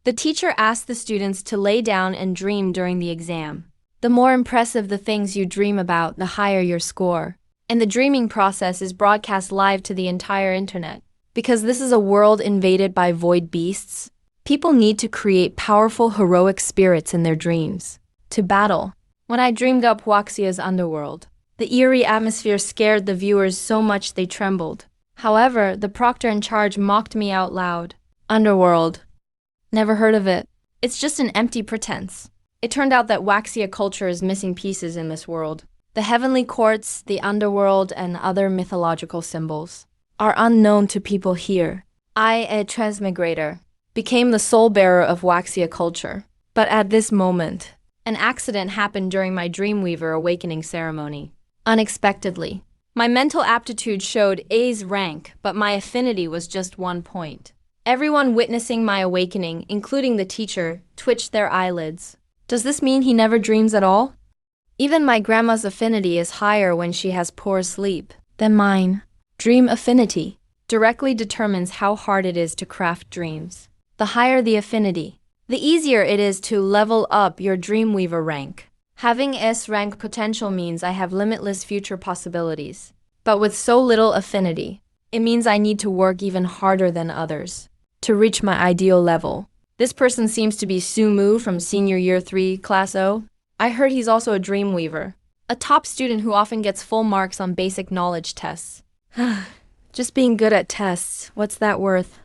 The teacher asked the students to lay down and dream during the exam. The more impressive the things you dream about, the higher your score. And the dreaming process is broadcast live to the entire internet. Because this is a world invaded by void beasts, people need to create powerful heroic spirits in their dreams. To battle. When I dreamed up Waxia's underworld, the eerie atmosphere scared the viewers so much they trembled. However, the proctor in charge mocked me out loud. Underworld. Never heard of it. It's just an empty pretense. It turned out that Waxia culture is missing pieces in this world. The heavenly courts, the underworld, and other mythological symbols are unknown to people here. I, a transmigrator, became the sole bearer of Waxia culture. But at this moment, an accident happened during my Dreamweaver awakening ceremony. Unexpectedly, my mental aptitude showed A's rank, but my affinity was just 1 point. Everyone witnessing my awakening, including the teacher, twitched their eyelids. Does this mean he never dreams at all? Even my grandma's affinity is higher when she has poor sleep than mine. Dream affinity directly determines how hard it is to craft dreams. The higher the affinity, the easier it is to level up your Dreamweaver rank. Having S rank potential means I have limitless future possibilities. But with so little affinity, it means I need to work even harder than others to reach my ideal level. This person seems to be Sumu from Senior Year 3, Class O. I heard he's also a Dreamweaver, a top student who often gets full marks on basic knowledge tests. Just being good at tests, what's that worth?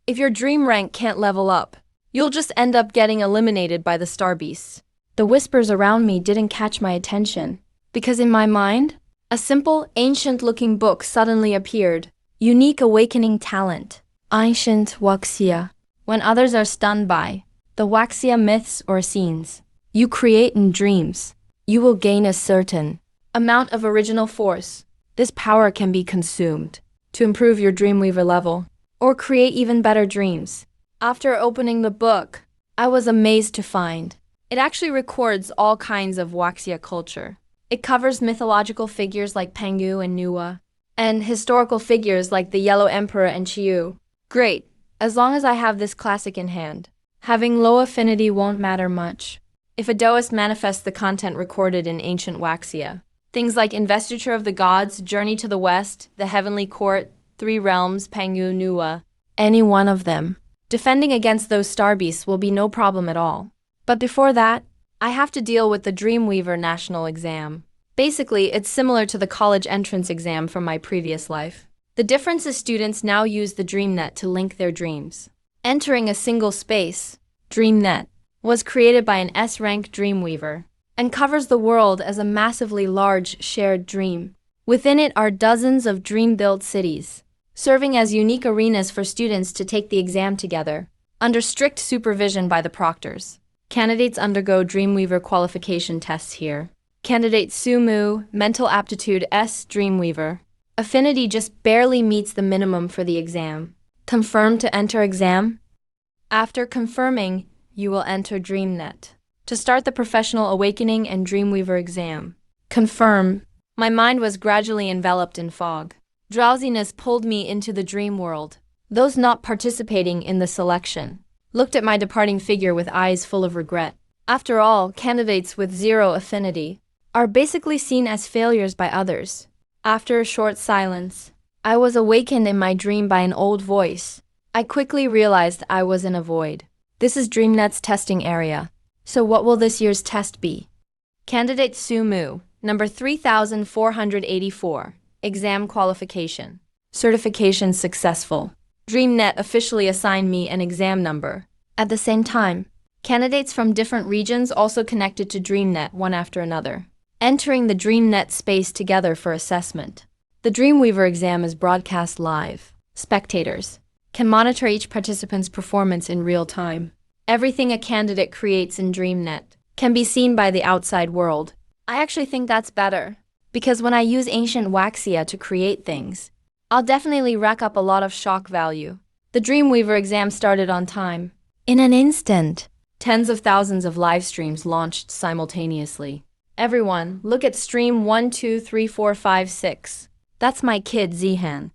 If your dream rank can't level up, you'll just end up getting eliminated by the star beasts. The whispers around me didn't catch my attention, because in my mind, a simple, ancient-looking book suddenly appeared. Unique awakening talent. Ancient Waxia. When others are stunned by the Waxia myths or scenes you create in dreams, you will gain a certain amount of original force. This power can be consumed to improve your Dreamweaver level or create even better dreams. After opening the book, I was amazed to find it actually records all kinds of Waxia culture. It covers mythological figures like Pangu and Nuwa, and historical figures like the Yellow Emperor and Chiu. Great, as long as I have this classic in hand. Having low affinity won't matter much if a Taoist manifests the content recorded in ancient Waxia. Things like Investiture of the Gods, Journey to the West, the Heavenly Court, Three Realms, Pangu, Nuwa. Any one of them. Defending against those star beasts will be no problem at all. But before that, I have to deal with the Dreamweaver National Exam. Basically, it's similar to the college entrance exam from my previous life. The difference is students now use the DreamNet to link their dreams. Entering a single space, DreamNet, was created by an S-rank Dreamweaver and covers the world as a massively large shared dream. Within it are dozens of dream-built cities, serving as unique arenas for students to take the exam together, under strict supervision by the proctors. Candidates undergo Dreamweaver qualification tests here. Candidate Sumu, Mental Aptitude S, Dreamweaver. Affinity just barely meets the minimum for the exam. Confirm to enter exam? After confirming, you will enter DreamNet to start the Professional Awakening and Dreamweaver exam. Confirm. My mind was gradually enveloped in fog. Drowsiness pulled me into the dream world. Those not participating in the selection looked at my departing figure with eyes full of regret. After all, candidates with zero affinity are basically seen as failures by others. After a short silence, I was awakened in my dream by an old voice. I quickly realized I was in a void. This is DreamNet's testing area. So what will this year's test be? Candidate Sumu, number 3484, exam qualification. Certification successful. DreamNet officially assigned me an exam number. At the same time, candidates from different regions also connected to DreamNet one after another, entering the DreamNet space together for assessment. The Dreamweaver exam is broadcast live. Spectators can monitor each participant's performance in real time. Everything a candidate creates in DreamNet can be seen by the outside world. I actually think that's better, because when I use ancient Waxia to create things, I'll definitely rack up a lot of shock value. The Dreamweaver exam started on time. In an instant, tens of thousands of live streams launched simultaneously. Everyone, look at stream 1234556. That's my kid Zihan.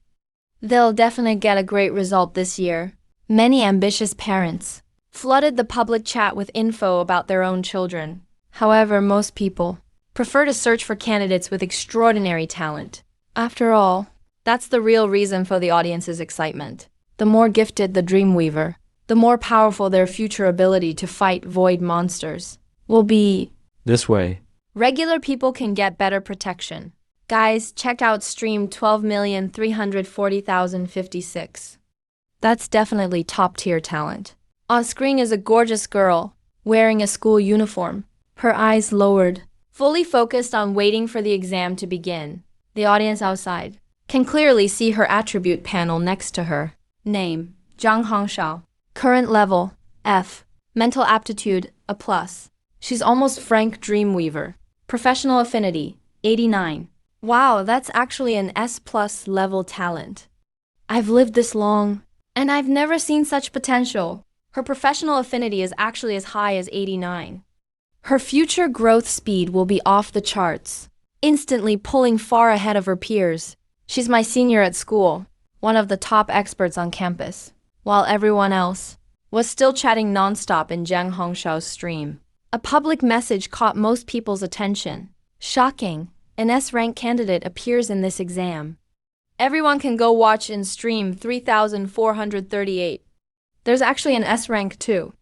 They'll definitely get a great result this year. Many ambitious parents flooded the public chat with info about their own children. However, most people prefer to search for candidates with extraordinary talent. After all, that's the real reason for the audience's excitement. The more gifted the Dreamweaver, the more powerful their future ability to fight void monsters will be. This way. Regular people can get better protection. Guys, check out stream 12,340,056. That's definitely top-tier talent. On screen is a gorgeous girl, wearing a school uniform, her eyes lowered, fully focused on waiting for the exam to begin. The audience outside can clearly see her attribute panel next to her. Name, Zhang Hongshao. Current level, F. Mental aptitude, a plus. She's almost Frank Dreamweaver. Professional affinity, 89. Wow, that's actually an S+ level talent. I've lived this long, and I've never seen such potential. Her professional affinity is actually as high as 89. Her future growth speed will be off the charts, instantly pulling far ahead of her peers. She's my senior at school, one of the top experts on campus, while everyone else was still chatting nonstop in Zhang Hongshao's stream. A public message caught most people's attention. Shocking, an S-rank candidate appears in this exam. Everyone can go watch in stream 3,438. There's actually an S-rank too.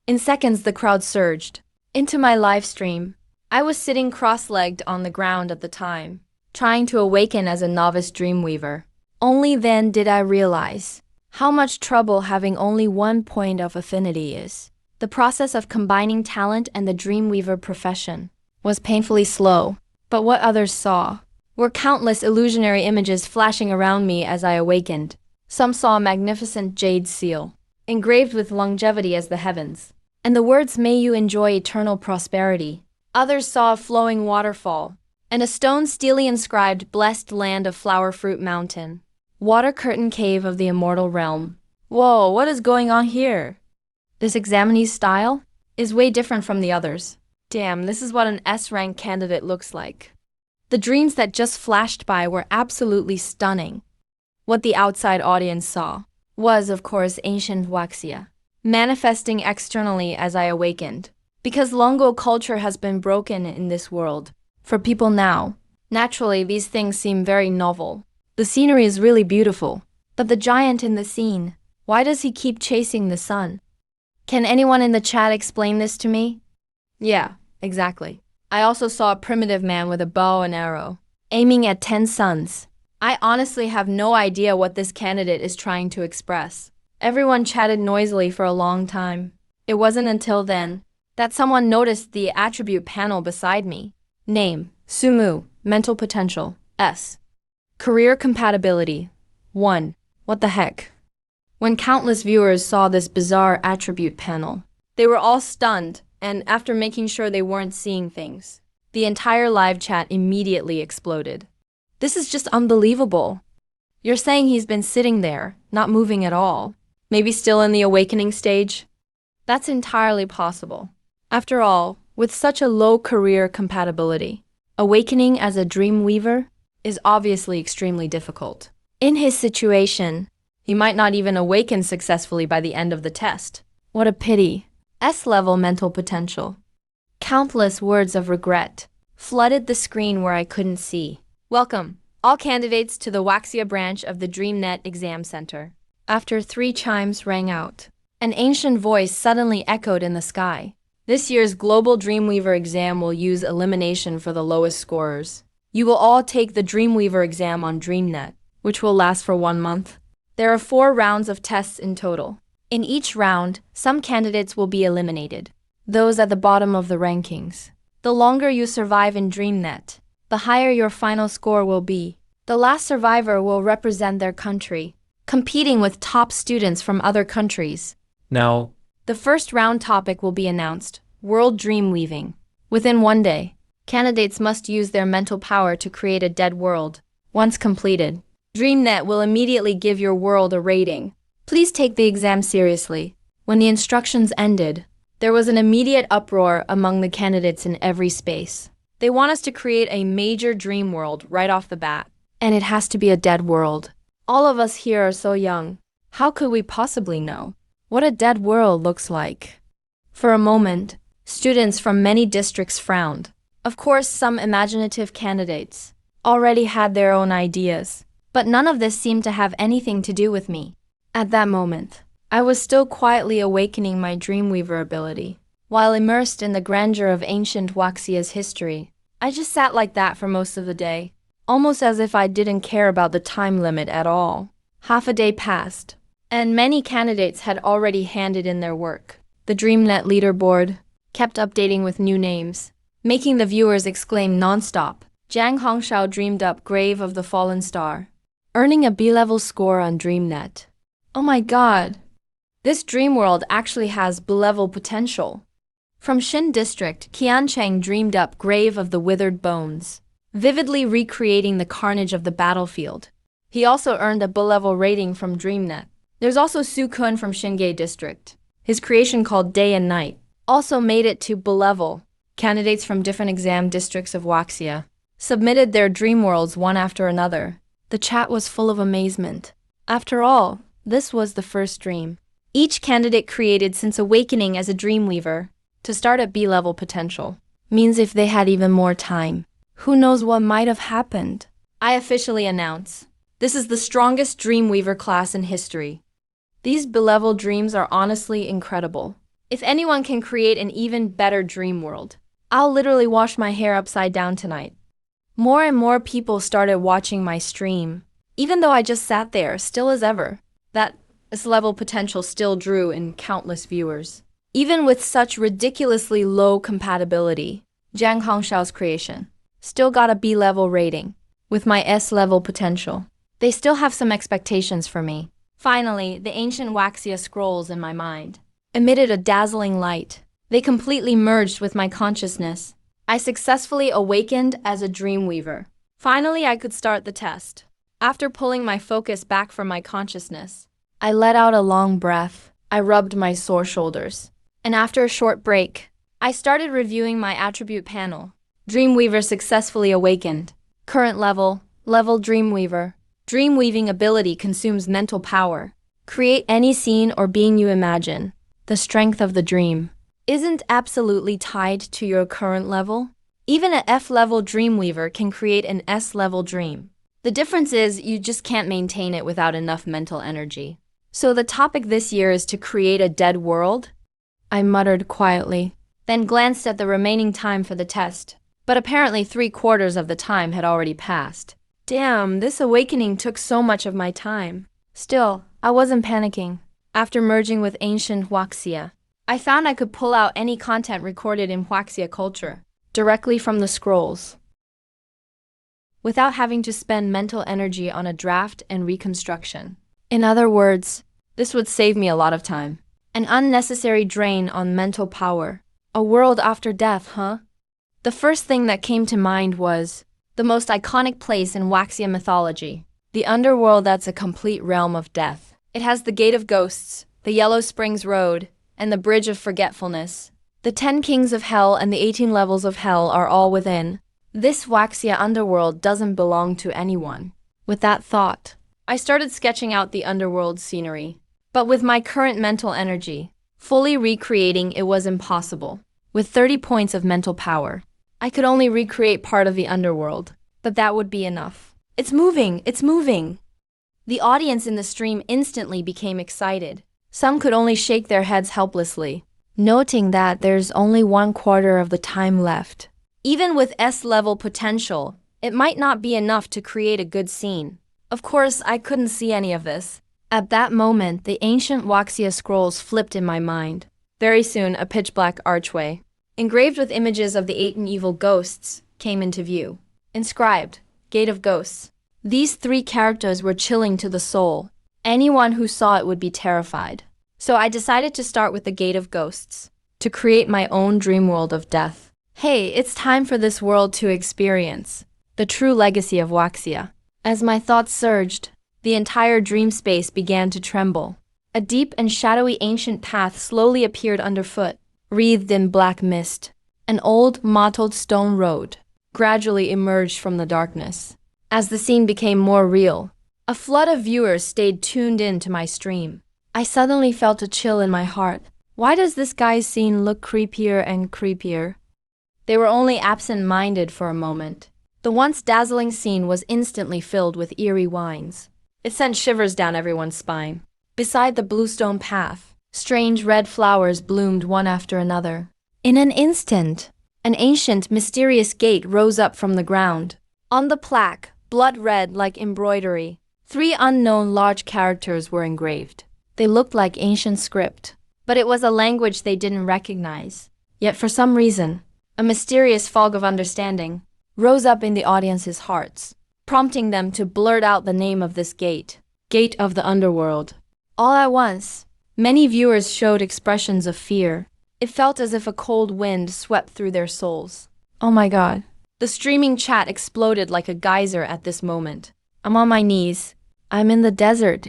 In seconds, the crowd surged into my live stream. I was sitting cross-legged on the ground at the time, trying to awaken as a novice Dreamweaver. Only then did I realize how much trouble having only one point of affinity is. The process of combining talent and the Dreamweaver profession was painfully slow, but what others saw were countless illusionary images flashing around me as I awakened. Some saw a magnificent jade seal, engraved with longevity as the heavens, and the words, "May you enjoy eternal prosperity." Others saw a flowing waterfall, and a stone steely inscribed, "Blessed land of flower fruit mountain, water curtain cave of the immortal realm." Whoa, what is going on here? This examinee's style is way different from the others. Damn, this is what an S-rank candidate looks like. The dreams that just flashed by were absolutely stunning. What the outside audience saw was, of course, ancient Waxia, manifesting externally as I awakened. Because Longo culture has been broken in this world, for people now, naturally these things seem very novel. The scenery is really beautiful, but the giant in the scene, why does he keep chasing the sun? Can anyone in the chat explain this to me? Yeah, exactly. I also saw a primitive man with a bow and arrow, aiming at 10 suns. I honestly have no idea what this candidate is trying to express. Everyone chatted noisily for a long time. It wasn't until then that someone noticed the attribute panel beside me. Name, Sumu, mental potential, S. Career compatibility, 1. What the heck? When countless viewers saw this bizarre attribute panel, they were all stunned, and after making sure they weren't seeing things, the entire live chat immediately exploded. This is just unbelievable. You're saying he's been sitting there, not moving at all, maybe still in the awakening stage? That's entirely possible. After all, with such a low career compatibility, awakening as a Dreamweaver is obviously extremely difficult. In his situation, he might not even awaken successfully by the end of the test. What a pity. S-level mental potential. Countless words of regret flooded the screen where I couldn't see. Welcome, all candidates, to the Waxia branch of the DreamNet Exam Center. After 3 chimes rang out, an ancient voice suddenly echoed in the sky. This year's Global Dreamweaver exam will use elimination for the lowest scorers. You will all take the Dreamweaver exam on DreamNet, which will last for 1 month. There are 4 rounds of tests in total. In each round, some candidates will be eliminated, those at the bottom of the rankings. The longer you survive in DreamNet, the higher your final score will be. The last survivor will represent their country, competing with top students from other countries. Now, the first round topic will be announced, World Dreamweaving. Within 1 day, candidates must use their mental power to create a dead world. Once completed, DreamNet will immediately give your world a rating. Please take the exam seriously. When the instructions ended, there was an immediate uproar among the candidates in every space. They want us to create a major dream world right off the bat, and it has to be a dead world. All of us here are so young. How could we possibly know what a dead world looks like. For a moment, students from many districts frowned. Of course, some imaginative candidates already had their own ideas, but none of this seemed to have anything to do with me. At that moment, I was still quietly awakening my dreamweaver ability. While immersed in the grandeur of ancient Waxia's history, I just sat like that for most of the day, almost as if I didn't care about the time limit at all. Half a day passed, and many candidates had already handed in their work. The DreamNet leaderboard kept updating with new names, making the viewers exclaim non-stop. Jiang Hongshao dreamed up Grave of the Fallen Star, earning a B-level score on DreamNet. Oh my god! This dream world actually has B-level potential. From Xin District, Qian Cheng dreamed up Grave of the Withered Bones, vividly recreating the carnage of the battlefield. He also earned a B-level rating from DreamNet. There's also Su Kun from Xingye District. His creation called Day and Night also made it to B-level. Candidates from different exam districts of Waxia submitted their dream worlds one after another. The chat was full of amazement. After all, this was the first dream each candidate created since awakening as a dreamweaver. To start at B-level potential means if they had even more time, who knows what might have happened. I officially announce, this is the strongest dreamweaver class in history. These B-level dreams are honestly incredible. If anyone can create an even better dream world, I'll literally wash my hair upside down tonight. More and more people started watching my stream, even though I just sat there, still as ever. That S-level potential still drew in countless viewers. Even with such ridiculously low compatibility, Jiang Hongshao's creation still got a B-level rating. With my S-level potential, they still have some expectations for me. Finally, the ancient Waxia scrolls in my mind emitted a dazzling light. They completely merged with my consciousness. I successfully awakened as a dreamweaver. Finally, I could start the test. After pulling my focus back from my consciousness, I let out a long breath. I rubbed my sore shoulders. And after a short break, I started reviewing my attribute panel. Dreamweaver successfully awakened. Current level, level Dreamweaver. Dreamweaving ability consumes mental power. Create any scene or being you imagine. The strength of the dream isn't absolutely tied to your current level. Even an F-level Dreamweaver can create an S-level dream. The difference is you just can't maintain it without enough mental energy. So the topic this year is to create a dead world? I muttered quietly, then glanced at the remaining time for the test. But apparently 3/4 of the time had already passed. Damn, this awakening took so much of my time. Still, I wasn't panicking. After merging with ancient Huaxia, I found I could pull out any content recorded in Huaxia culture directly from the scrolls, without having to spend mental energy on a draft and reconstruction. In other words, this would save me a lot of time. An unnecessary drain on mental power. A world after death, huh? The first thing that came to mind was the most iconic place in Waxia mythology, the underworld that's a complete realm of death. It has the Gate of Ghosts, the Yellow Springs Road, and the Bridge of Forgetfulness. The 10 Kings of Hell and the 18 levels of Hell are all within. This Waxia underworld doesn't belong to anyone. With that thought, I started sketching out the underworld scenery. But with my current mental energy, fully recreating it was impossible. With 30 points of mental power, I could only recreate part of the underworld, but that would be enough. It's moving! It's moving! The audience in the stream instantly became excited. Some could only shake their heads helplessly, noting that there's only 1/4 of the time left. Even with S-level potential, it might not be enough to create a good scene. Of course, I couldn't see any of this. At that moment, the ancient Waxia scrolls flipped in my mind. Very soon, a pitch-black archway, engraved with images of the 18 evil ghosts, came into view. Inscribed, Gate of Ghosts. These 3 characters were chilling to the soul. Anyone who saw it would be terrified. So I decided to start with the Gate of Ghosts, to create my own dream world of death. Hey, it's time for this world to experience the true legacy of Waxia. As my thoughts surged, the entire dream space began to tremble. A deep and shadowy ancient path slowly appeared underfoot, wreathed in black mist. An old, mottled stone road gradually emerged from the darkness. As the scene became more real, a flood of viewers stayed tuned in to my stream. I suddenly felt a chill in my heart. Why does this guy's scene look creepier and creepier? They were only absent-minded for a moment. The once dazzling scene was instantly filled with eerie whines. It sent shivers down everyone's spine. Beside the bluestone path, strange red flowers bloomed one after another. In an instant, an ancient, mysterious gate rose up from the ground. On the plaque, blood red like embroidery, 3 unknown large characters were engraved. They looked like ancient script, but it was a language they didn't recognize. Yet for some reason, a mysterious fog of understanding rose up in the audience's hearts, prompting them to blurt out the name of this gate, Gate of the Underworld. All at once, many viewers showed expressions of fear. It felt as if a cold wind swept through their souls. Oh my god. The streaming chat exploded like a geyser at this moment. I'm on my knees. I'm in the desert,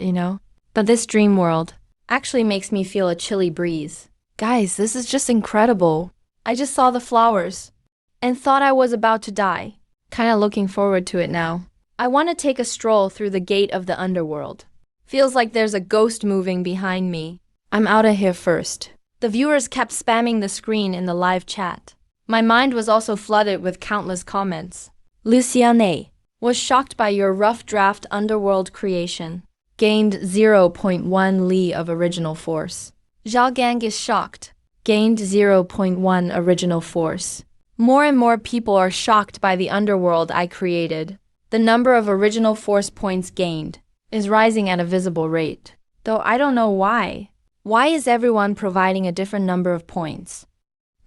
But this dream world actually makes me feel a chilly breeze. Guys, this is just incredible. I just saw the flowers and thought I was about to die. Kinda looking forward to it now. I want to take a stroll through the gate of the underworld. Feels like there's a ghost moving behind me. I'm out of here first. The viewers kept spamming the screen in the live chat. My mind was also flooded with countless comments. Luciane was shocked by your rough draft underworld creation. Gained 0.1 Li of original force. Zhao Gang is shocked. Gained 0.1 original force. More and more people are shocked by the underworld I created. The number of original force points gained is rising at a visible rate. Though I don't know why. Why is everyone providing a different number of points?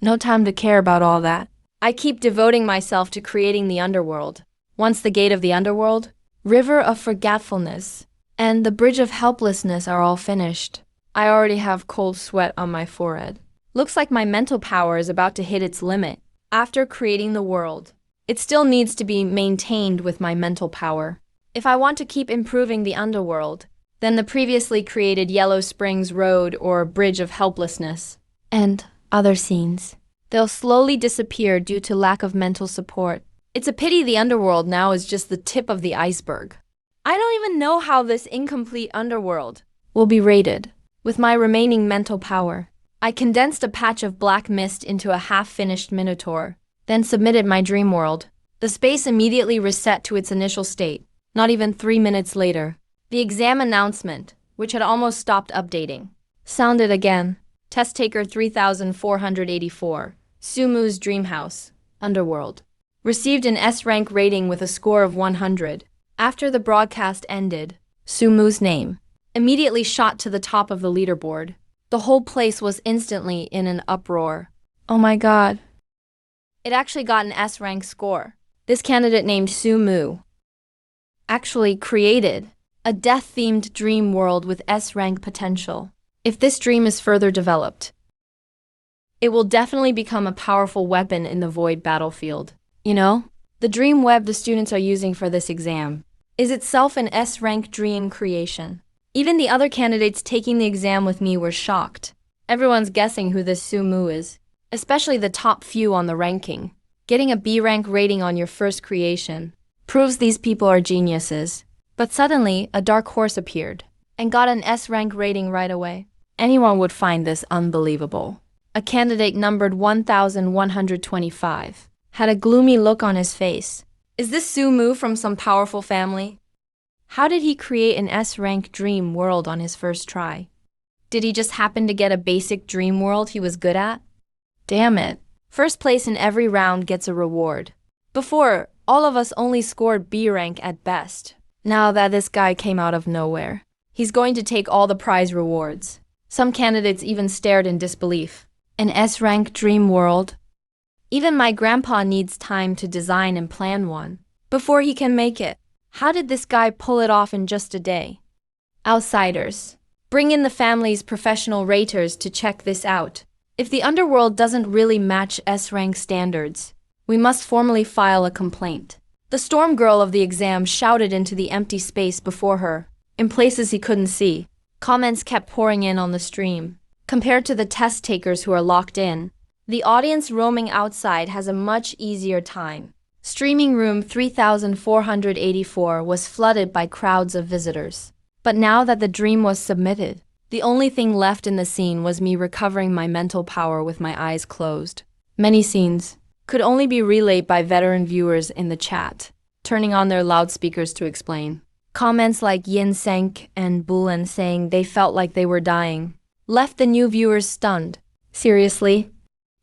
No time to care about all that. I keep devoting myself to creating the underworld. Once the gate of the underworld, river of forgetfulness, and the bridge of helplessness are all finished. I already have cold sweat on my forehead. Looks like my mental power is about to hit its limit. After creating the world, it still needs to be maintained with my mental power. If I want to keep improving the underworld, then the previously created Yellow Springs Road or Bridge of Helplessness and other scenes, they'll slowly disappear due to lack of mental support. It's a pity the underworld now is just the tip of the iceberg. I don't even know how this incomplete underworld will be rated. With my remaining mental power, I condensed a patch of black mist into a half-finished minotaur, then submitted my dream world. The space immediately reset to its initial state, not even 3 minutes later. The exam announcement, which had almost stopped updating, sounded again. Test taker 3484, Sumu's Dream House, Underworld. Received an S-rank rating with a score of 100. After the broadcast ended, Sumu's name immediately shot to the top of the leaderboard. The whole place was instantly in an uproar. Oh my god. It actually got an S-rank score. This candidate named Sumu actually created a death-themed dream world with S-rank potential. If this dream is further developed, it will definitely become a powerful weapon in the void battlefield. The dream web the students are using for this exam is itself an S-rank dream creation. Even the other candidates taking the exam with me were shocked. Everyone's guessing who this Sumu is, especially the top few on the ranking. Getting a B-rank rating on your first creation proves these people are geniuses. But suddenly, a dark horse appeared and got an S-rank rating right away. Anyone would find this unbelievable. A candidate numbered 1125 had a gloomy look on his face. Is this Sumu from some powerful family? How did he create an S-rank dream world on his first try? Did he just happen to get a basic dream world he was good at? Damn it. First place in every round gets a reward. Before, all of us only scored B rank at best. Now that this guy came out of nowhere, he's going to take all the prize rewards. Some candidates even stared in disbelief. An S-rank dream world? Even my grandpa needs time to design and plan one before he can make it. How did this guy pull it off in just a day? Outsiders, bring in the family's professional raters to check this out. If the underworld doesn't really match S-rank standards, we must formally file a complaint. The storm girl of the exam shouted into the empty space before her, in places he couldn't see. Comments kept pouring in on the stream. Compared to the test takers who are locked in, the audience roaming outside has a much easier time. Streaming room 3484 was flooded by crowds of visitors. But now that the dream was submitted, The only thing left in the scene was me recovering my mental power with my eyes closed. Many scenes could only be relayed by veteran viewers in the chat, turning on their loudspeakers to explain. Comments like Yin Senk and Bulan saying they felt like they were dying left the new viewers stunned. Seriously?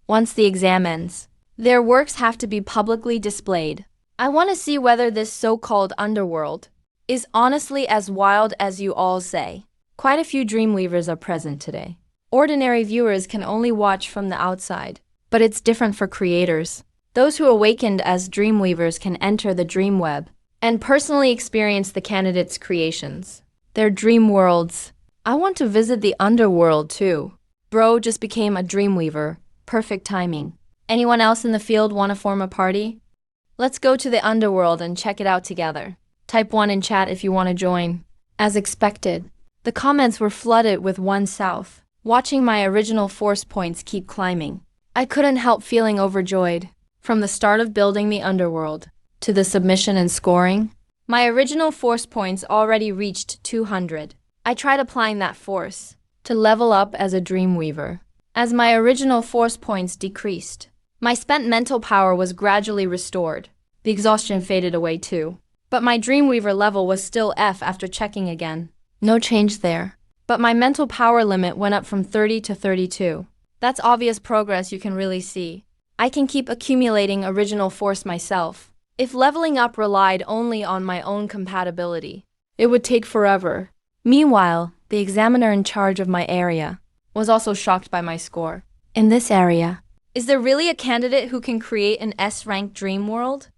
Once the exam ends, their works have to be publicly displayed. I want to see whether this so-called underworld is honestly as wild as you all say. Quite a few Dreamweavers are present today. Ordinary viewers can only watch from the outside, but it's different for creators. Those who awakened as Dreamweavers can enter the dream web and personally experience the candidates' creations, their dream worlds. I want to visit the underworld too. Bro just became a Dreamweaver. Perfect timing. Anyone else in the field want to form a party? Let's go to the underworld and check it out together. Type 1 in chat if you want to join. As expected, the comments were flooded with one south. Watching my original force points keep climbing, I couldn't help feeling overjoyed. From the start of building the underworld to the submission and scoring, my original force points already reached 200. I tried applying that force to level up as a Dreamweaver. As my original force points decreased, my spent mental power was gradually restored. The exhaustion faded away too. But my Dreamweaver level was still F after checking again. No change there. But my mental power limit went up from 30 to 32. That's obvious progress you can really see. I can keep accumulating original force myself. If leveling up relied only on my own compatibility, it would take forever. Meanwhile, the examiner in charge of my area was also shocked by my score. In this area, is there really a candidate who can create an S-rank dream world?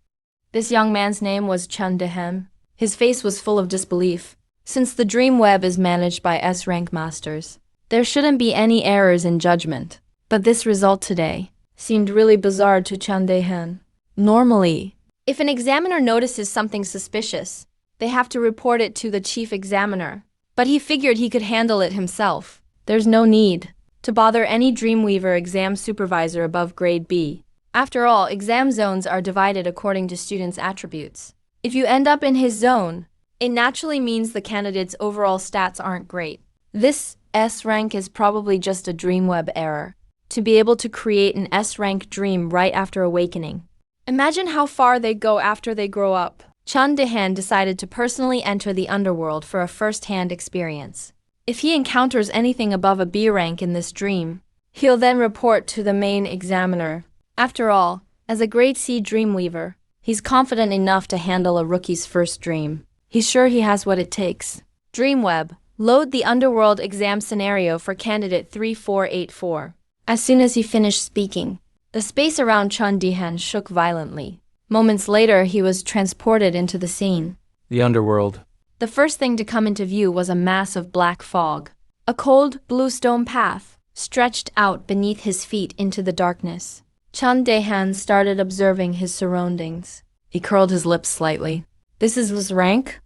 This young man's name was Chun Dehem. His face was full of disbelief. Since the dream web is managed by S-rank masters, there shouldn't be any errors in judgment. But this result today seemed really bizarre to Chun Dehem. Normally, if an examiner notices something suspicious, they have to report it to the chief examiner. But he figured he could handle it himself. There's no need to bother any Dreamweaver exam supervisor above grade B. After all, exam zones are divided according to students' attributes. If you end up in his zone, it naturally means the candidate's overall stats aren't great. This S rank is probably just a Dreamweb error. To be able to create an S rank dream right after awakening. Imagine how far they go after they grow up. Chun Dehan decided to personally enter the underworld for a first-hand experience. If he encounters anything above a B rank in this dream, he'll then report to the main examiner. After all, as a grade C Dreamweaver, he's confident enough to handle a rookie's first dream. He's sure he has what it takes. Dreamweb, load the underworld exam scenario for candidate 3484. As soon as he finished speaking, the space around Chun Dehan shook violently. Moments later, he was transported into the scene. The underworld. The first thing to come into view was a mass of black fog. A cold, blue stone path stretched out beneath his feet into the darkness. Chun Dehan started observing his surroundings. He curled his lips slightly. This is his rank?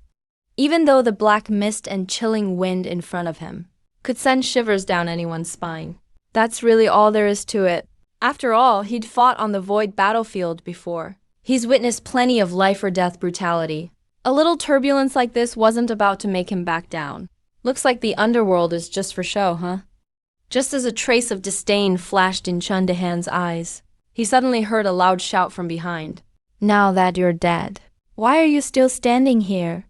Even though the black mist and chilling wind in front of him could send shivers down anyone's spine. That's really all there is to it. After all, he'd fought on the void battlefield before. He's witnessed plenty of life-or-death brutality. A little turbulence like this wasn't about to make him back down. Looks like the underworld is just for show, huh? Just as a trace of disdain flashed in Chun Dehan's eyes, he suddenly heard a loud shout from behind. Now that you're dead, why are you still standing here?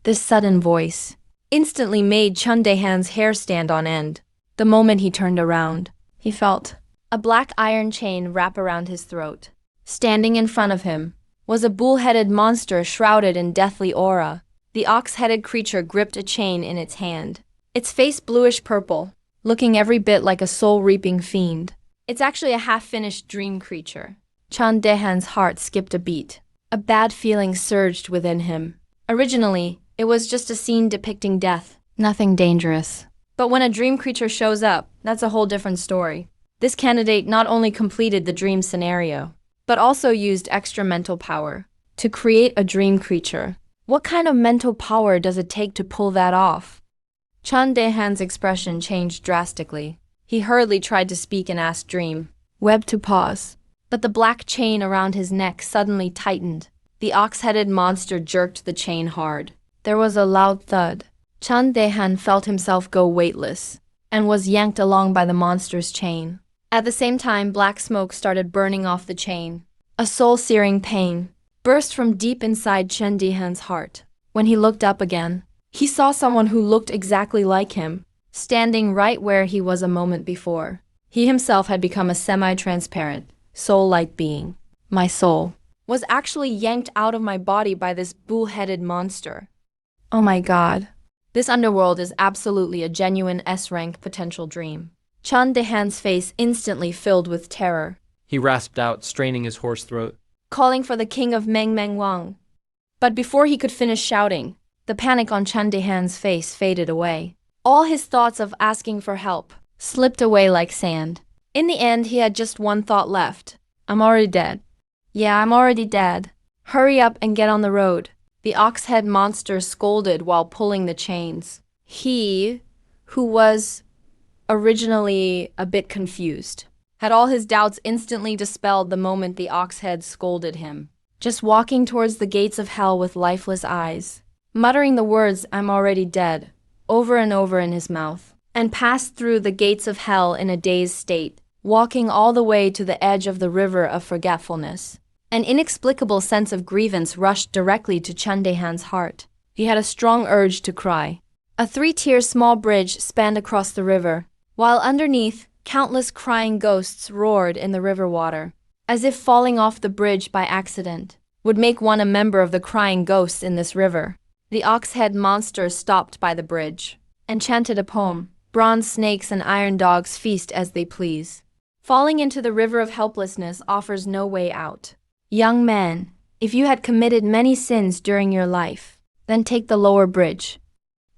This sudden voice instantly made Chun Dehan's hair stand on end. The moment he turned around, he felt a black iron chain wrap around his throat. Standing in front of him was a bull-headed monster shrouded in deathly aura. The ox-headed creature gripped a chain in its hand, its face bluish-purple, looking every bit like a soul-reaping fiend. It's actually a half-finished dream creature. Chun Dehan's heart skipped a beat. A bad feeling surged within him. Originally, it was just a scene depicting death, nothing dangerous. But when a dream creature shows up, that's a whole different story. This candidate not only completed the dream scenario, but also used extra mental power to create a dream creature. What kind of mental power does it take to pull that off? Chun Dehan's expression changed drastically. He hurriedly tried to speak and ask Dream Web to pause. But the black chain around his neck suddenly tightened. The ox-headed monster jerked the chain hard. There was a loud thud. Chun Dehan felt himself go weightless and was yanked along by the monster's chain. At the same time, black smoke started burning off the chain. A soul-searing pain burst from deep inside Chun Dehan's heart. When he looked up again, he saw someone who looked exactly like him, standing right where he was a moment before. He himself had become a semi-transparent, soul-like being. My soul was actually yanked out of my body by this bull-headed monster. Oh my god. This underworld is absolutely a genuine S-rank potential dream. Chun Dehan's face instantly filled with terror. He rasped out, straining his hoarse throat, calling for the king of Meng Meng Wang. But before he could finish shouting, the panic on Chun Dehan's face faded away. All his thoughts of asking for help slipped away like sand. In the end, he had just one thought left. I'm already dead. Yeah, I'm already dead. Hurry up and get on the road. The ox-head monster scolded while pulling the chains. He, who was originally a bit confused, had all his doubts instantly dispelled the moment the ox-head scolded him. Just walking towards the gates of hell with lifeless eyes, muttering the words, I'm already dead, over and over in his mouth, and passed through the gates of hell in a dazed state, walking all the way to the edge of the river of forgetfulness. An inexplicable sense of grievance rushed directly to Chun Dehan's heart. He had a strong urge to cry. A 3-tier small bridge spanned across the river, while underneath, countless crying ghosts roared in the river water. As if falling off the bridge by accident would make one a member of the crying ghosts in this river. The ox-head monster stopped by the bridge and chanted a poem. Bronze snakes and iron dogs feast as they please. Falling into the river of helplessness offers no way out. Young man, if you had committed many sins during your life, then take the lower bridge.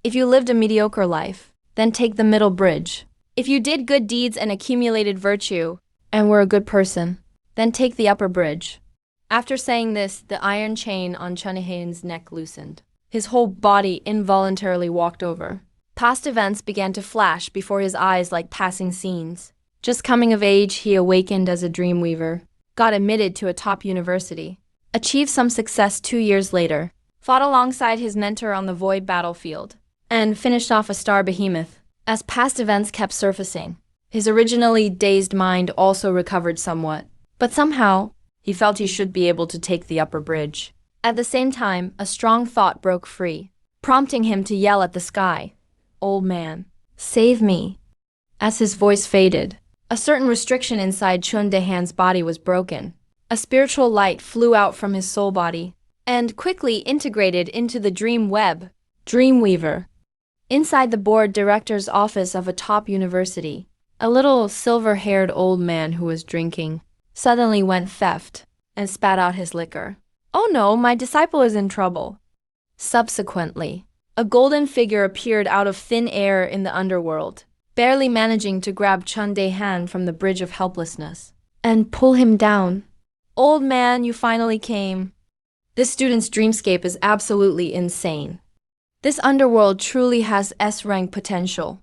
If you lived a mediocre life, then take the middle bridge. If you did good deeds and accumulated virtue, and were a good person, then take the upper bridge. After saying this, the iron chain on Chun Dehan's neck loosened. His whole body involuntarily walked over. Past events began to flash before his eyes like passing scenes. Just coming of age, he awakened as a dream weaver, got admitted to a top university, achieved some success 2 years later, fought alongside his mentor on the void battlefield, and finished off a star behemoth. As past events kept surfacing, his originally dazed mind also recovered somewhat. But somehow, he felt he should be able to take the upper bridge. At the same time, a strong thought broke free, prompting him to yell at the sky, "Old man, save me." As his voice faded, a certain restriction inside Chun Dehan's body was broken. A spiritual light flew out from his soul body and quickly integrated into the dream web. Dreamweaver. Inside the board director's office of a top university, a little silver-haired old man who was drinking suddenly went theft and spat out his liquor. Oh no, my disciple is in trouble. Subsequently, a golden figure appeared out of thin air in the underworld, barely managing to grab Chun Dehan from the bridge of helplessness and pull him down. Old man, you finally came. This student's dreamscape is absolutely insane. This underworld truly has S-rank potential.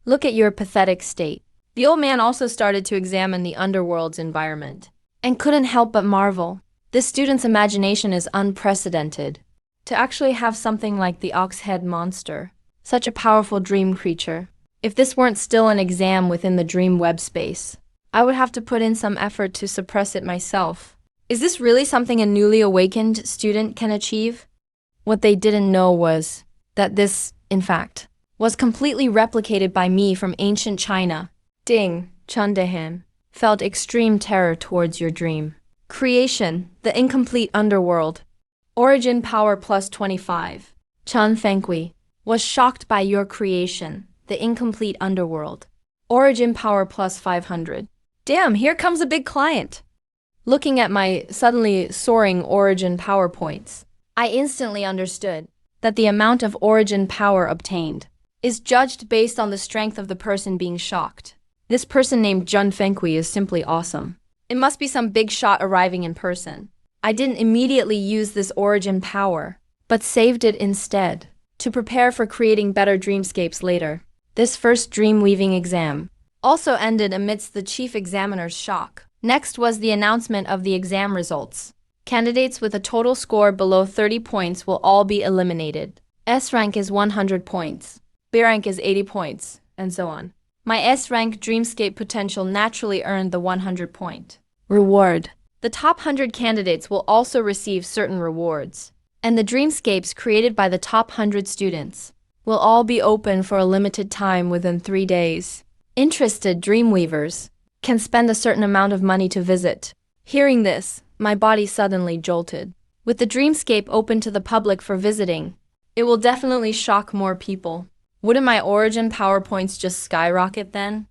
Look at your pathetic state. The old man also started to examine the underworld's environment and couldn't help but marvel. This student's imagination is unprecedented. To actually have something like the ox-head monster, such a powerful dream creature. If this weren't still an exam within the dream web space, I would have to put in some effort to suppress it myself. Is this really something a newly awakened student can achieve? What they didn't know was that this, in fact, was completely replicated by me from ancient China. Ding, Chun Dehan felt extreme terror towards your dream. Creation, the incomplete underworld. Origin power plus 25. Chun Fenghui was shocked by your creation, the incomplete underworld. Origin power plus 500. Damn, here comes a big client. Looking at my suddenly soaring origin power points, I instantly understood that the amount of origin power obtained is judged based on the strength of the person being shocked. This person named Chun Fenghui is simply awesome. It must be some big shot arriving in person. I didn't immediately use this origin power, but saved it instead to prepare for creating better dreamscapes later. This first dream weaving exam also ended amidst the chief examiner's shock. Next was the announcement of the exam results. Candidates with a total score below 30 points will all be eliminated. S rank is 100 points. B rank is 80 points, and so on. My S rank Dreamscape potential naturally earned the 100 point reward. The top 100 candidates will also receive certain rewards, and the Dreamscapes created by the top 100 students will all be open for a limited time within 3 days. Interested Dreamweavers can spend a certain amount of money to visit. Hearing this, my body suddenly jolted. With the Dreamscape open to the public for visiting, it will definitely shock more people. Wouldn't my origin PowerPoints just skyrocket then?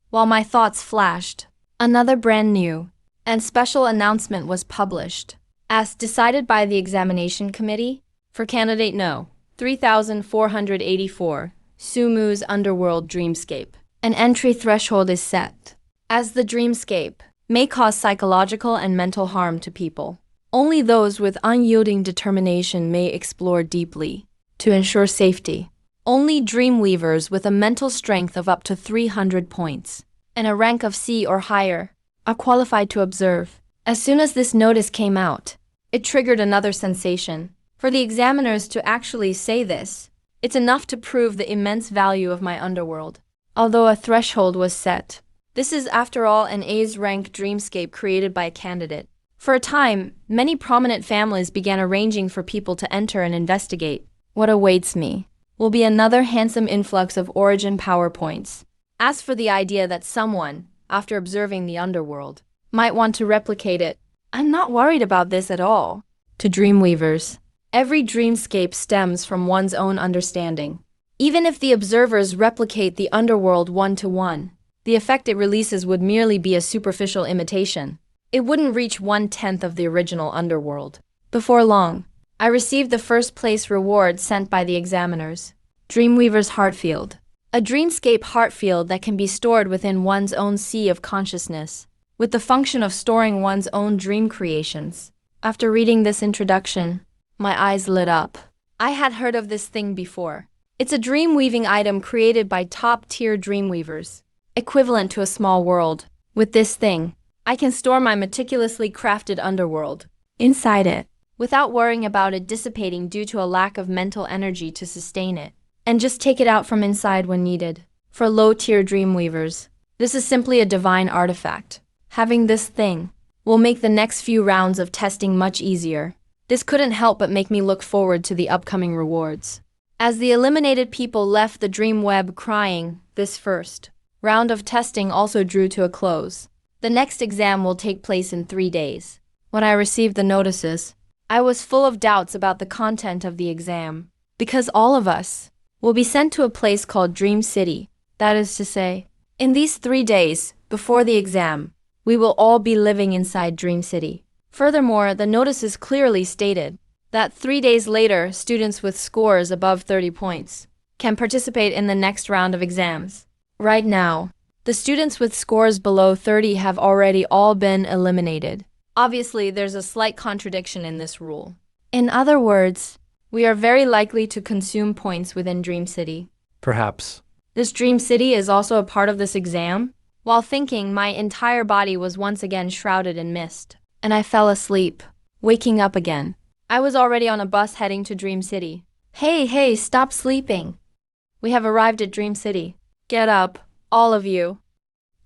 While my thoughts flashed, another brand new and special announcement was published. As decided by the examination committee, for candidate No. 3484, Sumu's Underworld Dreamscape, an entry threshold is set. As the Dreamscape may cause psychological and mental harm to people, only those with unyielding determination may explore deeply. To ensure safety, only Dreamweavers with a mental strength of up to 300 points and a rank of C or higher are qualified to observe. As soon as this notice came out, it triggered another sensation. For the examiners to actually say this, it's enough to prove the immense value of my underworld. Although a threshold was set, this is after all an A's rank Dreamscape created by a candidate. For a time, many prominent families began arranging for people to enter and investigate. What awaits me will be another handsome influx of origin PowerPoints. As for the idea that someone, after observing the underworld, might want to replicate it, I'm not worried about this at all. To Dreamweavers, every dreamscape stems from one's own understanding. Even if the observers replicate the underworld one-to-one, the effect it releases would merely be a superficial imitation. It wouldn't reach 1/10 of the original underworld. Before long, I received the first place reward sent by the examiners. Dreamweaver's Heartfield. A dreamscape heartfield that can be stored within one's own sea of consciousness, with the function of storing one's own dream creations. After reading this introduction, my eyes lit up. I had heard of this thing before. It's a dream-weaving item created by top-tier dreamweavers, equivalent to a small world. With this thing, I can store my meticulously crafted underworld inside it, without worrying about it dissipating due to a lack of mental energy to sustain it, and just take it out from inside when needed. For low-tier dreamweavers, this is simply a divine artifact. Having this thing will make the next few rounds of testing much easier. This couldn't help but make me look forward to the upcoming rewards. As the eliminated people left the dream web crying, this first round of testing also drew to a close. The next exam will take place in 3 days. When I received the notices, I was full of doubts about the content of the exam, because all of us will be sent to a place called Dream City. That is to say, in these 3 days before the exam, we will all be living inside Dream City. Furthermore, the notices clearly stated that 3 days later, students with scores above 30 points can participate in the next round of exams. Right now, the students with scores below 30 have already all been eliminated. Obviously, there's a slight contradiction in this rule. In other words, we are very likely to consume points within Dream City. Perhaps. This Dream City is also a part of this exam? While thinking, my entire body was once again shrouded in mist, and I fell asleep, waking up again. I was already on a bus heading to Dream City. Hey, stop sleeping. We have arrived at Dream City. Get up, all of you.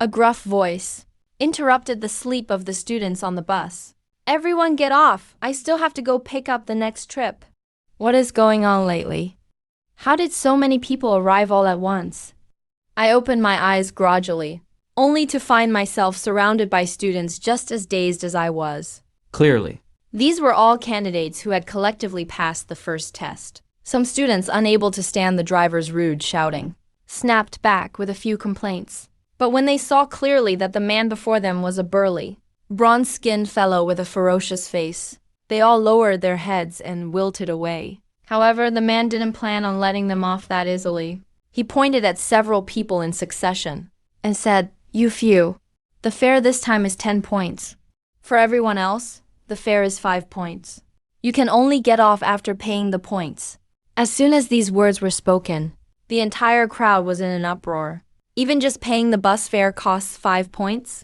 A gruff voice interrupted the sleep of the students on the bus. Everyone get off. I still have to go pick up the next trip. What is going on lately? How did so many people arrive all at once? I opened my eyes grudgingly, only to find myself surrounded by students just as dazed as I was. Clearly. These were all candidates who had collectively passed the first test. Some students, unable to stand the driver's rude shouting, snapped back with a few complaints. But when they saw clearly that the man before them was a burly, bronze-skinned fellow with a ferocious face, they all lowered their heads and wilted away. However, the man didn't plan on letting them off that easily. He pointed at several people in succession and said, "You few, the fare this time is 10 points. For everyone else, the fare is 5 points. You can only get off after paying the points." As soon as these words were spoken, the entire crowd was in an uproar. Even just paying the bus fare costs 5 points?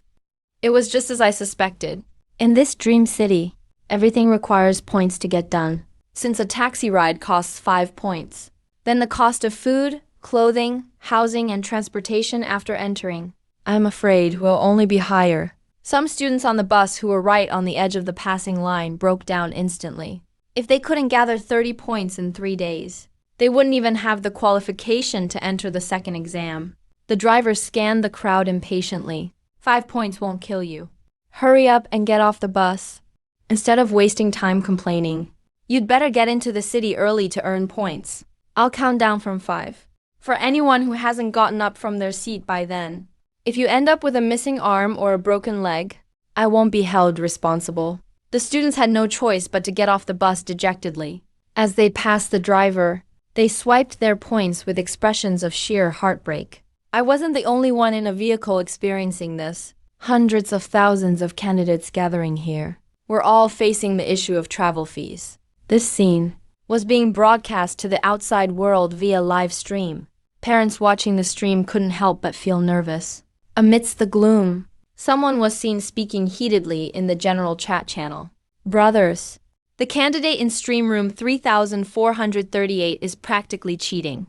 It was just as I suspected. In this Dream City, everything requires points to get done. since a taxi ride costs 5 points. Then the cost of food, clothing, housing, and transportation after entering, I'm afraid, will only be higher. Some students on the bus who were right on the edge of the passing line broke down instantly. If they couldn't gather 30 points in 3 days, they wouldn't even have the qualification to enter the second exam. The driver scanned the crowd impatiently. 5 points won't kill you. Hurry up and get off the bus. Instead of wasting time complaining, you'd better get into the city early to earn points. I'll count down from 5. For anyone who hasn't gotten up from their seat by then, if you end up with a missing arm or a broken leg, I won't be held responsible. The students had no choice but to get off the bus dejectedly. As they passed the driver, they swiped their points with expressions of sheer heartbreak. I wasn't the only one in a vehicle experiencing this. Hundreds of thousands of candidates gathering here were all facing the issue of travel fees. This scene was being broadcast to the outside world via live stream. Parents watching the stream couldn't help but feel nervous. Amidst the gloom, someone was seen speaking heatedly in the general chat channel. Brothers, the candidate in stream room 3438 is practically cheating.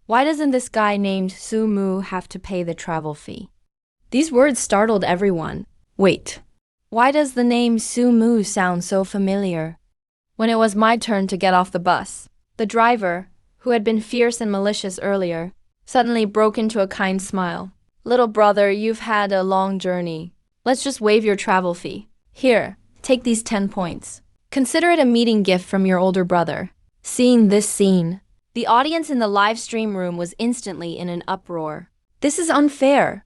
Why doesn't this guy named Su Mu have to pay the travel fee? These words startled everyone. Wait, why does the name Su Mu sound so familiar? When it was my turn to get off the bus, the driver, who had been fierce and malicious earlier, suddenly broke into a kind smile. Little brother, you've had a long journey. Let's just waive your travel fee. Here, take these 10 points. Consider it a meeting gift from your older brother. Seeing this scene, the audience in the live stream room was instantly in an uproar. This is unfair.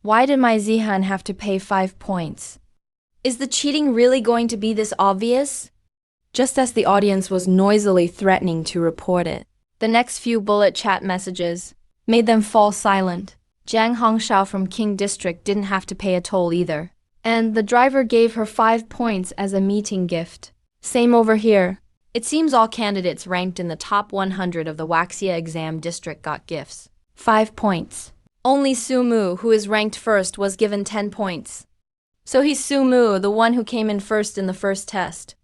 Why did my Zihan have to pay 5 points? Is the cheating really going to be this obvious? Just as the audience was noisily threatening to report it, the next few bullet chat messages made them fall silent. Jiang Hongshao from King District didn't have to pay a toll either. And the driver gave her 5 points as a meeting gift. Same over here. It seems all candidates ranked in the top 100 of the Waxia exam district got gifts. 5 points. Only Su Mu, who is ranked first, was given 10 points. So he's Su Mu, the one who came in first in the first test.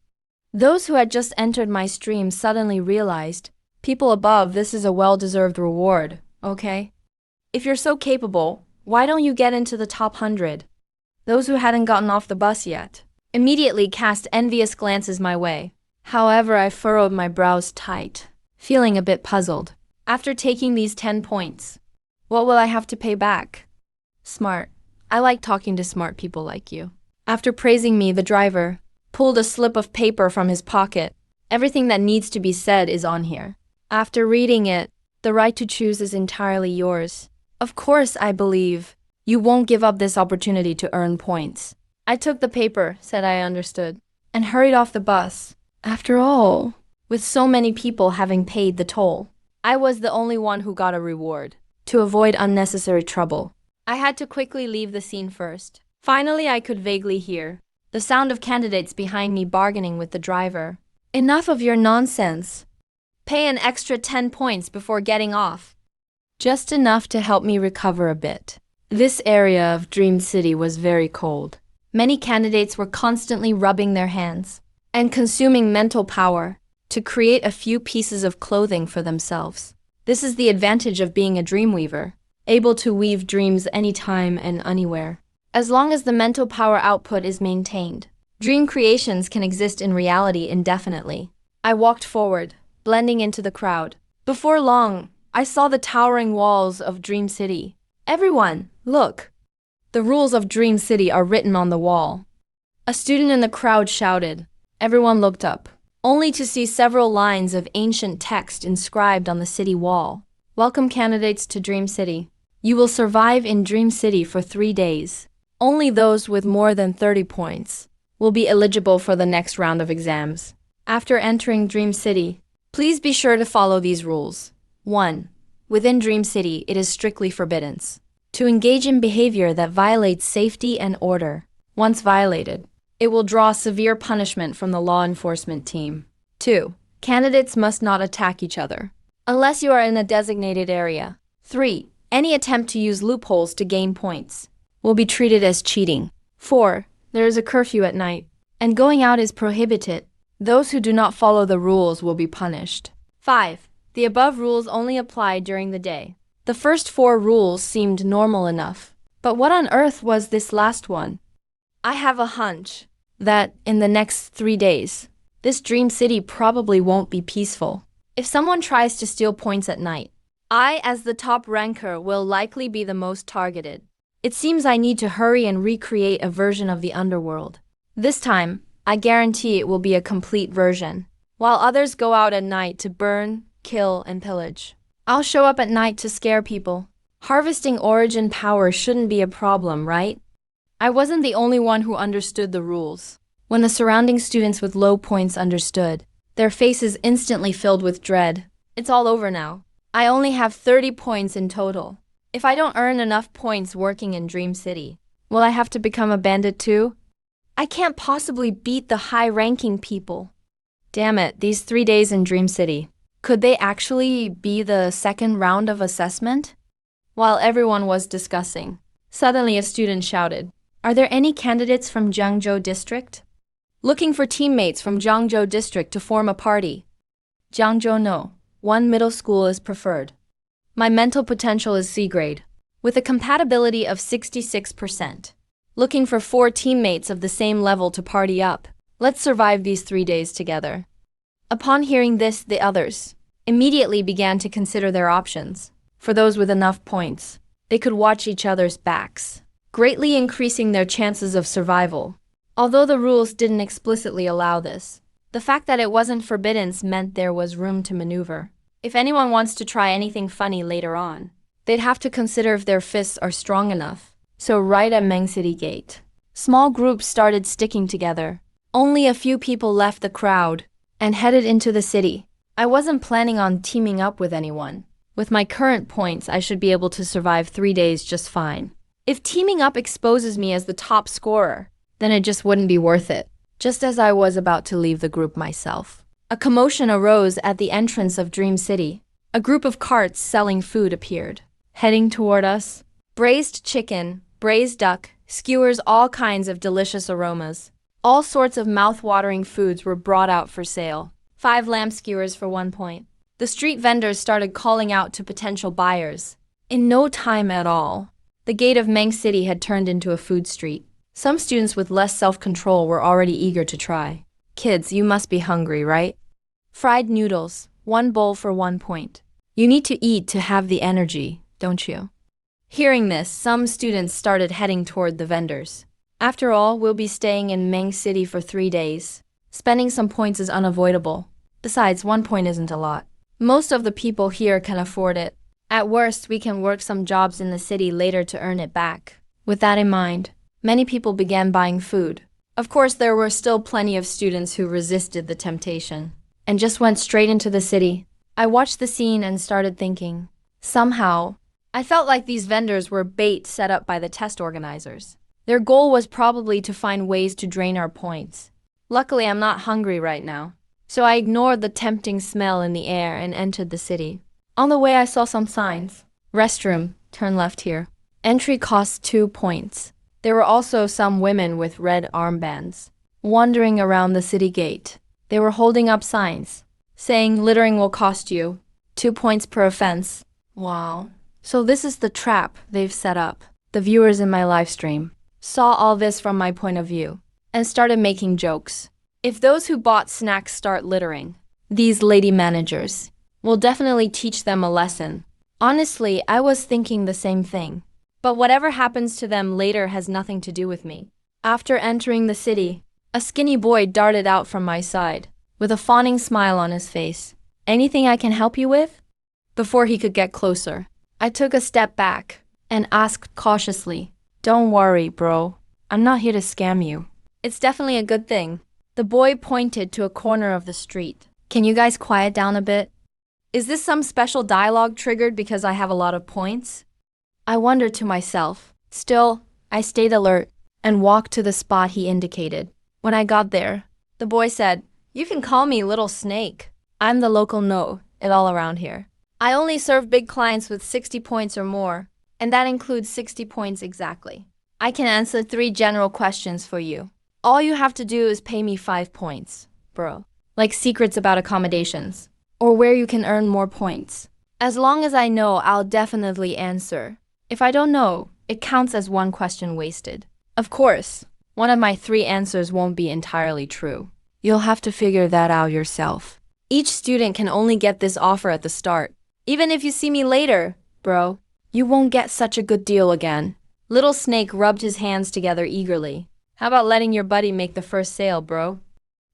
Those who had just entered my stream suddenly realized, people above, this is a well-deserved reward, okay? If you're so capable, why don't you get into the top 100? Those who hadn't gotten off the bus yet immediately cast envious glances my way. However, I furrowed my brows tight, feeling a bit puzzled. After taking these 10 points, what will I have to pay back? Smart. I like talking to smart people like you. After praising me, the driver pulled a slip of paper from his pocket. Everything that needs to be said is on here. After reading it, the right to choose is entirely yours. Of course, I believe you won't give up this opportunity to earn points. I took the paper, said I understood, and hurried off the bus. After all, with so many people having paid the toll, I was the only one who got a reward. To avoid unnecessary trouble, I had to quickly leave the scene first. Finally, I could vaguely hear the sound of candidates behind me bargaining with the driver. Enough of your nonsense. Pay an extra 10 points before getting off. Just enough to help me recover a bit. This area of Dream City was very cold. Many candidates were constantly rubbing their hands and consuming mental power to create a few pieces of clothing for themselves. This is the advantage of being a dreamweaver, able to weave dreams anytime and anywhere. As long as the mental power output is maintained, dream creations can exist in reality indefinitely. I walked forward, blending into the crowd. Before long, I saw the towering walls of Dream City. Everyone, look! The rules of Dream City are written on the wall. A student in the crowd shouted. Everyone looked up, only to see several lines of ancient text inscribed on the city wall. Welcome candidates to Dream City. You will survive in Dream City for 3 days. Only those with more than 30 points will be eligible for the next round of exams. After entering Dream City, please be sure to follow these rules. 1. Within Dream City, it is strictly forbidden to engage in behavior that violates safety and order. Once violated, it will draw severe punishment from the law enforcement team. 2. Candidates must not attack each other, unless you are in a designated area. 3. Any attempt to use loopholes to gain points will be treated as cheating. 4. There is a curfew at night, and going out is prohibited. Those who do not follow the rules will be punished. 5. The above rules only apply during the day. The first 4 rules seemed normal enough. But what on earth was this last one? I have a hunch that in the next 3 days, this dream city probably won't be peaceful. If someone tries to steal points at night, I, as the top ranker, will likely be the most targeted. It seems I need to hurry and recreate a version of the underworld. This time, I guarantee it will be a complete version. While others go out at night to burn, kill, and pillage, I'll show up at night to scare people. Harvesting origin power shouldn't be a problem, right? I wasn't the only one who understood the rules. When the surrounding students with low points understood, their faces instantly filled with dread. It's all over now. I only have 30 points in total. If I don't earn enough points working in Dream City, will I have to become a bandit too? I can't possibly beat the high-ranking people. Damn it, these 3 days in Dream City. Could they actually be the second round of assessment? While everyone was discussing, suddenly a student shouted, "Are there any candidates from Jiangzhou District? Looking for teammates from Jiangzhou District to form a party. Jiangzhou no. One middle school is preferred. My mental potential is C grade, with a compatibility of 66%. Looking for 4 teammates of the same level to party up. Let's survive these 3 days together." Upon hearing this, the others immediately began to consider their options. For those with enough points, they could watch each other's backs, greatly increasing their chances of survival. Although the rules didn't explicitly allow this, the fact that it wasn't forbidden meant there was room to maneuver. If anyone wants to try anything funny later on, they'd have to consider if their fists are strong enough. So right at Meng City Gate, small groups started sticking together. Only a few people left the crowd and headed into the city. I wasn't planning on teaming up with anyone. With my current points, I should be able to survive 3 days just fine. If teaming up exposes me as the top scorer, then it just wouldn't be worth it. Just as I was about to leave the group myself, a commotion arose at the entrance of Dream City. A group of carts selling food appeared, heading toward us. Braised chicken, braised duck, skewers, all kinds of delicious aromas. All sorts of mouth-watering foods were brought out for sale. 5 lamb skewers for 1 point. The street vendors started calling out to potential buyers. In no time at all, the gate of Meng City had turned into a food street. Some students with less self-control were already eager to try. Kids, you must be hungry, right? Fried noodles, 1 bowl for 1 point. You need to eat to have the energy, don't you? Hearing this, some students started heading toward the vendors. After all, we'll be staying in Meng City for 3 days. Spending some points is unavoidable. Besides, 1 point isn't a lot. Most of the people here can afford it. At worst, we can work some jobs in the city later to earn it back. With that in mind, many people began buying food. Of course, there were still plenty of students who resisted the temptation and just went straight into the city. I watched the scene and started thinking. Somehow, I felt like these vendors were bait set up by the test organizers. Their goal was probably to find ways to drain our points. Luckily, I'm not hungry right now, so I ignored the tempting smell in the air and entered the city. On the way, I saw some signs. Restroom, turn left here. Entry costs 2 points. There were also some women with red armbands wandering around the city gate. They were holding up signs saying littering will cost you 2 points per offense. Wow. So this is the trap they've set up. The viewers in my live stream saw all this from my point of view and started making jokes. If those who bought snacks start littering, these lady managers will definitely teach them a lesson. Honestly, I was thinking the same thing. But whatever happens to them later has nothing to do with me. After entering the city, a skinny boy darted out from my side, with a fawning smile on his face. "Anything I can help you with?" Before he could get closer, I took a step back and asked cautiously, "Don't worry, bro. I'm not here to scam you. It's definitely a good thing." The boy pointed to a corner of the street. "Can you guys quiet down a bit? Is this some special dialogue triggered because I have a lot of points?" I wondered to myself. Still, I stayed alert and walked to the spot he indicated. When I got there, the boy said, "You can call me Little Snake. I'm the local know-it all around here. I only serve big clients with 60 points or more, and that includes 60 points exactly. I can answer 3 general questions for you. All you have to do is pay me 5 points. bro. Like secrets about accommodations. Or where you can earn more points. As long as I know, I'll definitely answer. If I don't know, it counts as one question wasted. Of course, one of my 3 answers won't be entirely true. You'll have to figure that out yourself. Each student can only get this offer at the start. Even if you see me later, bro, you won't get such a good deal again. Little Snake rubbed his hands together eagerly. How about letting your buddy make the first sale, bro?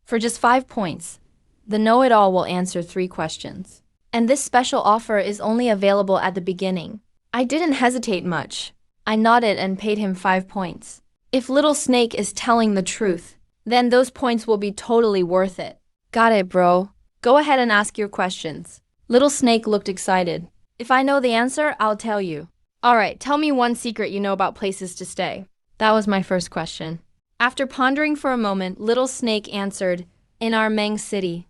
For just 5 points, the know-it-all will answer 3 questions. And this special offer is only available at the beginning. I didn't hesitate much. I nodded and paid him 5 points. If Little Snake is telling the truth, then those points will be totally worth it. Got it, bro. Go ahead and ask your questions. Little Snake looked excited. If I know the answer, I'll tell you. Alright, tell me one secret you know about places to stay. That was my first question. After pondering for a moment, Little Snake answered, in our Meng City.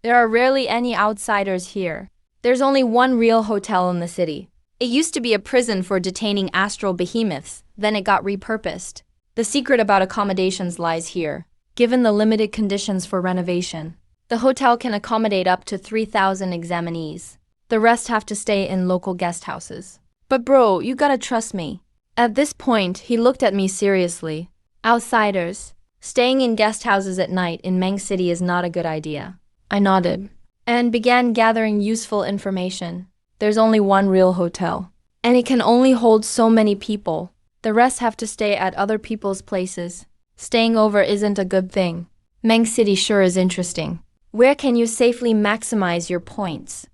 There are rarely any outsiders here. There's only one real hotel in the city. It used to be a prison for detaining astral behemoths, then it got repurposed. The secret about accommodations lies here. Given the limited conditions for renovation, the hotel can accommodate up to 3,000 examinees. The rest have to stay in local guest houses. But bro, you gotta trust me. At this point, he looked at me seriously. Outsiders, staying in guest houses at night in Meng City is not a good idea. I nodded and began gathering useful information. There's only one real hotel, and it can only hold so many people. The rest have to stay at other people's places. Staying over isn't a good thing. Meng City sure is interesting. Where can you safely maximize your points?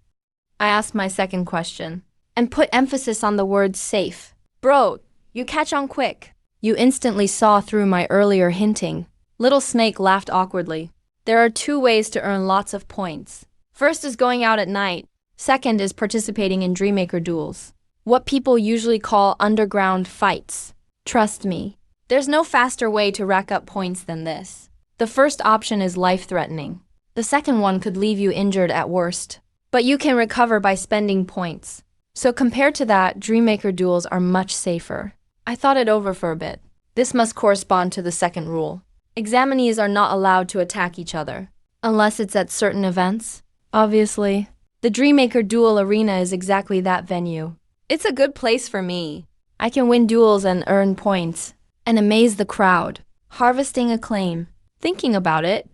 I asked my second question, and put emphasis on the word safe. Bro, you catch on quick. You instantly saw through my earlier hinting. Little Snake laughed awkwardly. There are 2 ways to earn lots of points. First is going out at night. Second is participating in Dreammaker duels. What people usually call underground fights. Trust me, there's no faster way to rack up points than this. The first option is life-threatening. The second one could leave you injured at worst. But you can recover by spending points. So compared to that, Dreammaker duels are much safer. I thought it over for a bit. This must correspond to the second rule. Examinees are not allowed to attack each other, unless it's at certain events. Obviously, the Dreammaker duel arena is exactly that venue. It's a good place for me. I can win duels and earn points, and amaze the crowd, harvesting acclaim. Thinking about it,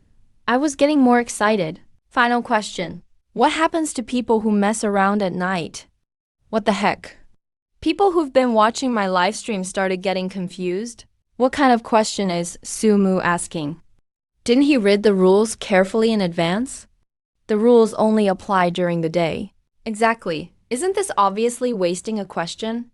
I was getting more excited. Final question. What happens to people who mess around at night? What the heck? People who've been watching my live stream started getting confused. What kind of question is Sumu asking? Didn't he read the rules carefully in advance? The rules only apply during the day. Exactly. Isn't this obviously wasting a question?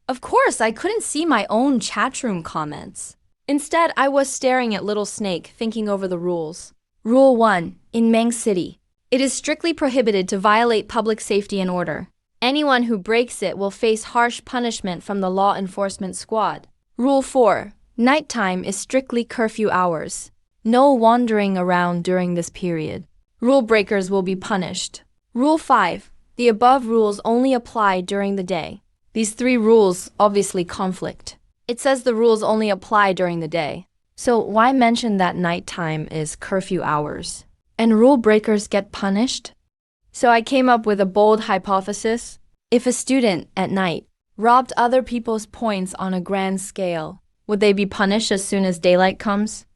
Of course, I couldn't see my own chatroom comments. Instead, I was staring at Little Snake, thinking over the rules. Rule 1. In Meng City, it is strictly prohibited to violate public safety and order. Anyone who breaks it will face harsh punishment from the law enforcement squad. Rule 4. Nighttime is strictly curfew hours. No wandering around during this period. Rule breakers will be punished. Rule 5. The above rules only apply during the day. These 3 rules obviously conflict. It says the rules only apply during the day. So why mention that nighttime is curfew hours? And rule breakers get punished? So I came up with a bold hypothesis. If a student, at night, robbed other people's points on a grand scale, would they be punished as soon as daylight comes?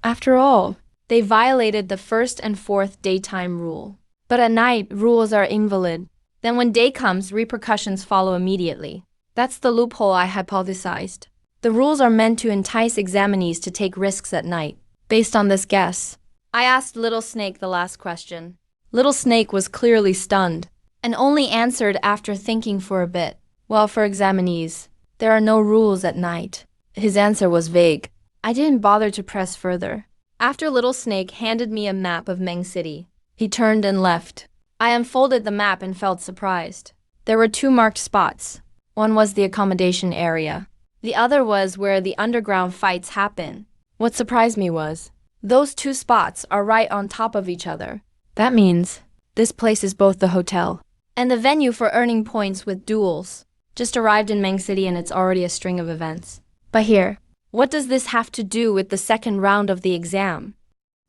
After all, they violated the first and fourth daytime rule. But at night, rules are invalid. Then when day comes, repercussions follow immediately. That's the loophole I hypothesized. The rules are meant to entice examinees to take risks at night. Based on this guess, I asked Little Snake the last question. Little Snake was clearly stunned, and only answered after thinking for a bit. Well, for examinees, there are no rules at night. His answer was vague. I didn't bother to press further. After Little Snake handed me a map of Meng City, he turned and left. I unfolded the map and felt surprised. There were 2 marked spots. One was the accommodation area. The other was where the underground fights happen. What surprised me was, those 2 spots are right on top of each other. That means this place is both the hotel and the venue for earning points with duels. Just arrived in Meng City and it's already a string of events. But here, what does this have to do with the second round of the exam?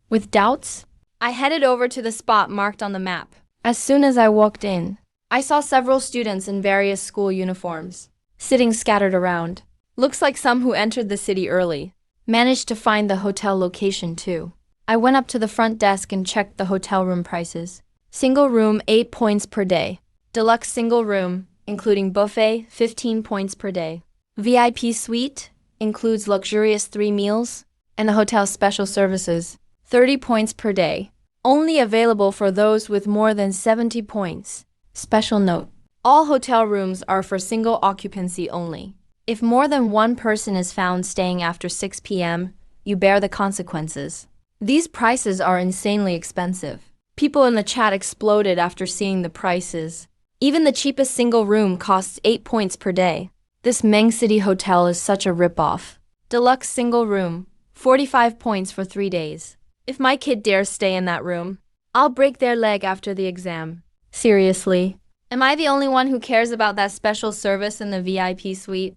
With doubts, I headed over to the spot marked on the map. As soon as I walked in, I saw several students in various school uniforms, sitting scattered around. Looks like some who entered the city early. Managed to find the hotel location too. I went up to the front desk and checked the hotel room prices. Single room, 8 points per day. Deluxe single room, including buffet, 15 points per day. VIP suite, includes luxurious 3 meals, and the hotel's special services, 30 points per day. Only available for those with more than 70 points. Special note: all hotel rooms are for single occupancy only. If more than one person is found staying after 6 p.m., you bear the consequences. These prices are insanely expensive. People in the chat exploded after seeing the prices. Even the cheapest single room costs 8 points per day. This Meng City hotel is such a ripoff. Deluxe single room, 45 points for 3 days. If my kid dares stay in that room, I'll break their leg after the exam. Seriously, am I the only one who cares about that special service in the VIP suite?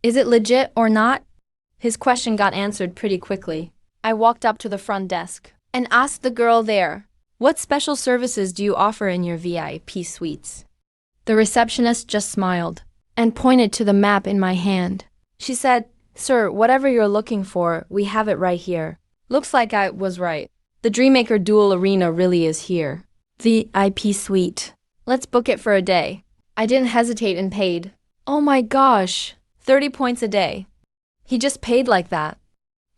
Is it legit or not? His question got answered pretty quickly. I walked up to the front desk and asked the girl there, "What special services do you offer in your VIP suites?" The receptionist just smiled and pointed to the map in my hand. She said, "Sir, whatever you're looking for, we have it right here." Looks like I was right. The Dreammaker Duel Arena really is here. VIP suite. Let's book it for a day. I didn't hesitate and paid. Oh my gosh, 30 points a day. He just paid like that.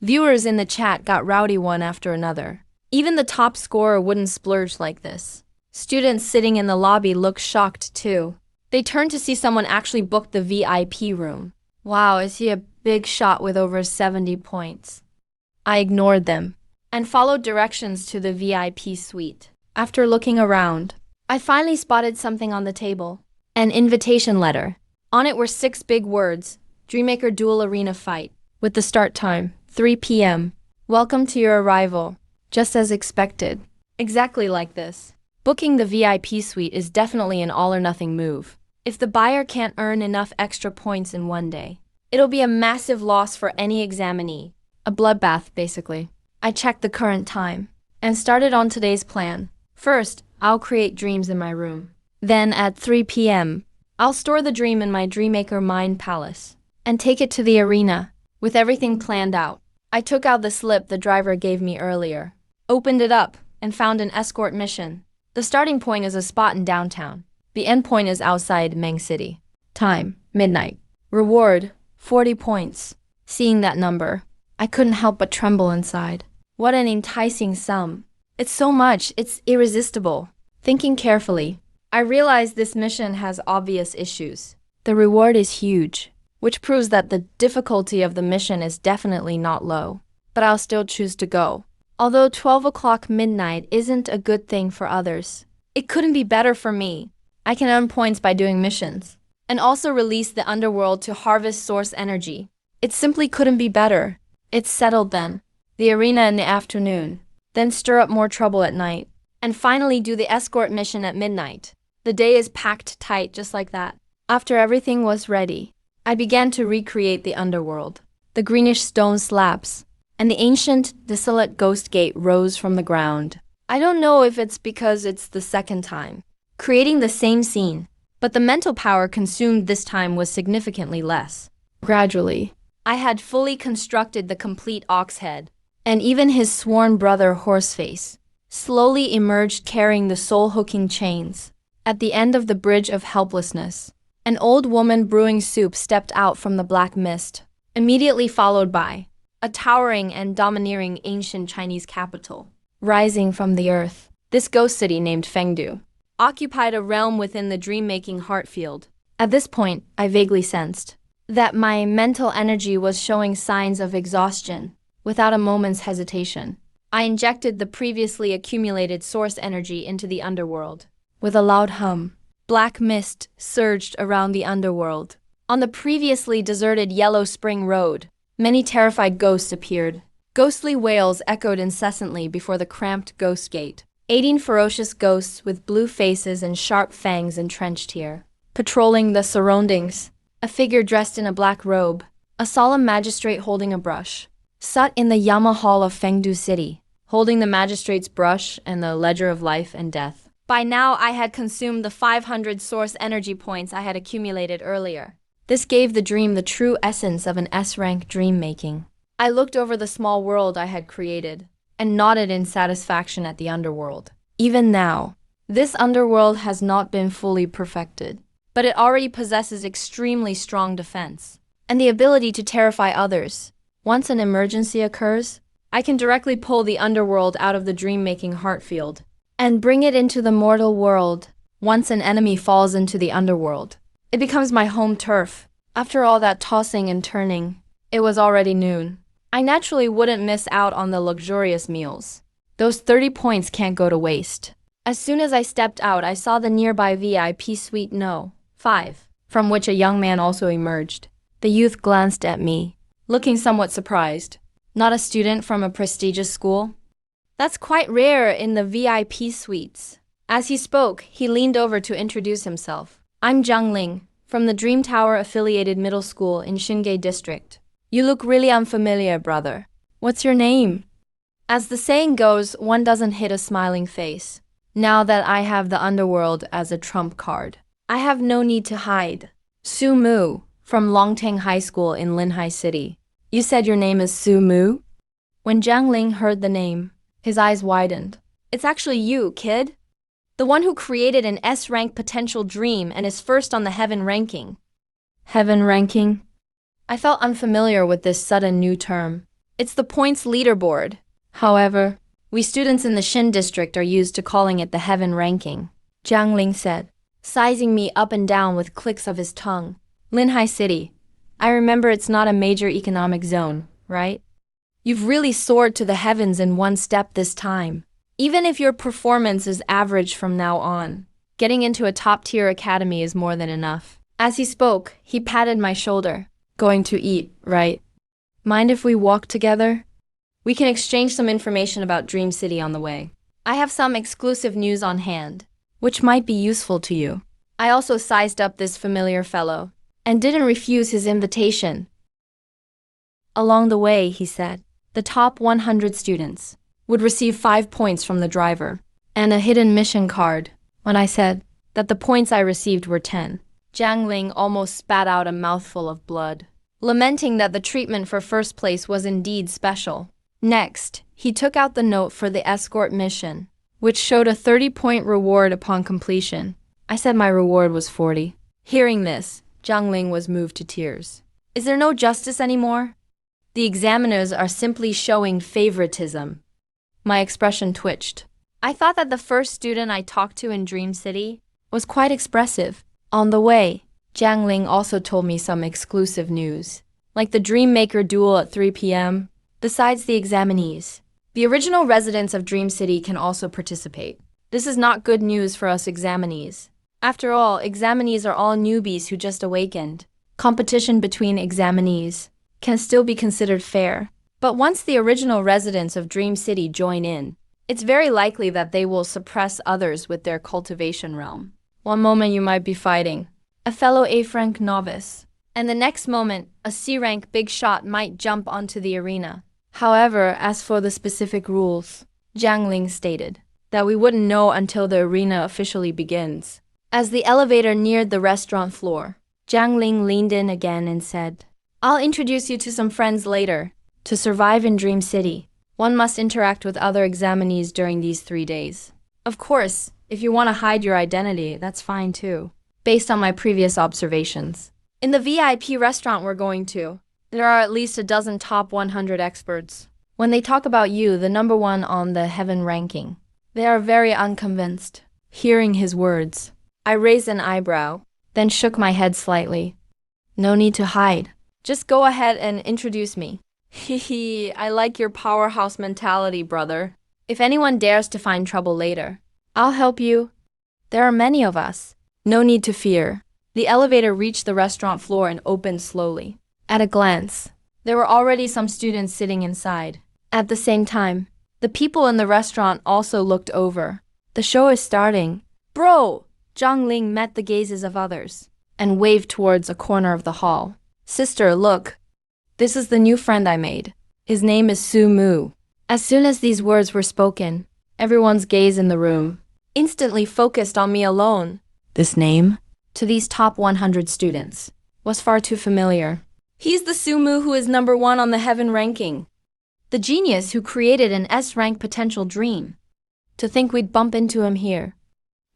Viewers in the chat got rowdy one after another. Even the top scorer wouldn't splurge like this. Students sitting in the lobby looked shocked too. They turned to see someone actually book the VIP room. Wow, is he a big shot with over 70 points? I ignored them and followed directions to the VIP suite. After looking around, I finally spotted something on the table. An invitation letter. On it were 6 big words: Dreammaker Duel Arena Fight. With the start time, 3 p.m. Welcome to your arrival. Just as expected. Exactly like this. Booking the VIP suite is definitely an all-or-nothing move. If the buyer can't earn enough extra points in one day, it'll be a massive loss for any examinee. A bloodbath, basically. I checked the current time and started on today's plan. First, I'll create dreams in my room. Then at 3 p.m., I'll store the dream in my Dreammaker Mind Palace and take it to the arena with everything planned out. I took out the slip the driver gave me earlier, opened it up, and found an escort mission. The starting point is a spot in downtown. The end point is outside Meng City. Time, midnight. Reward, 40 points. Seeing that number, I couldn't help but tremble inside. What an enticing sum. It's so much, it's irresistible. Thinking carefully, I realized this mission has obvious issues. The reward is huge, which proves that the difficulty of the mission is definitely not low. But I'll still choose to go. Although 12 o'clock midnight isn't a good thing for others, it couldn't be better for me. I can earn points by doing missions, and also release the underworld to harvest source energy. It simply couldn't be better. It's settled then. The arena in the afternoon, then stir up more trouble at night, and finally do the escort mission at midnight. The day is packed tight just like that. After everything was ready, I began to recreate the underworld. The greenish stone slabs and the ancient, desolate ghost gate rose from the ground. I don't know if it's because it's the second time creating the same scene, but the mental power consumed this time was significantly less. Gradually, I had fully constructed the complete ox head, and even his sworn brother Horseface slowly emerged carrying the soul-hooking chains. At the end of the bridge of helplessness, an old woman brewing soup stepped out from the black mist, immediately followed by a towering and domineering ancient Chinese capital. Rising from the earth, this ghost city named Fengdu occupied a realm within the dream-making heart field. At this point, I vaguely sensed that my mental energy was showing signs of exhaustion. Without a moment's hesitation, I injected the previously accumulated source energy into the underworld. With a loud hum, black mist surged around the underworld. On the previously deserted Yellow Spring Road, many terrified ghosts appeared. Ghostly wails echoed incessantly before the cramped ghost gate. 18 ferocious ghosts with blue faces and sharp fangs entrenched here. Patrolling the surroundings, a figure dressed in a black robe, a solemn magistrate holding a brush, sat in the Yama Hall of Fengdu City. holding the magistrate's brush and the ledger of life and death. By now, I had consumed the 500 source energy points I had accumulated earlier. This gave the dream the true essence of an S-rank dream making. I looked over the small world I had created and nodded in satisfaction at the underworld. Even now, this underworld has not been fully perfected, but it already possesses extremely strong defense and the ability to terrify others. Once an emergency occurs, I can directly pull the underworld out of the dream-making heart field and bring it into the mortal world. Once an enemy falls into the underworld, it becomes my home turf. After all that tossing and turning, it was already noon. I naturally wouldn't miss out on the luxurious meals. Those 30 points can't go to waste. As soon as I stepped out, I saw the nearby VIP suite No. 5, from which a young man also emerged. The youth glanced at me, looking somewhat surprised. Not a student from a prestigious school? That's quite rare in the VIP suites. As he spoke, he leaned over to introduce himself. I'm Zhang Ling, from the Dream Tower affiliated middle school in Xingye district. You look really unfamiliar, brother. What's your name? As the saying goes, one doesn't hit a smiling face. Now that I have the underworld as a trump card, I have no need to hide. Su Mu, from Longtang High School in Linhai City. You said your name is Su Mu? When Zhang Ling heard the name, his eyes widened. It's actually you, kid. The one who created an S-rank potential dream and is first on the heaven ranking. Heaven ranking? I felt unfamiliar with this sudden new term. It's the points leaderboard. However, we students in the Xin district are used to calling it the heaven ranking, Zhang Ling said, sizing me up and down with clicks of his tongue. Linhai City. I remember it's not a major economic zone, right? You've really soared to the heavens in one step this time. Even if your performance is average from now on, getting into a top-tier academy is more than enough. As he spoke, he patted my shoulder. Going to eat, right? Mind if we walk together? We can exchange some information about Dream City on the way. I have some exclusive news on hand, which might be useful to you. I also sized up this familiar fellow and didn't refuse his invitation. Along the way, he said, the top 100 students would receive 5 points from the driver and a hidden mission card. When I said that the points I received were 10, Zhang Ling almost spat out a mouthful of blood, lamenting that the treatment for first place was indeed special. Next, he took out the note for the escort mission, which showed a 30-point reward upon completion. I said my reward was 40. Hearing this, Zhang Ling was moved to tears. Is there no justice anymore? The examiners are simply showing favoritism. My expression twitched. I thought that the first student I talked to in Dream City was quite expressive. On the way, Zhang Ling also told me some exclusive news, like the Dream Maker duel at 3 p.m. Besides the examinees, the original residents of Dream City can also participate. This is not good news for us examinees. After all, examinees are all newbies who just awakened. Competition between examinees can still be considered fair. But once the original residents of Dream City join in, it's very likely that they will suppress others with their cultivation realm. One moment you might be fighting a fellow A-rank novice, and the next moment a C-rank big shot might jump onto the arena. However, as for the specific rules, Zhang Ling stated that we wouldn't know until the arena officially begins. As the elevator neared the restaurant floor, Zhang Ling leaned in again and said, I'll introduce you to some friends later. To survive in Dream City, one must interact with other examinees during these 3 days. Of course, if you want to hide your identity, that's fine too, based on my previous observations. In the VIP restaurant we're going to, there are at least a dozen top 100 experts. When they talk about you, the number one on the heaven ranking, they are very unconvinced. Hearing his words, I raised an eyebrow, then shook my head slightly. No need to hide. Just go ahead and introduce me. Hehe, I like your powerhouse mentality, brother. If anyone dares to find trouble later, I'll help you. There are many of us. No need to fear. The elevator reached the restaurant floor and opened slowly. At a glance, there were already some students sitting inside. At the same time, the people in the restaurant also looked over. The show is starting. Bro! Zhang Ling met the gazes of others and waved towards a corner of the hall. Sister, look. This is the new friend I made. His name is Su Mu. As soon as these words were spoken, everyone's gaze in the room instantly focused on me alone. This name, to these top 100 students, was far too familiar. He's the Sumu who is number 1 on the heaven ranking. The genius who created an S-rank potential dream. To think we'd bump into him here.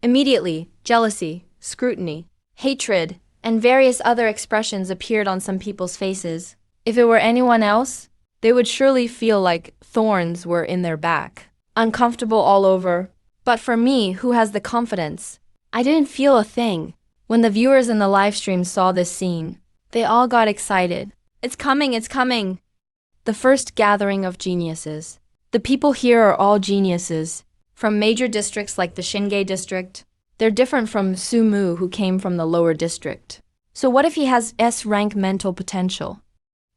Immediately, jealousy, scrutiny, hatred, and various other expressions appeared on some people's faces. If it were anyone else, they would surely feel like thorns were in their back, uncomfortable all over. But for me, who has the confidence, I didn't feel a thing. When the viewers in the live stream saw this scene, they all got excited. It's coming, it's coming! The first gathering of geniuses. The people here are all geniuses, from major districts like the Shinge district. They're different from Sumu, who came from the lower district. So what if he has S-rank mental potential?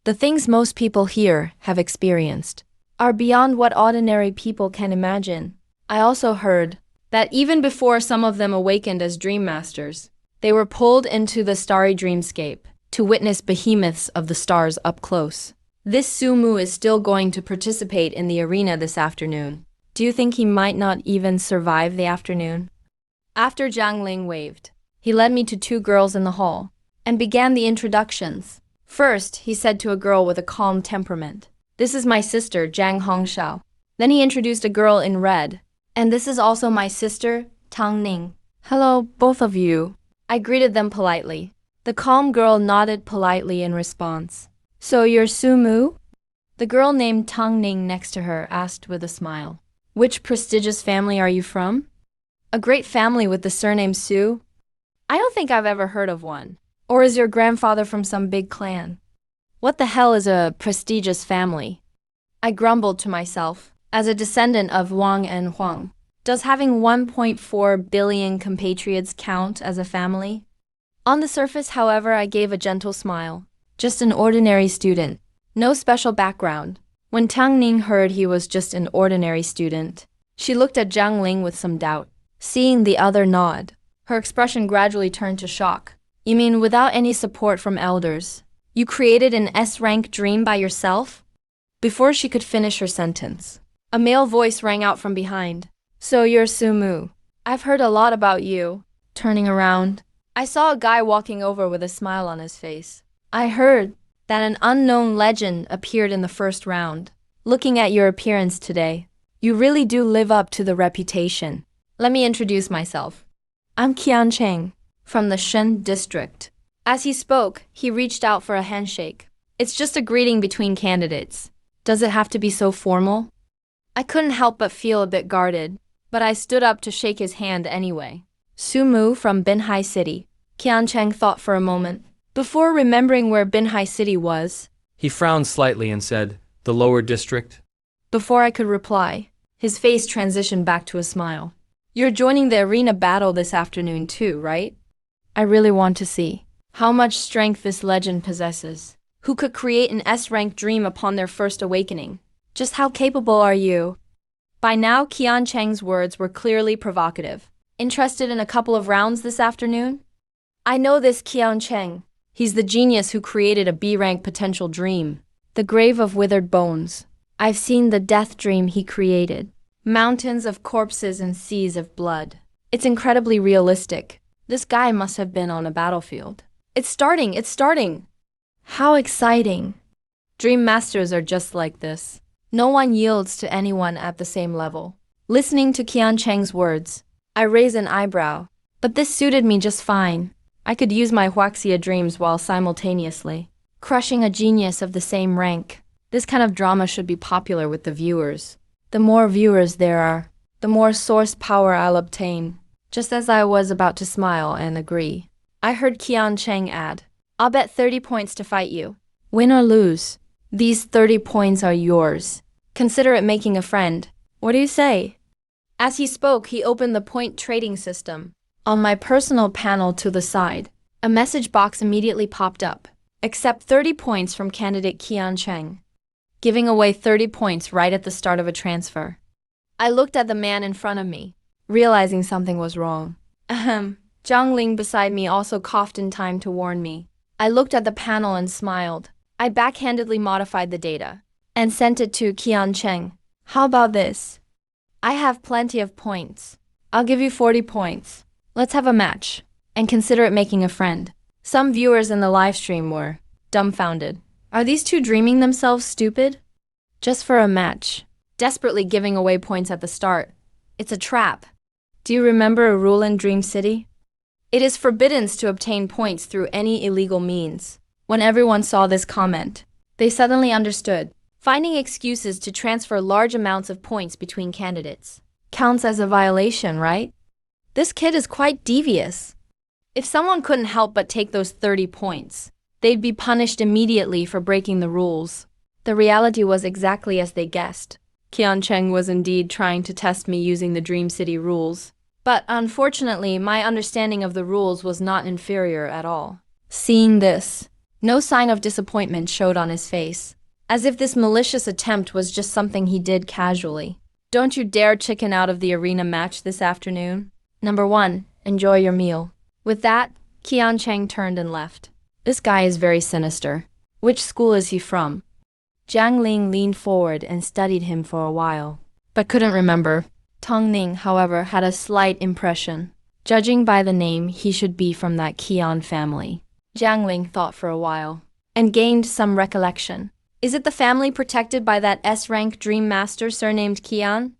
The things most people here have experienced are beyond what ordinary people can imagine. I also heard that even before some of them awakened as dream masters, they were pulled into the starry dreamscape to witness behemoths of the stars up close. This Sumu is still going to participate in the arena this afternoon. Do you think he might not even survive the afternoon? After Zhang Ling waved, he led me to 2 girls in the hall and began the introductions. First, he said to a girl with a calm temperament, "This is my sister, Zhang Hongxiao." Then he introduced a girl in red, "And this is also my sister, Tang Ning." "Hello, both of you." I greeted them politely. The calm girl nodded politely in response. "So you're Sumu?" The girl named Tang Ning next to her asked with a smile. "Which prestigious family are you from?" "A great family with the surname Su." "I don't think I've ever heard of one. Or is your grandfather from some big clan?" "What the hell is a prestigious family?" I grumbled to myself. As a descendant of Wang and Huang, does having 1.4 billion compatriots count as a family? On the surface, however, I gave a gentle smile. Just an ordinary student. No special background. When Tang Ning heard he was just an ordinary student, she looked at Zhang Ling with some doubt. Seeing the other nod, her expression gradually turned to shock. "You mean without any support from elders, you created an S-rank dream by yourself?" Before she could finish her sentence, a male voice rang out from behind. "So you're Sumu. I've heard a lot about you." Turning around, I saw a guy walking over with a smile on his face. "I heard that an unknown legend appeared in the first round. Looking at your appearance today, you really do live up to the reputation. Let me introduce myself. I'm Qian Cheng, from the Shen district." As he spoke, he reached out for a handshake. "It's just a greeting between candidates. Does it have to be so formal?" I couldn't help but feel a bit guarded, but I stood up to shake his hand anyway. "Sumu from Binhai City." Qian Cheng thought for a moment. Before remembering where Binhai City was, He frowned slightly and said, "The lower district?" before I could reply, his face transitioned back to a smile. "You're joining the arena battle this afternoon too, right? I really want to see how much strength this legend possesses. Who could create an S-rank dream upon their first awakening? Just how capable are you?" By now, Qian Cheng's words were clearly provocative. "Interested in a couple of rounds this afternoon?" I know this Qian Cheng. He's the genius who created a B-rank potential dream. The grave of withered bones. I've seen the death dream he created. Mountains of corpses and seas of blood. It's incredibly realistic. This guy must have been on a battlefield. It's starting! How exciting. Dream masters are just like this. No one yields to anyone at the same level. Listening to Qian Cheng's words, I raised an eyebrow. But this suited me just fine. I could use my Huaxia dreams while simultaneously crushing a genius of the same rank. This kind of drama should be popular with the viewers. The more viewers there are, the more source power I'll obtain. Just as I was about to smile and agree, I heard Qian Cheng add, "I'll bet 30 points to fight you. Win or lose, these 30 points are yours. Consider it making a friend. What do you say?" As he spoke, he opened the point trading system. On my personal panel to the side, a message box immediately popped up. Accept 30 points from candidate Qian Cheng. Giving away 30 points right at the start of a transfer. I looked at the man in front of me, realizing something was wrong. Ahem. Zhang Ling beside me also coughed in time to warn me. I looked at the panel and smiled. I backhandedly modified the data and sent it to Qian Cheng. How about this? I have plenty of points. I'll give you 40 points. Let's have a match, and consider it making a friend. Some viewers in the live stream were dumbfounded. Are these two dreaming themselves stupid? Just for a match. Desperately giving away points at the start. It's a trap. Do you remember a rule in Dream City? It is forbidden to obtain points through any illegal means. When everyone saw this comment, they suddenly understood. Finding excuses to transfer large amounts of points between candidates counts as a violation, right? This kid is quite devious. If someone couldn't help but take those 30 points, they'd be punished immediately for breaking the rules. The reality was exactly as they guessed. Qian Cheng was indeed trying to test me using the Dream City rules. But unfortunately, my understanding of the rules was not inferior at all. Seeing this, no sign of disappointment showed on his face, as if this malicious attempt was just something he did casually. Don't you dare chicken out of the arena match this afternoon. Number 1, enjoy your meal. With that, Qian Cheng turned and left. This guy is very sinister. Which school is he from? Jiang Ling leaned forward and studied him for a while, but couldn't remember. Tong Ning, however, had a slight impression. Judging by the name, he should be from that Qian family. Jiang Ling thought for a while, and gained some recollection. Is it the family protected by that S-rank Dream Master surnamed Qian?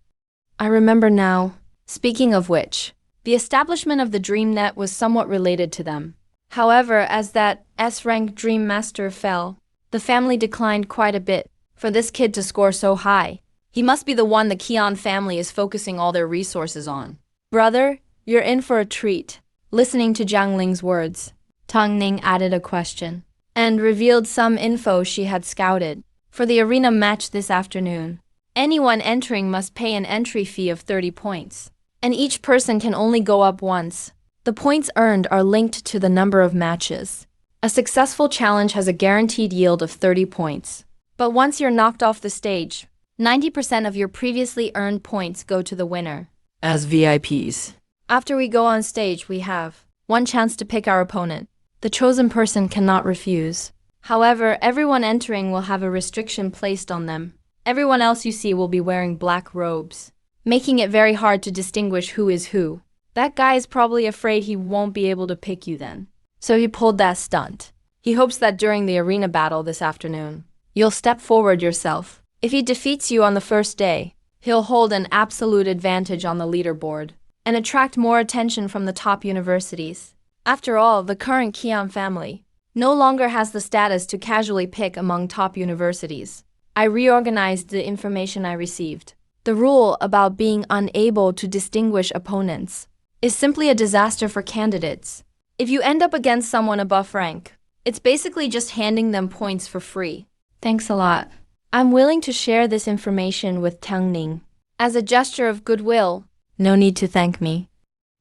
I remember now. Speaking of which, the establishment of the DreamNet was somewhat related to them. However, as that S-rank Dream Master fell, the family declined quite a bit. For this kid to score so high, he must be the one the Qian family is focusing all their resources on. Brother, you're in for a treat. Listening to Jiang Ling's words, Tong Ning added a question, and revealed some info she had scouted. For the arena match this afternoon, anyone entering must pay an entry fee of 30 points, and each person can only go up once. The points earned are linked to the number of matches. A successful challenge has a guaranteed yield of 30 points. But once you're knocked off the stage, 90% of your previously earned points go to the winner. As VIPs. After we go on stage, we have one chance to pick our opponent. The chosen person cannot refuse. However, everyone entering will have a restriction placed on them. Everyone else you see will be wearing black robes, making it very hard to distinguish who is who. That guy is probably afraid he won't be able to pick you then. So he pulled that stunt. He hopes that during the arena battle this afternoon, you'll step forward yourself. If he defeats you on the first day, he'll hold an absolute advantage on the leaderboard and attract more attention from the top universities. After all, the current Qian family no longer has the status to casually pick among top universities. I reorganized the information I received. The rule about being unable to distinguish opponents is simply a disaster for candidates. If you end up against someone above rank, it's basically just handing them points for free. Thanks a lot. I'm willing to share this information with Tang Ning. As a gesture of goodwill, no need to thank me.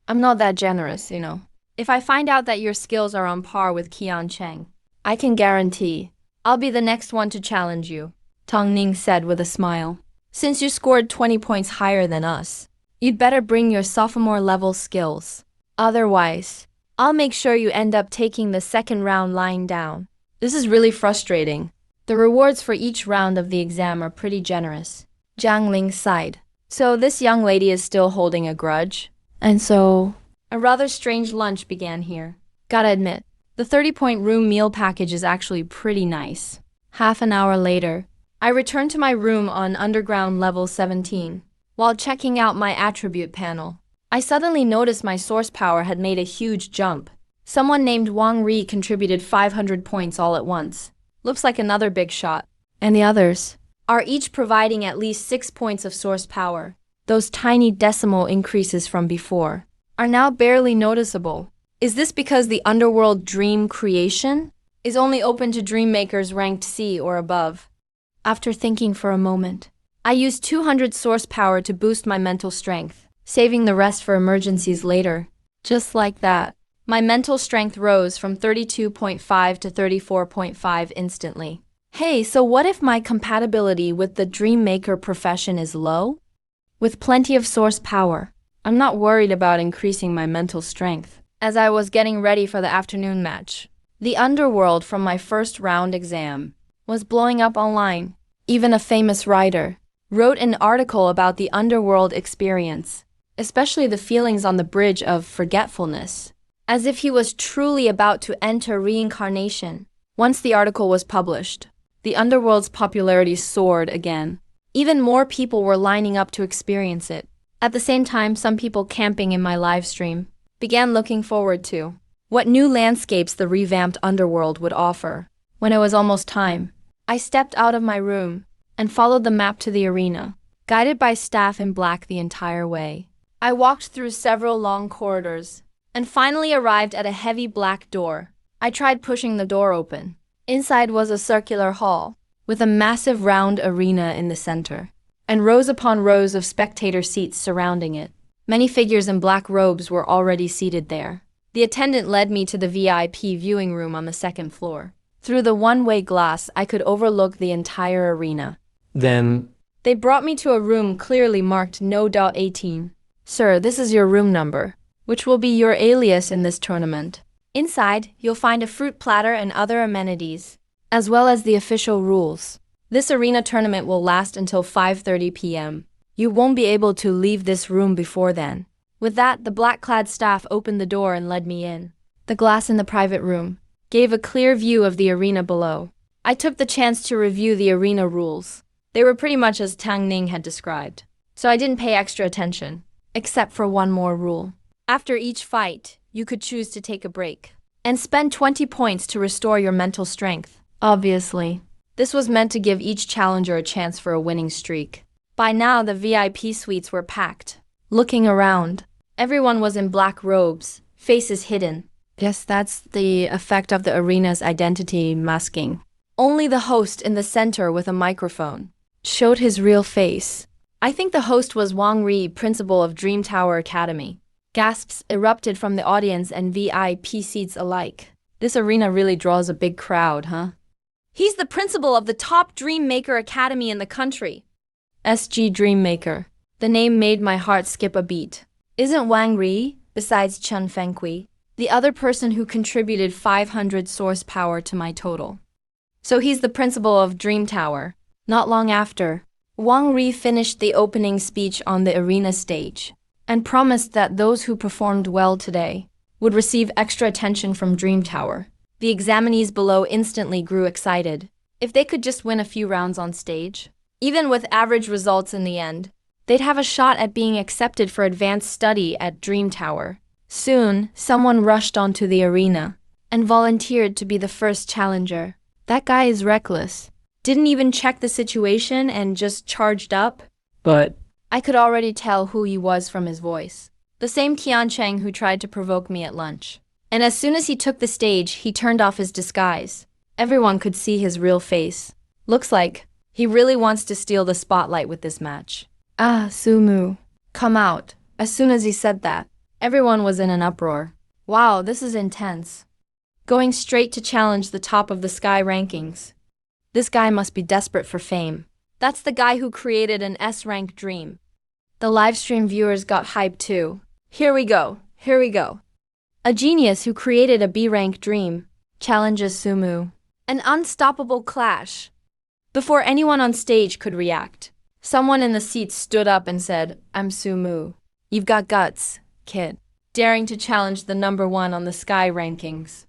I'm not that generous, you know. If I find out that your skills are on par with Qian Cheng, I can guarantee I'll be the next one to challenge you, Tang Ning said with a smile. Since you scored 20 points higher than us, you'd better bring your sophomore level skills. Otherwise, I'll make sure you end up taking the second round lying down. This is really frustrating. The rewards for each round of the exam are pretty generous. Jiang Ling sighed. So this young lady is still holding a grudge? And so, a rather strange lunch began here. Gotta admit, the 30-point room meal package is actually pretty nice. Half an hour later, I returned to my room on underground level 17. While checking out my attribute panel, I suddenly noticed my source power had made a huge jump. Someone named Wang Ri contributed 500 points all at once. Looks like another big shot. And the others are each providing at least 6 points of source power. Those tiny decimal increases from before are now barely noticeable. Is this because the underworld dream creation is only open to dream makers ranked C or above? After thinking for a moment, I used 200 source power to boost my mental strength, saving the rest for emergencies later. Just like that, my mental strength rose from 32.5 to 34.5 instantly. Hey, so what if my compatibility with the dream maker profession is low? With plenty of source power, I'm not worried about increasing my mental strength. As I was getting ready for the afternoon match, the underworld from my first round exam was blowing up online. Even a famous writer wrote an article about the underworld experience, especially the feelings on the bridge of forgetfulness, as if he was truly about to enter reincarnation. Once the article was published, the underworld's popularity soared again. Even more people were lining up to experience it. At the same time, some people camping in my live stream began looking forward to what new landscapes the revamped underworld would offer. When it was almost time, I stepped out of my room and followed the map to the arena, guided by staff in black the entire way. I walked through several long corridors and finally arrived at a heavy black door. I tried pushing the door open. Inside was a circular hall with a massive round arena in the center, and rows upon rows of spectator seats surrounding it. Many figures in black robes were already seated there. The attendant led me to the VIP viewing room on the second floor. Through the one-way glass, I could overlook the entire arena. Then, They brought me to a room clearly marked No.18. Sir, this is your room number, which will be your alias in this tournament. Inside, you'll find a fruit platter and other amenities, as well as the official rules. This arena tournament will last until 5:30 p.m. You won't be able to leave this room before then. With that, the black-clad staff opened the door and led me in. The glass in the private room gave a clear view of the arena below. I took the chance to review the arena rules. They were pretty much as Tang Ning had described, so I didn't pay extra attention, except for one more rule. After each fight, you could choose to take a break and spend 20 points to restore your mental strength. Obviously, this was meant to give each challenger a chance for a winning streak. By now, the VIP suites were packed. Looking around, everyone was in black robes, faces hidden. Yes, that's the effect of the arena's identity masking. Only the host in the center with a microphone showed his real face. I think the host was Wang Ri, principal of Dream Tower Academy. Gasps erupted from the audience and VIP seats alike. This arena really draws a big crowd, huh? He's the principal of the top Dream Maker Academy in the country. SG Dream Maker. The name made my heart skip a beat. Isn't Wang Ri, besides Chen Fengqi, the other person who contributed 500 source power to my total? So he's the principal of Dream Tower. Not long after, Wang Ri finished the opening speech on the arena stage and promised that those who performed well today would receive extra attention from Dream Tower. The examinees below instantly grew excited. If they could just win a few rounds on stage, even with average results in the end, they'd have a shot at being accepted for advanced study at Dream Tower. Soon, someone rushed onto the arena and volunteered to be the first challenger. That guy is reckless. Didn't even check the situation and just charged up. but I could already tell who he was from his voice. The same Qian Cheng who tried to provoke me at lunch. And as soon as he took the stage, he turned off his disguise. Everyone could see his real face. Looks like he really wants to steal the spotlight with this match. Ah, Sumu, come out. As soon as he said that, everyone was in an uproar. Wow, this is intense. Going straight to challenge the top of the Sky rankings. This guy must be desperate for fame. That's the guy who created an S-rank dream. The livestream viewers got hyped too. Here we go. A genius who created a B-rank dream challenges Sumu. An unstoppable clash. Before anyone on stage could react, someone in the seats stood up and said, "I'm Sumu. You've got guts, kid." Daring to challenge the number one on the Sky rankings.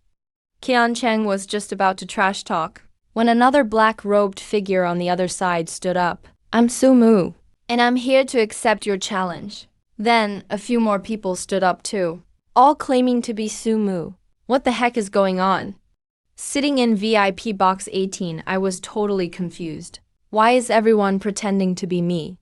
Qian Cheng was just about to trash talk when another black-robed figure on the other side stood up. "I'm Sumu, and I'm here to accept your challenge." Then, a few more people stood up too, all claiming to be Sumu. What the heck is going on? Sitting in VIP box 18, I was totally confused. Why is everyone pretending to be me?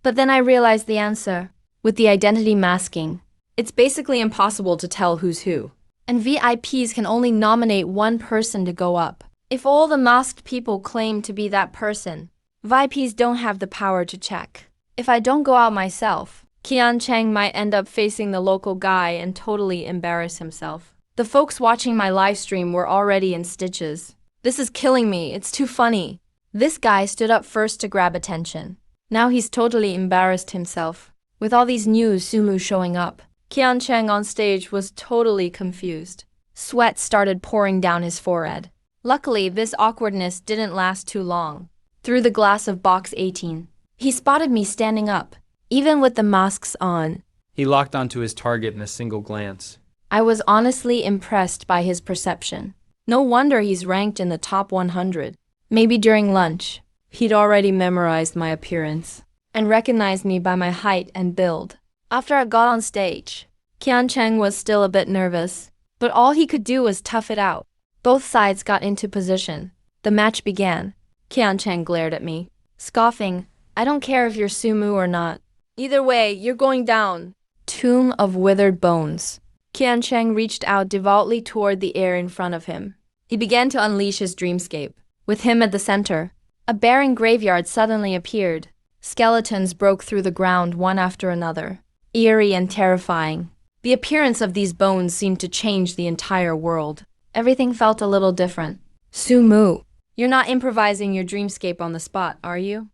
But then I realized the answer. With the identity masking, it's basically impossible to tell who's who. And VIPs can only nominate one person to go up. If all the masked people claim to be that person, VIPs don't have the power to check. If I don't go out myself, Qian Cheng might end up facing the local guy and totally embarrass himself. The folks watching my live stream were already in stitches. This is killing me, it's too funny. This guy stood up first to grab attention. Now he's totally embarrassed himself. With all these new Sumu showing up, Qian Cheng on stage was totally confused. Sweat started pouring down his forehead. Luckily, this awkwardness didn't last too long. Through the glass of box 18, He spotted me standing up, even with the masks on. He locked onto his target in a single glance. I was honestly impressed by his perception. No wonder he's ranked in the top 100. Maybe during lunch, he'd already memorized my appearance and recognized me by my height and build. After I got on stage, Qian Cheng was still a bit nervous, but all he could do was tough it out. Both sides got into position. The match began. Qian Cheng glared at me, scoffing, "I don't care if you're Sumu or not. Either way, you're going down." Tomb of withered bones. Qian Cheng reached out devoutly toward the air in front of him. He began to unleash his dreamscape. With him at the center, a barren graveyard suddenly appeared. Skeletons broke through the ground one after another, eerie and terrifying. The appearance of these bones seemed to change the entire world. Everything felt a little different. Sumu, you're not improvising your dreamscape on the spot, are you?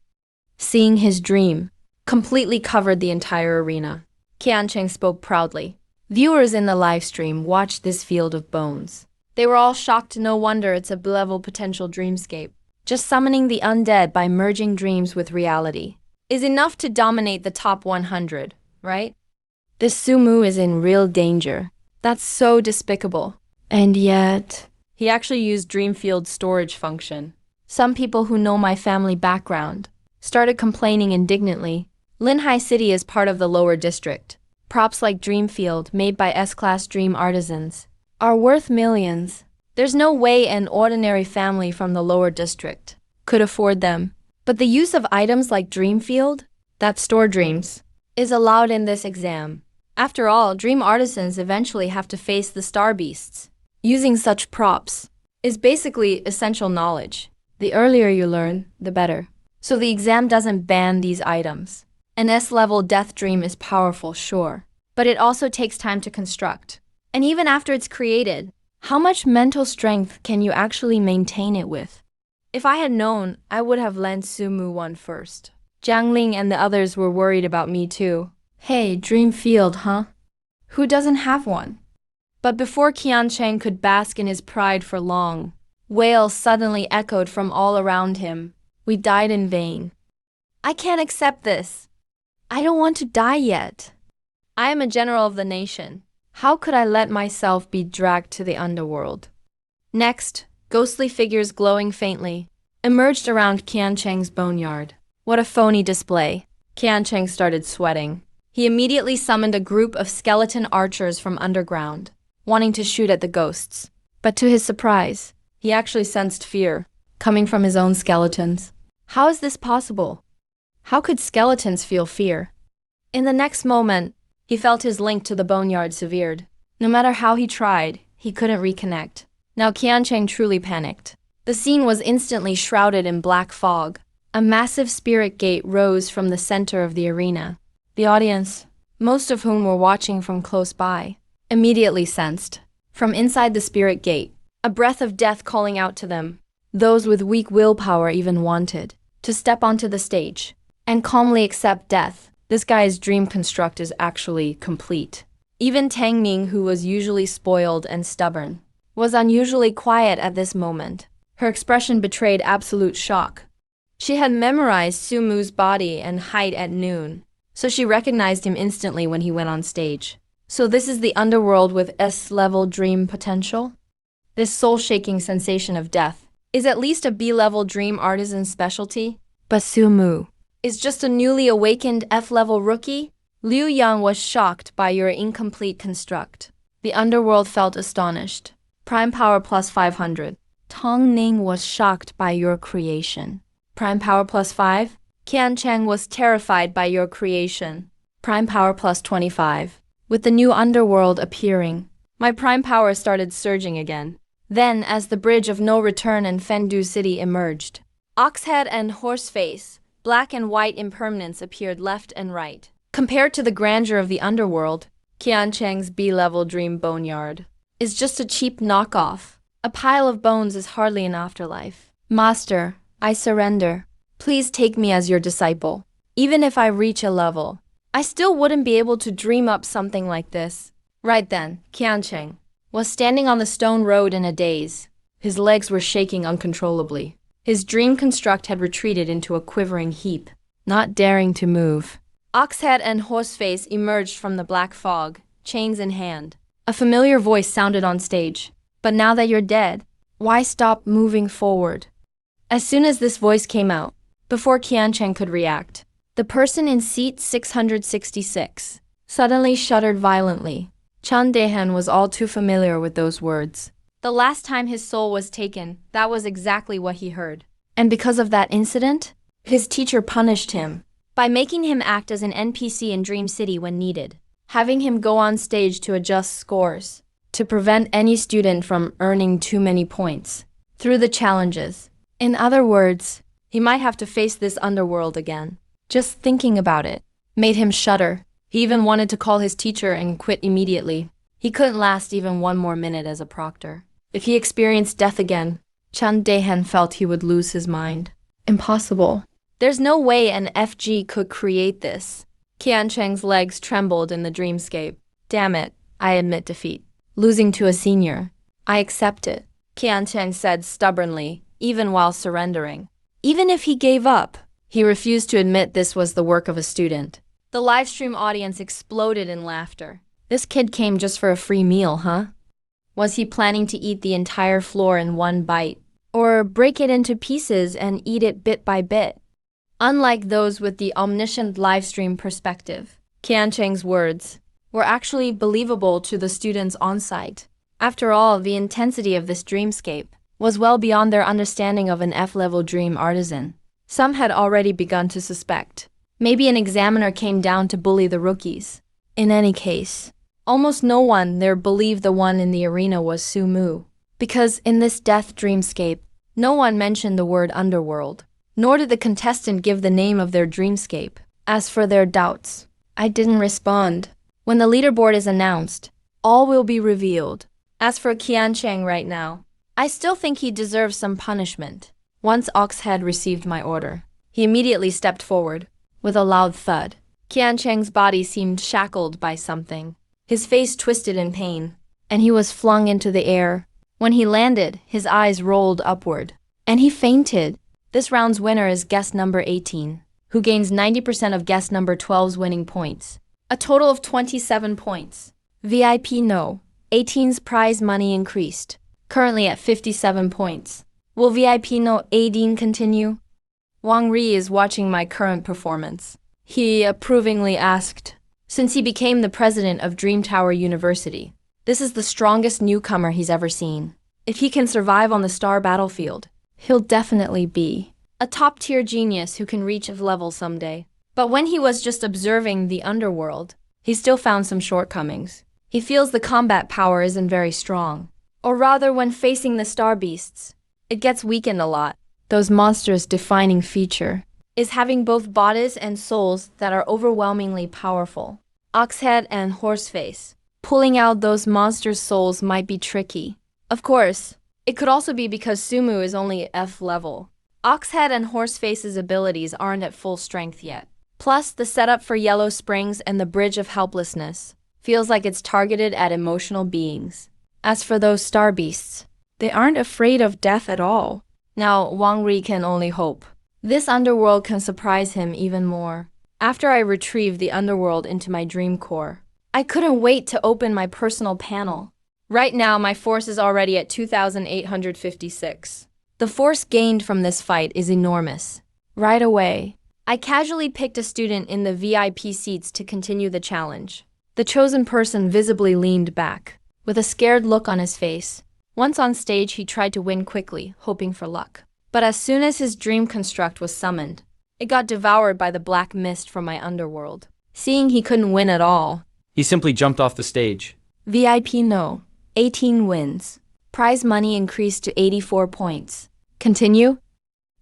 Seeing his dream completely covered the entire arena. Qian Cheng spoke proudly. Viewers in the live stream watched this field of bones. They were all shocked. No wonder it's a B-level potential dreamscape. Just summoning the undead by merging dreams with reality is enough to dominate the top 100, right? This Sumu is in real danger. That's so despicable. And yet, he actually used Dreamfield's storage function. Some people who know my family background started complaining indignantly. Linhai City is part of the lower district. Props like Dreamfield, made by S-Class Dream artisans, are worth millions. There's no way an ordinary family from the lower district could afford them. But the use of items like Dreamfield, that store dreams, is allowed in this exam. After all, dream artisans eventually have to face the star beasts. Using such props is basically essential knowledge. The earlier you learn, the better. So the exam doesn't ban these items. An S-level death dream is powerful, sure, but it also takes time to construct. And even after it's created, how much mental strength can you actually maintain it with? If I had known, I would have lent Sumu one first. Jiang Ling and the others were worried about me too. Hey, Dreamfield, huh? Who doesn't have one? But before Qian Cheng could bask in his pride for long, wails suddenly echoed from all around him. We died in vain. I can't accept this. I don't want to die yet. I am a general of the nation. How could I let myself be dragged to the underworld? Next, ghostly figures glowing faintly emerged around Qian Cheng's boneyard. What a phony display. Qian Cheng started sweating. He immediately summoned a group of skeleton archers from underground, wanting to shoot at the ghosts. But to his surprise, he actually sensed fear coming from his own skeletons. How is this possible? How could skeletons feel fear? In the next moment, he felt his link to the boneyard severed. No matter how he tried, he couldn't reconnect. Now Qian Cheng truly panicked. The scene was instantly shrouded in black fog. A massive spirit gate rose from the center of the arena. The audience, most of whom were watching from close by, immediately sensed, from inside the spirit gate, a breath of death calling out to them. Those with weak willpower even wanted to step onto the stage and calmly accept death. This guy's dream construct is actually complete. Even Tang Ming, who was usually spoiled and stubborn, was unusually quiet at this moment. Her expression betrayed absolute shock. She had memorized Sumu's body and height at noon, so she recognized him instantly when he went on stage. So this is the underworld with S-level dream potential? This soul-shaking sensation of death is at least a B-level dream artisan specialty? But Sumu is just a newly awakened F-level rookie? Liu Yang was shocked by your incomplete construct. The underworld felt astonished. Prime power plus 500. Tong Ning was shocked by your creation. Prime power plus 5. Qian Cheng was terrified by your creation. Prime power plus 25. With the new underworld appearing, my prime power started surging again. Then, as the bridge of no return in Fendu City emerged, Oxhead and Horseface, black and white impermanence appeared left and right. Compared to the grandeur of the underworld, Qian Cheng's B-level dream boneyard is just a cheap knockoff. A pile of bones is hardly an afterlife. Master, I surrender. Please take me as your disciple. Even if I reach a level, I still wouldn't be able to dream up something like this. Right then, Qian Cheng was standing on the stone road in a daze. His legs were shaking uncontrollably. His dream construct had retreated into a quivering heap. not daring to move. Oxhead and Horseface emerged from the black fog, chains in hand. A familiar voice sounded on stage. But now that you're dead, why stop moving forward? As soon as this voice came out, before Qiancheng could react, the person in seat 666 suddenly shuddered violently. Chan Dehan was all too familiar with those words. The last time his soul was taken, that was exactly what he heard. And because of that incident, his teacher punished him by making him act as an NPC in Dream City when needed, having him go on stage to adjust scores, to prevent any student from earning too many points through the challenges. In other words, he might have to face this underworld again. Just thinking about it made him shudder. He even wanted to call his teacher and quit immediately. He couldn't last even one more minute as a proctor. If he experienced death again, Chan Dehan felt he would lose his mind. Impossible. There's no way an FG could create this. Qiancheng's legs trembled in the dreamscape. Damn it, I admit defeat. Losing to a senior. I accept it, Qiancheng said stubbornly, even while surrendering. Even if he gave up, he refused to admit this was the work of a student. The livestream audience exploded in laughter. This kid came just for a free meal, huh? Was he planning to eat the entire floor in one bite? Or break it into pieces and eat it bit by bit? Unlike those with the omniscient livestream perspective, Qiancheng's words were actually believable to the students on site. After all, the intensity of this dreamscape was well beyond their understanding of an F-level dream artisan. Some had already begun to suspect. Maybe an examiner came down to bully the rookies. In any case, almost no one there believed the one in the arena was Sumu. Because in this death dreamscape, no one mentioned the word underworld. Nor did the contestant give the name of their dreamscape. As for their doubts, I didn't respond. When the leaderboard is announced, all will be revealed. As for Qiancheng right now, I still think he deserves some punishment. Once Oxhead received my order, he immediately stepped forward. With a loud thud, Qiancheng's body seemed shackled by something. His face twisted in pain, and he was flung into the air. When he landed, his eyes rolled upward, and he fainted. This round's winner is guest number 18, who gains 90% of guest number 12's winning points. A total of 27 points. VIP no. 18's prize money increased, currently at 57 points. Will VIP no 18 continue? Wang Ri is watching my current performance. He approvingly asked, since he became the president of Dream Tower University, this is the strongest newcomer he's ever seen. If he can survive on the star battlefield, he'll definitely be a top-tier genius who can reach a level someday. But when he was just observing the underworld, he still found some shortcomings. He feels the combat power isn't very strong. Or rather, when facing the star beasts, it gets weakened a lot. Those monsters' defining feature is having both bodies and souls that are overwhelmingly powerful. Oxhead and Horseface. Pulling out those monsters' souls might be tricky. Of course, it could also be because Sumu is only F level. Oxhead and Horseface's abilities aren't at full strength yet. Plus, the setup for Yellow Springs and the Bridge of Helplessness feels like it's targeted at emotional beings. As for those star beasts, they aren't afraid of death at all. Now, Wang Ri can only hope. This underworld can surprise him even more. After I retrieved the underworld into my dream core, I couldn't wait to open my personal panel. Right now, my force is already at 2,856. The force gained from this fight is enormous. Right away, I casually picked a student in the VIP seats to continue the challenge. The chosen person visibly leaned back, with a scared look on his face. Once on stage, he tried to win quickly, hoping for luck. But as soon as his dream construct was summoned, it got devoured by the black mist from my underworld. Seeing he couldn't win at all, He simply jumped off the stage. VIP no. 18 wins. Prize money increased to 84 points. Continue?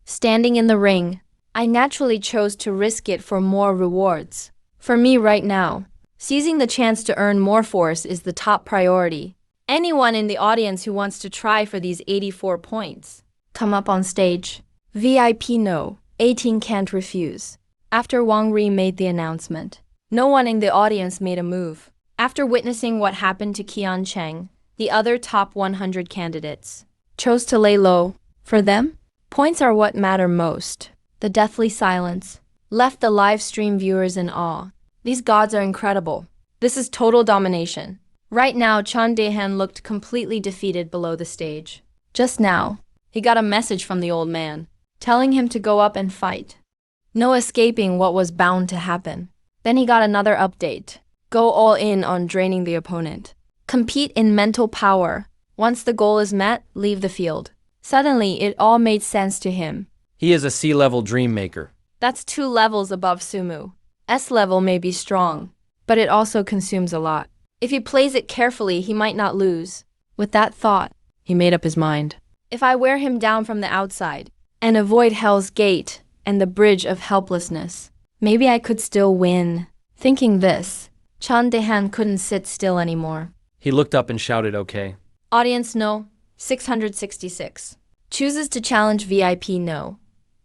Standing in the ring, I naturally chose to risk it for more rewards. For me right now, seizing the chance to earn more force is the top priority. Anyone in the audience who wants to try for these 84 points, come up on stage. VIP no. 18 can't refuse. After Wang Ri made the announcement, no one in the audience made a move. After witnessing what happened to Qiancheng, the other top 100 candidates chose to lay low. For them, points are what matter most. The deathly silence. left the live stream viewers in awe. These gods are incredible. This is total domination. Right now, Chan Daehan looked completely defeated below the stage. Just now, he got a message from the old man, telling him to go up and fight. No escaping what was bound to happen. Then he got another update. Go all in on draining the opponent. Compete in mental power. Once the goal is met, leave the field. Suddenly, it all made sense to him. He is a C-level dream maker. That's 2 levels above Sumu. S level may be strong, but it also consumes a lot. If he plays it carefully, he might not lose. With that thought, he made up his mind. If I wear him down from the outside and avoid Hell's Gate and the Bridge of Helplessness, maybe I could still win. Thinking this, Chan Daehan couldn't sit still anymore. He looked up and shouted, "Okay." Audience no, 666. Chooses to challenge VIP no,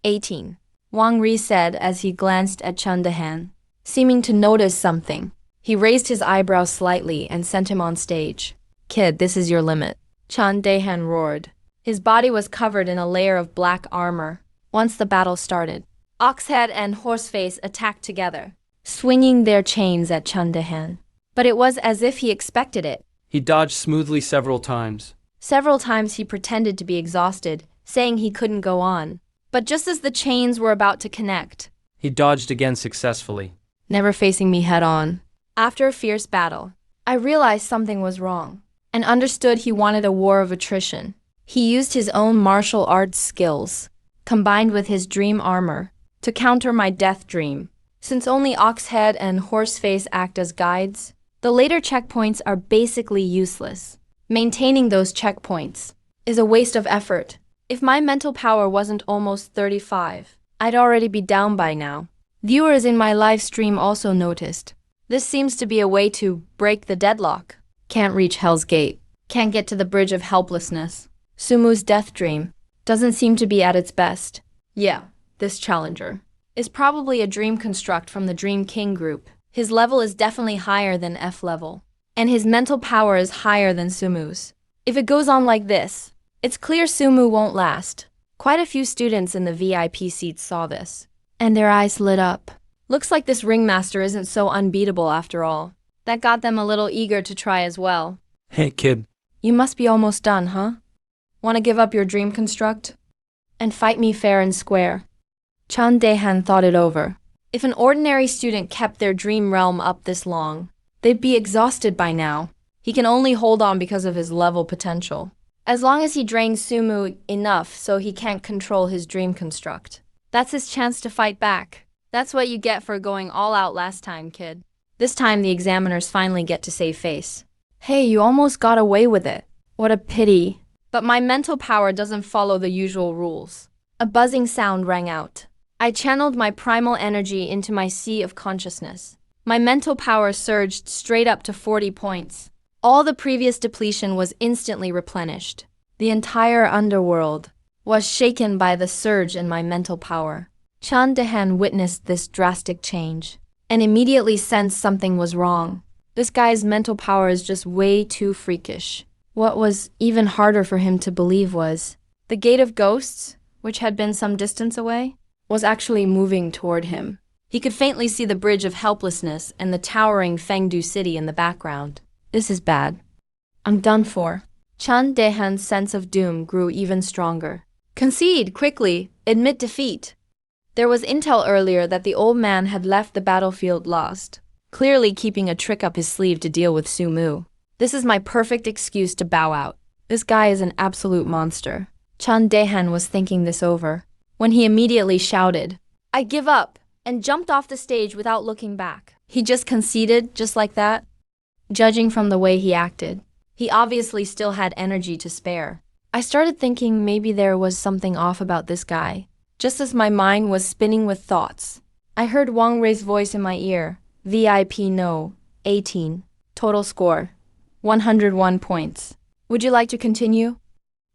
18. Wang Ri said as he glanced at Chan Daehan, seeming to notice something. He raised his eyebrows slightly and sent him on stage. Kid, this is your limit. Chan Daehan roared. His body was covered in a layer of black armor. Once the battle started, Oxhead and Horseface attacked together, swinging their chains at Chan Daehan. But it was as if he expected it. He dodged smoothly several times. Several times he pretended to be exhausted, saying he couldn't go on. But just as the chains were about to connect, He dodged again successfully. never facing me head on. After a fierce battle, I realized something was wrong and understood he wanted a war of attrition. He used his own martial arts skills, combined with his dream armor, to counter my death dream. Since only Oxhead and Horseface act as guides, the later checkpoints are basically useless. Maintaining those checkpoints is a waste of effort. If my mental power wasn't almost 35, I'd already be down by now. Viewers in my live stream also noticed. This seems to be a way to break the deadlock. Can't reach Hell's Gate. Can't get to the Bridge of Helplessness. Sumu's death dream doesn't seem to be at its best. Yeah, this challenger is probably a dream construct from the Dream King group. His level is definitely higher than F level, and his mental power is higher than Sumu's. If it goes on like this, it's clear Sumu won't last. Quite a few students in the VIP seats saw this, and their eyes lit up. Looks like this ringmaster isn't so unbeatable after all. That got them a little eager to try as well. "Hey, kid." You must be almost done, huh? Want to give up your dream construct? And fight me fair and square? Chan Daehan thought it over. If an ordinary student kept their dream realm up this long, they'd be exhausted by now. He can only hold on because of his level potential. As long as he drains Sumu enough so he can't control his dream construct. That's his chance to fight back. That's what you get for going all out last time, kid. This time the examiners finally get to save face. Hey, you almost got away with it. What a pity. But my mental power doesn't follow the usual rules. A buzzing sound rang out. I channeled my primal energy into my sea of consciousness. My mental power surged straight up to 40 points. All the previous depletion was instantly replenished. The entire underworld was shaken by the surge in my mental power. Chan Daehan witnessed this drastic change and immediately sensed something was wrong. This guy's mental power is just way too freakish. What was even harder for him to believe was the Gate of Ghosts, which had been some distance away, was actually moving toward him. He could faintly see the Bridge of Helplessness and the towering Fengdu city in the background. This is bad. I'm done for. Chan Daehan's sense of doom grew even stronger. Concede, quickly. Admit defeat. There was intel earlier that the old man had left the battlefield lost, clearly keeping a trick up his sleeve to deal with Sumu. This is my perfect excuse to bow out. This guy is an absolute monster. Chan Daehan was thinking this over when he immediately shouted, "I give up," and jumped off the stage without looking back. He just conceded, just like that. Judging from the way he acted, he obviously still had energy to spare. I started thinking maybe there was something off about this guy. Just as my mind was spinning with thoughts, I heard Wang Rei's voice in my ear. VIP no, 18. Total score, 101 points. Would you like to continue?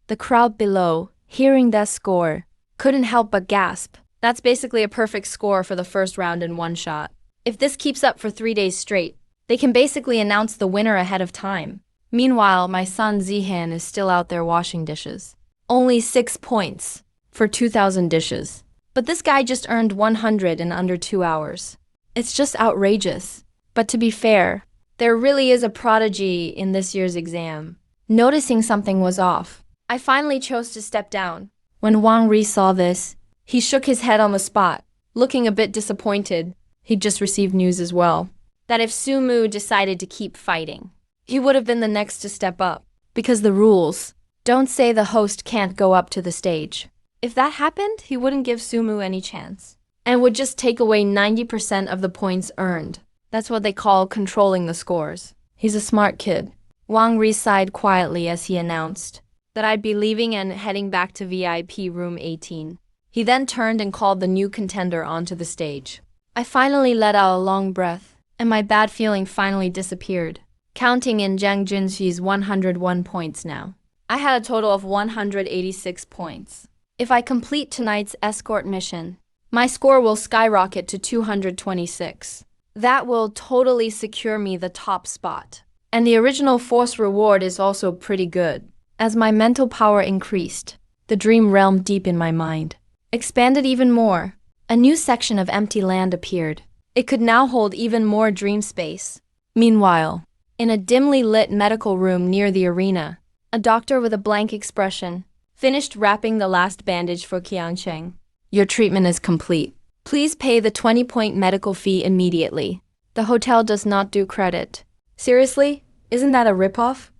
The crowd below, hearing that score, couldn't help but gasp. That's basically a perfect score for the first round in one shot. If this keeps up for 3 days straight, they can basically announce the winner ahead of time. Meanwhile, my son Zihan is still out there washing dishes. Only 6 points for 2,000 dishes. But this guy just earned 100 in under 2 hours. It's just outrageous. But to be fair, there really is a prodigy in this year's exam. Noticing something was off, I finally chose to step down. When Wang Ri saw this, he shook his head on the spot, looking a bit disappointed. He'd just received news as well that if Sumu decided to keep fighting, he would have been the next to step up. Because the rules don't say the host can't go up to the stage. If that happened, he wouldn't give Sumu any chance and would just take away 90% of the points earned. That's what they call controlling the scores. He's a smart kid. Wang Ri sighed quietly as he announced that I'd be leaving and heading back to VIP room 18. He then turned and called the new contender onto the stage. I finally let out a long breath, and my bad feeling finally disappeared. Counting in Zhang Junxi's 101 points now, I had a total of 186 points. If I complete tonight's escort mission, my score will skyrocket to 226. That will totally secure me the top spot. And the original force reward is also pretty good. As my mental power increased, the dream realm deep in my mind expanded even more. A new section of empty land appeared. It could now hold even more dream space. Meanwhile, in a dimly lit medical room near the arena, a doctor with a blank expression finished wrapping the last bandage for Qiancheng. Your treatment is complete. Please pay the 20-point medical fee immediately. The hotel does not do credit. Seriously? Isn't that a ripoff?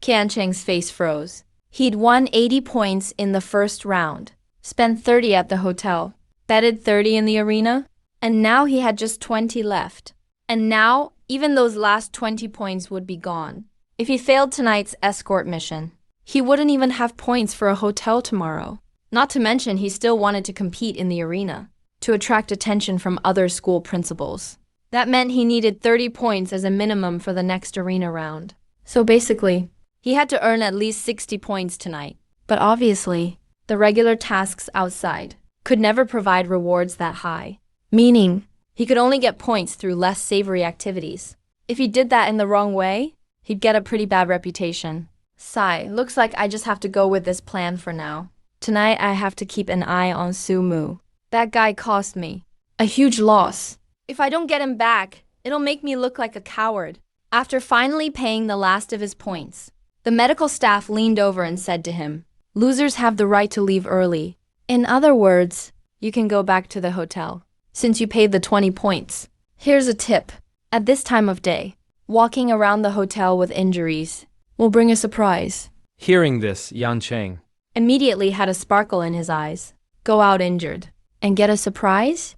Qiancheng's face froze. He'd won 80 points in the first round, spent 30 at the hotel, betted 30 in the arena, and now he had just 20 left. And now, even those last 20 points would be gone. If he failed tonight's escort mission, he wouldn't even have points for a hotel tomorrow. Not to mention he still wanted to compete in the arena, to attract attention from other school principals. That meant he needed 30 points as a minimum for the next arena round. So basically, he had to earn at least 60 points tonight. But obviously, the regular tasks outside could never provide rewards that high. Meaning, he could only get points through less savory activities. If he did that in the wrong way, he'd get a pretty bad reputation. Sigh, looks like I just have to go with this plan for now. Tonight I have to keep an eye on Sumu. That guy cost me a huge loss. If I don't get him back, it'll make me look like a coward. After finally paying the last of his points, the medical staff leaned over and said to him, "Losers have the right to leave early. In other words, you can go back to the hotel, since you paid the 20 points. Here's a tip. At this time of day, walking around the hotel with injuries will bring a surprise." Hearing this, Yan Cheng Immediately had a sparkle in his eyes. Go out injured and get a surprise?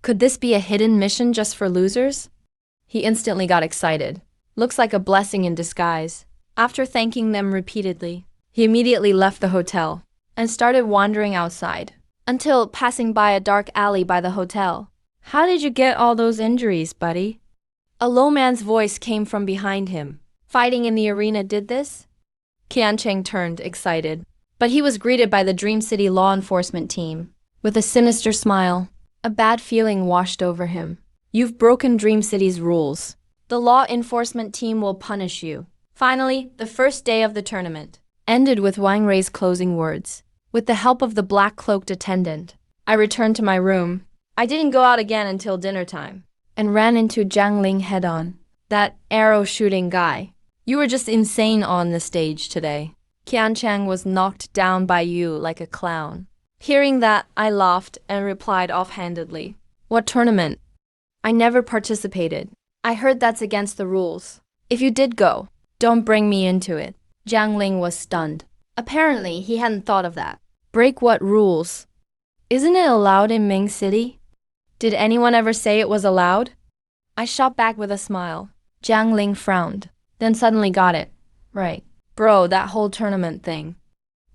Could this be a hidden mission just for losers? He instantly got excited. Looks like a blessing in disguise. After thanking them repeatedly, he immediately left the hotel and started wandering outside, until passing by a dark alley by the hotel. How did you get all those injuries, buddy? A low man's voice came from behind him. Fighting in the arena did this? Qiancheng turned, excited. But he was greeted by the Dream City law enforcement team. With a sinister smile, a bad feeling washed over him. You've broken Dream City's rules. The law enforcement team will punish you. Finally, the first day of the tournament ended with Wang Rei's closing words. With the help of the black-cloaked attendant, I returned to my room. I didn't go out again until dinner time, and ran into Zhang Ling head-on. That arrow-shooting guy. You were just insane on the stage today. Qiancheng was knocked down by you like a clown. Hearing that, I laughed and replied offhandedly, "What tournament? I never participated. I heard that's against the rules. If you did go, don't bring me into it." Zhang Ling was stunned. Apparently, he hadn't thought of that. Break what rules? Isn't it allowed in Ming City? Did anyone ever say it was allowed? I shot back with a smile. Zhang Ling frowned, then suddenly got it. Right. Bro, that whole tournament thing.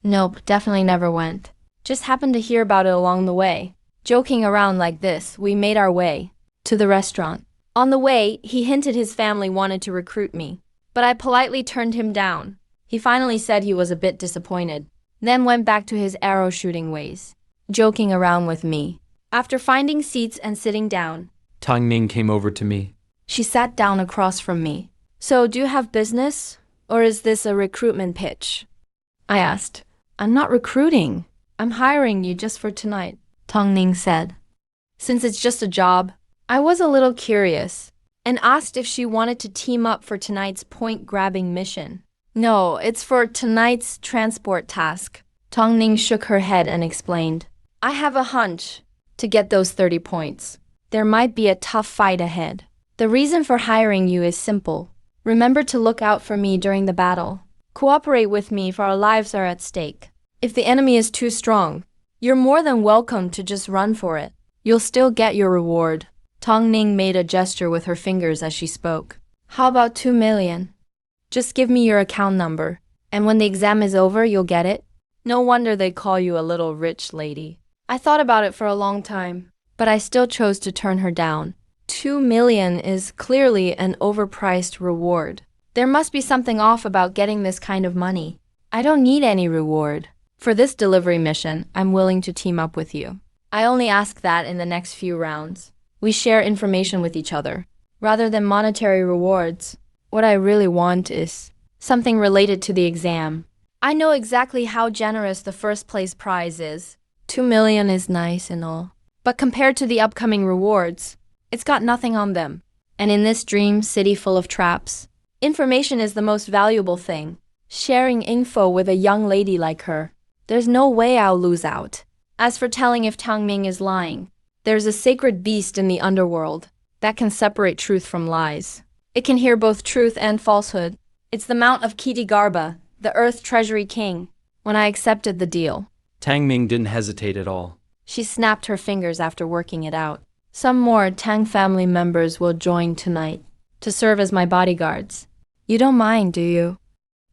Nope, definitely never went. Just happened to hear about it along the way. Joking around like this, we made our way to the restaurant. On the way, he hinted his family wanted to recruit me, but I politely turned him down. He finally said he was a bit disappointed, then went back to his arrow shooting ways, joking around with me. After finding seats and sitting down, Tang Ning came over to me. She sat down across from me. "So, do you have business? Or is this a recruitment pitch?" I asked. "I'm not recruiting. I'm hiring you just for tonight." Tongning said. Since it's just a job, I was a little curious and asked if she wanted to team up for tonight's point-grabbing mission. No, it's for tonight's transport task. Tongning shook her head and explained. I have a hunch to get those 30 points. There might be a tough fight ahead. The reason for hiring you is simple. Remember to look out for me during the battle. Cooperate with me, for our lives are at stake. If the enemy is too strong, you're more than welcome to just run for it. You'll still get your reward. Tongning made a gesture with her fingers as she spoke. How about 2 million? Just give me your account number, and when the exam is over, you'll get it. No wonder they call you a little rich lady. I thought about it for a long time, but I still chose to turn her down. 2 million is clearly an overpriced reward. There must be something off about getting this kind of money. I don't need any reward. For this delivery mission, I'm willing to team up with you. I only ask that in the next few rounds. We share information with each other, rather than monetary rewards. What I really want is something related to the exam. I know exactly how generous the first place prize is. 2 million is nice and all, but compared to the upcoming rewards, it's got nothing on them. And in this dream city full of traps, information is the most valuable thing. Sharing info with a young lady like her, there's no way I'll lose out. As for telling if Tangming is lying, there's a sacred beast in the underworld that can separate truth from lies. It can hear both truth and falsehood. It's the Mount of Kiti-Garba, the Earth Treasury King. When I accepted the deal, Tang Ming didn't hesitate at all. she snapped her fingers after working it out. Some more Tang family members will join tonight to serve as my bodyguards. You don't mind, do you?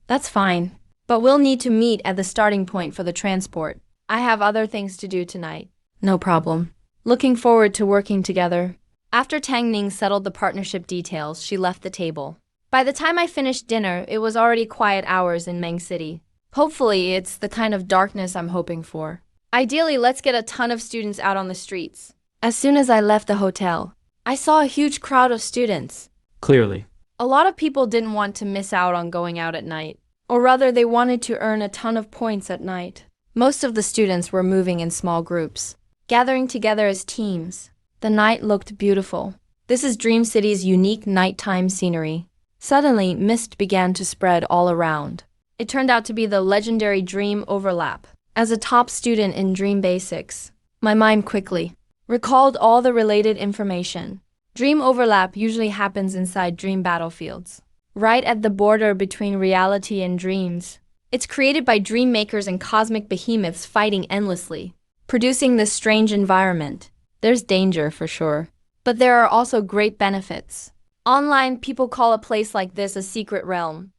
That's fine, but we'll need to meet at the starting point for the transport. I have other things to do tonight. No problem. Looking forward to working together. After Tang Ning settled the partnership details, she left the table. By the time I finished dinner, it was already quiet hours in Meng City. Hopefully, it's the kind of darkness I'm hoping for. Ideally, let's get a ton of students out on the streets. As soon as I left the hotel, I saw a huge crowd of students. Clearly. A lot of people didn't want to miss out on going out at night. Or rather, they wanted to earn a ton of points at night. Most of the students were moving in small groups, gathering together as teams. The night looked beautiful. This is Dream City's unique nighttime scenery. Suddenly, mist began to spread all around. It turned out to be the legendary Dream Overlap. As a top student in Dream Basics, my mind quickly recalled all the related information. Dream Overlap usually happens inside dream battlefields, right at the border between reality and dreams. It's created by dream makers and cosmic behemoths fighting endlessly, producing this strange environment. There's danger for sure, but there are also great benefits. Online, people call a place like this a secret realm.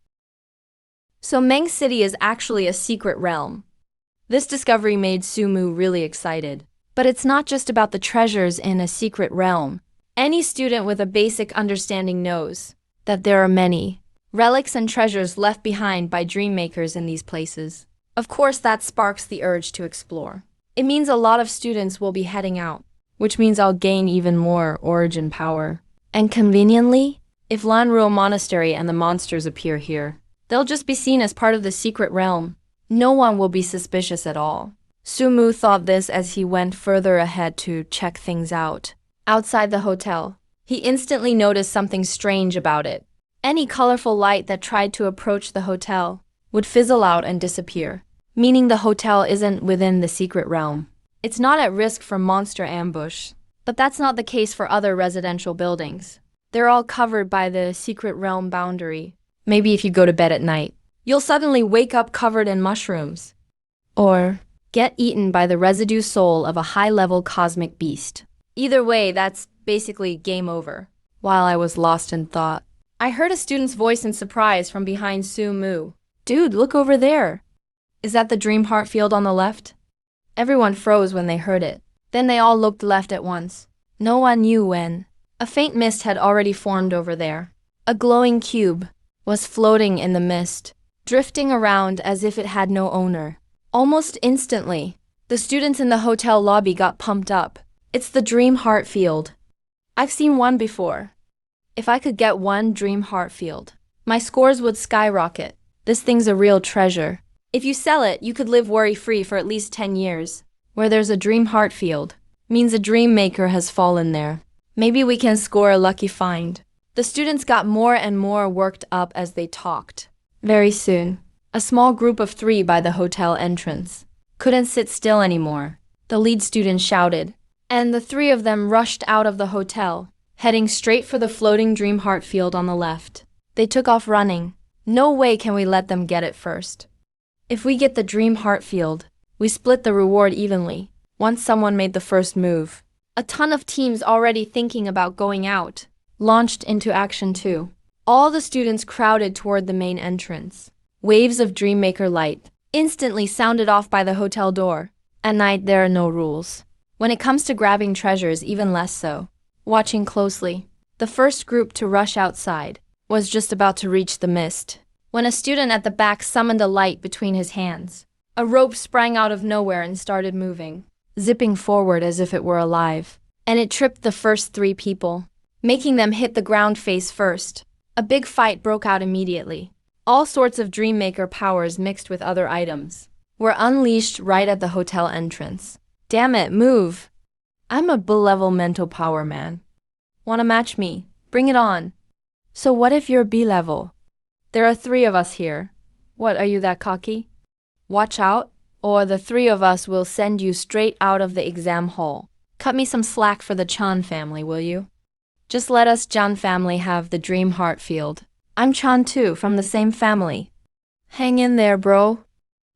So Meng City is actually a secret realm. This discovery made Sumu really excited. But it's not just about the treasures in a secret realm. Any student with a basic understanding knows that there are many relics and treasures left behind by dream makers in these places. Of course, that sparks the urge to explore. It means a lot of students will be heading out, which means I'll gain even more origin power. And conveniently, if Lanruo Monastery and the monsters appear here, they'll just be seen as part of the secret realm. No one will be suspicious at all. Sumu thought this as he went further ahead to check things out. Outside the hotel, he instantly noticed something strange about it. Any colorful light that tried to approach the hotel would fizzle out and disappear, meaning the hotel isn't within the secret realm. It's not at risk from monster ambush, but that's not the case for other residential buildings. They're all covered by the secret realm boundary. Maybe if you go to bed at night, you'll suddenly wake up covered in mushrooms. Or get eaten by the residue soul of a high-level cosmic beast. Either way, that's basically game over. While I was lost in thought, I heard a student's voice in surprise from behind Su Mu. Dude, look over there. Is that the dream heart field on the left? Everyone froze when they heard it. Then they all looked left at once. No one knew when. A faint mist had already formed over there. A glowing cube was floating in the mist, drifting around as if it had no owner. Almost instantly, the students in the hotel lobby got pumped up. It's the Dream Heart Field. I've seen one before. If I could get one Dream Heart Field, my scores would skyrocket. This thing's a real treasure. If you sell it, you could live worry-free for at least 10 years. Where there's a dream heart field, means a dream maker has fallen there. Maybe we can score a lucky find. The students got more and more worked up as they talked. Very soon, a small group of 3 by the hotel entrance couldn't sit still anymore. The lead student shouted, and the 3 of them rushed out of the hotel, heading straight for the floating dream heart field on the left. They took off running. No way can we let them get it first. If we get the dream heart field, we split the reward evenly, once someone made the first move. A ton of teams already thinking about going out launched into action too. All the students crowded toward the main entrance. Waves of Dreammaker light instantly sounded off by the hotel door. At night, there are no rules. When it comes to grabbing treasures, even less so. Watching closely, the first group to rush outside was just about to reach the mist, when a student at the back summoned a light between his hands. A rope sprang out of nowhere and started moving, zipping forward as if it were alive. And it tripped the first 3 people, making them hit the ground face first. A big fight broke out immediately. All sorts of Dreammaker powers mixed with other items were unleashed right at the hotel entrance. Damn it, move! I'm a B-level mental power man. Wanna match me? Bring it on. So what if you're B-level? There are 3 of us here. What, are you that cocky? Watch out, or the 3 of us will send you straight out of the exam hall. Cut me some slack for the Chan family, will you? Just let us Chan family have the dream heart field. I'm Chan too, from the same family. Hang in there, bro.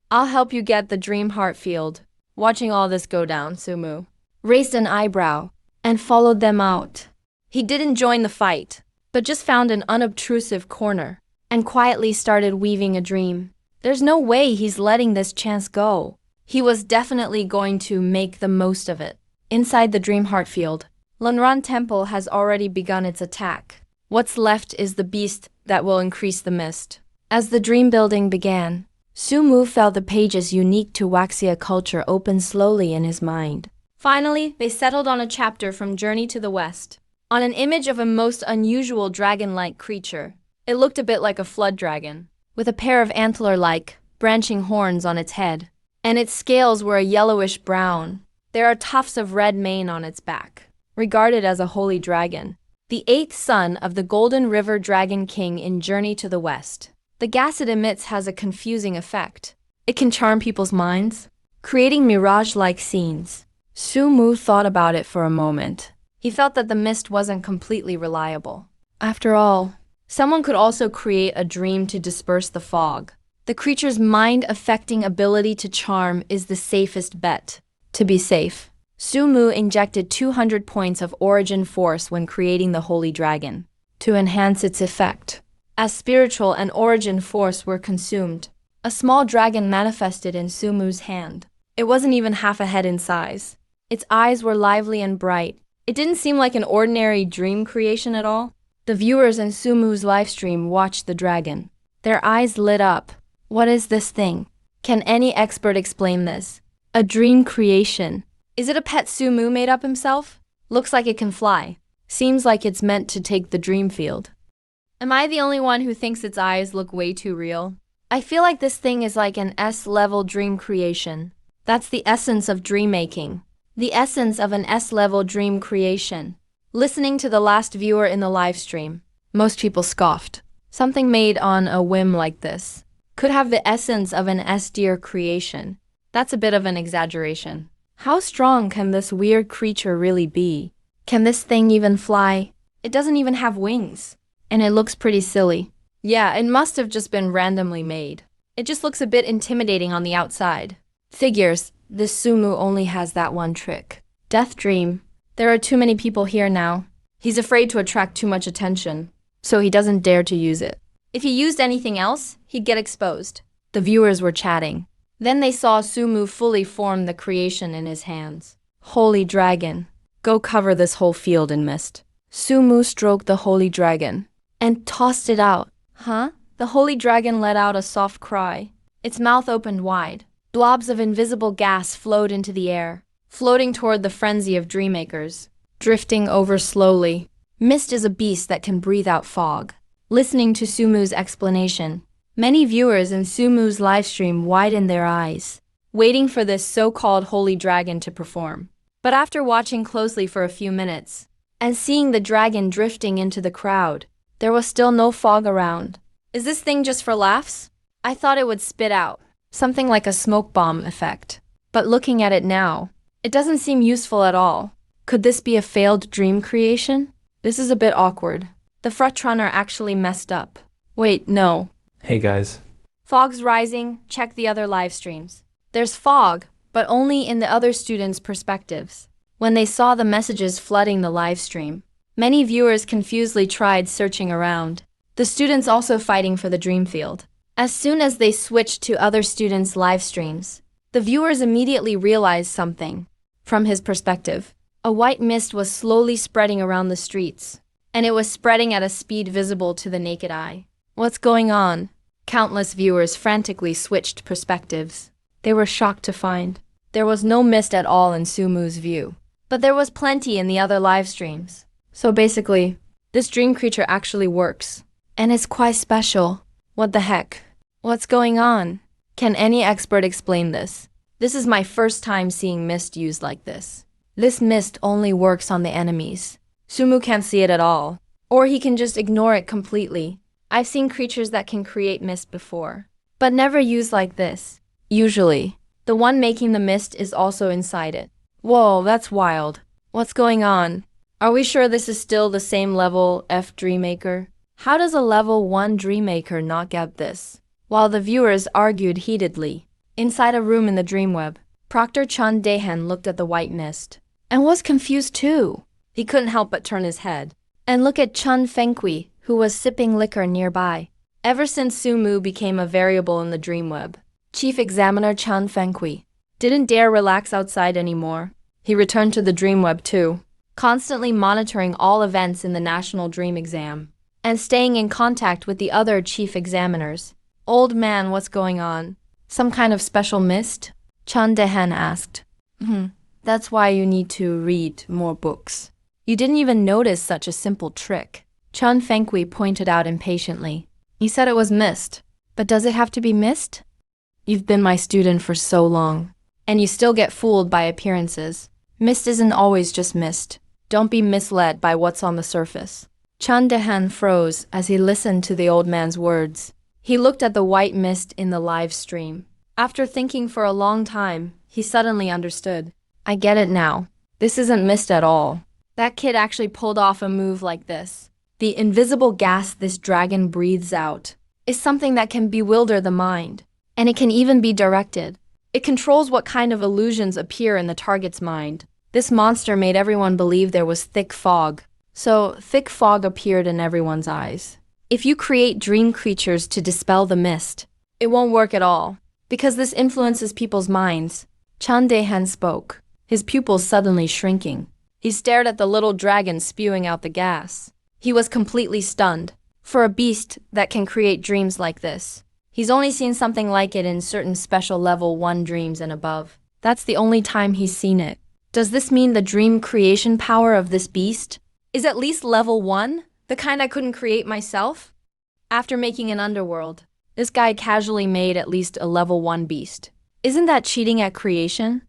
I'll help you get the dream heart field. Watching all this go down, Sumu raised an eyebrow and followed them out. He didn't join the fight, but just found an unobtrusive corner and quietly started weaving a dream. There's no way he's letting this chance go. He was definitely going to make the most of it. Inside the dream heart field, Lunran Temple has already begun its attack. What's left is the beast that will increase the mist. As the dream building began, Sumu felt the pages unique to Waxia culture open slowly in his mind. Finally, they settled on a chapter from Journey to the West, on an image of a most unusual dragon-like creature. It looked a bit like a flood dragon, with a pair of antler-like, branching horns on its head, and its scales were a yellowish brown. There are tufts of red mane on its back, regarded as a holy dragon, the 8th son of the Golden River Dragon King in Journey to the West. The gas it emits has a confusing effect. It can charm people's minds, creating mirage-like scenes. Sumu thought about it for a moment. He felt that the mist wasn't completely reliable. After all, someone could also create a dream to disperse the fog. The creature's mind-affecting ability to charm is the safest bet. To be safe, Sumu injected 200 points of origin force when creating the Holy Dragon, to enhance its effect. As spiritual and origin force were consumed, a small dragon manifested in Sumu's hand. It wasn't even half a head in size. Its eyes were lively and bright. It didn't seem like an ordinary dream creation at all. The viewers in Sumu's livestream watched the dragon. Their eyes lit up. What is this thing? Can any expert explain this? A dream creation. Is it a pet Sumu made up himself? Looks like it can fly. Seems like it's meant to take the dream field. Am I the only one who thinks its eyes look way too real? I feel like this thing is like an S-level dream creation. That's the essence of dream making. The essence of an S-level dream creation. Listening to the last viewer in the live stream, most people scoffed. Something made on a whim like this could have the essence of an S-tier creation. That's a bit of an exaggeration. How strong can this weird creature really be? Can this thing even fly? It doesn't even have wings. And it looks pretty silly. Yeah, it must have just been randomly made. It just looks a bit intimidating on the outside. Figures, this Sumu only has that one trick. Death dream. There are too many people here now. He's afraid to attract too much attention, so he doesn't dare to use it. If he used anything else, he'd get exposed. The viewers were chatting. Then they saw Sumu fully form the creation in his hands. Holy dragon. Go cover this whole field in mist. Sumu stroked the holy dragon and tossed it out. Huh? The holy dragon let out a soft cry. Its mouth opened wide. Blobs of invisible gas flowed into the air, floating toward the frenzy of dreammakers, drifting over slowly. Mist is a beast that can breathe out fog. Listening to Sumu's explanation, many viewers in Sumu's livestream widened their eyes. waiting for this so-called holy dragon to perform. But after watching closely for a few minutes, and seeing the dragon drifting into the crowd, there was still no fog around. Is this thing just for laughs? I thought it would spit out something like a smoke bomb effect. But looking at it now, it doesn't seem useful at all. Could this be a failed dream creation? This is a bit awkward. The front runner actually messed up. Wait, no. Hey guys. Fog's rising, check the other live streams. There's fog, but only in the other students' perspectives. When they saw the messages flooding the live stream, many viewers confusedly tried searching around. The students also fighting for the dream field. As soon as they switched to other students' live streams, the viewers immediately realized something. From his perspective, a white mist was slowly spreading around the streets, and it was spreading at a speed visible to the naked eye. What's going on? Countless viewers frantically switched perspectives. They were shocked to find there was no mist at all in Sumu's view. But there was plenty in the other live streams. So basically, this dream creature actually works. And it's quite special. What the heck? What's going on? Can any expert explain this? This is my first time seeing mist used like this. This mist only works on the enemies. Sumu can't see it at all. Or he can just ignore it completely. I've seen creatures that can create mist before, but never used like this. Usually, the one making the mist is also inside it. Whoa, that's wild. What's going on? Are we sure this is still the same level F Dreammaker? How does a level 1 Dreammaker not get this? While the viewers argued heatedly, inside a room in the Dreamweb, Proctor Chun Daehan looked at the white mist and was confused too. He couldn't help but turn his head and look at Chun Fengqi, who was sipping liquor nearby. Ever since Sumu became a variable in the Dreamweb, Chief Examiner Chun Fengqi didn't dare relax outside anymore. He returned to the Dreamweb too, constantly monitoring all events in the National Dream Exam and staying in contact with the other chief examiners. Old man, what's going on? Some kind of special mist? Chun Daehan asked. That's why you need to read more books. You didn't even notice such a simple trick. Chun Fengqi pointed out impatiently. He said it was mist. But does it have to be mist? You've been my student for so long, and you still get fooled by appearances. Mist isn't always just mist. Don't be misled by what's on the surface. Chun Daehan froze as he listened to the old man's words. He looked at the white mist in the live stream. After thinking for a long time, he suddenly understood. I get it now. This isn't mist at all. That kid actually pulled off a move like this. The invisible gas this dragon breathes out is something that can bewilder the mind, and it can even be directed. It controls what kind of illusions appear in the target's mind. This monster made everyone believe there was thick fog. So, thick fog appeared in everyone's eyes. If you create dream creatures to dispel the mist, it won't work at all, because this influences people's minds. Chun Daehan spoke, his pupils suddenly shrinking. He stared at the little dragon spewing out the gas. He was completely stunned. For a beast that can create dreams like this, he's only seen something like it in certain special level 1 dreams and above. That's the only time he's seen it. Does this mean the dream creation power of this beast is at least level 1? The kind I couldn't create myself? After making an underworld, this guy casually made at least a level 1 beast. Isn't that cheating at creation?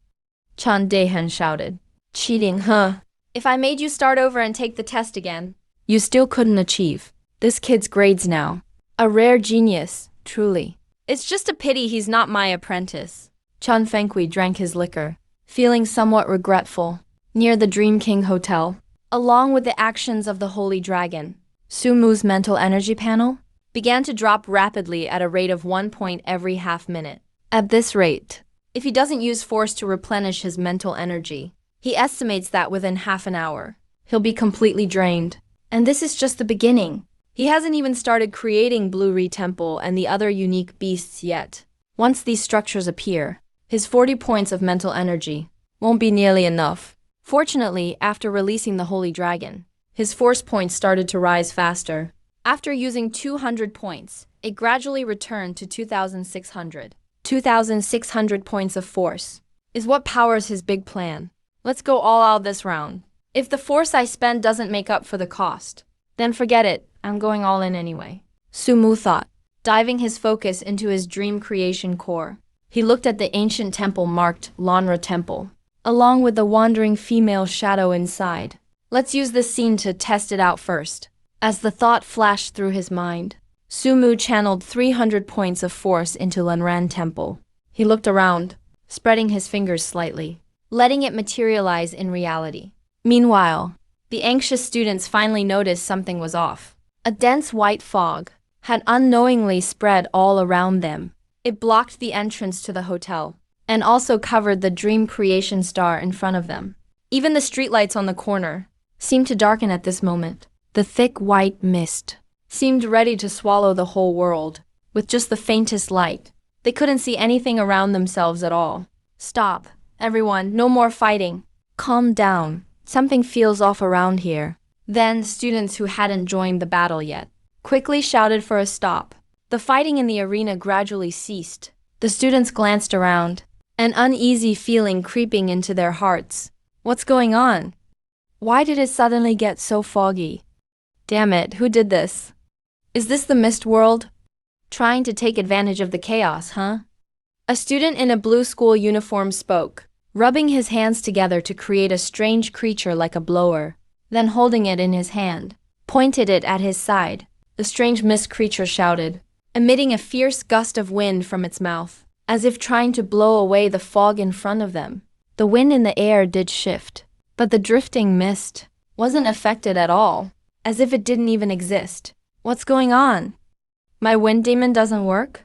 Chun Daehan shouted. Cheating, huh? If I made you start over and take the test again, you still couldn't achieve. This kid's grades now. A rare genius, truly. It's just a pity he's not my apprentice. Chun Fengqi drank his liquor, feeling somewhat regretful. Near the Dream King Hotel, along with the actions of the Holy Dragon, Sumu's mental energy panel began to drop rapidly at a rate of 1 point every half minute. At this rate, if he doesn't use force to replenish his mental energy, he estimates that within half an hour, he'll be completely drained. And this is just the beginning. He hasn't even started creating Blue Re Temple and the other unique beasts yet. Once these structures appear, his 40 points of mental energy won't be nearly enough. Fortunately, after releasing the Holy Dragon, his force points started to rise faster. After using 200 points, it gradually returned to 2,600. 2,600 points of force is what powers his big plan. Let's go all out this round. If the force I spend doesn't make up for the cost, then forget it. I'm going all in anyway. Sumu thought, diving his focus into his dream creation core. He looked at the ancient temple marked Lanra Temple, along with the wandering female shadow inside. Let's use this scene to test it out first. As the thought flashed through his mind, Sumu channeled 300 points of force into Lanran Temple. He looked around, spreading his fingers slightly, letting it materialize in reality. Meanwhile, the anxious students finally noticed something was off. A dense white fog had unknowingly spread all around them. It blocked the entrance to the hotel, and also covered the dream creation star in front of them. Even the streetlights on the corner seemed to darken at this moment. The thick white mist seemed ready to swallow the whole world. With just the faintest light, they couldn't see anything around themselves at all. Stop, everyone, no more fighting. Calm down. Something feels off around here. Then, students who hadn't joined the battle yet quickly shouted for a stop. The fighting in the arena gradually ceased. The students glanced around, an uneasy feeling creeping into their hearts. What's going on? Why did it suddenly get so foggy? Damn it, who did this? Is this the mist world? Trying to take advantage of the chaos, huh? A student in a blue school uniform spoke, rubbing his hands together to create a strange creature like a blower. Then holding it in his hand, pointed it at his side. The strange mist creature shouted, emitting a fierce gust of wind from its mouth, as if trying to blow away the fog in front of them. The wind in the air did shift, but the drifting mist wasn't affected at all, as if it didn't even exist. What's going on? My wind demon doesn't work?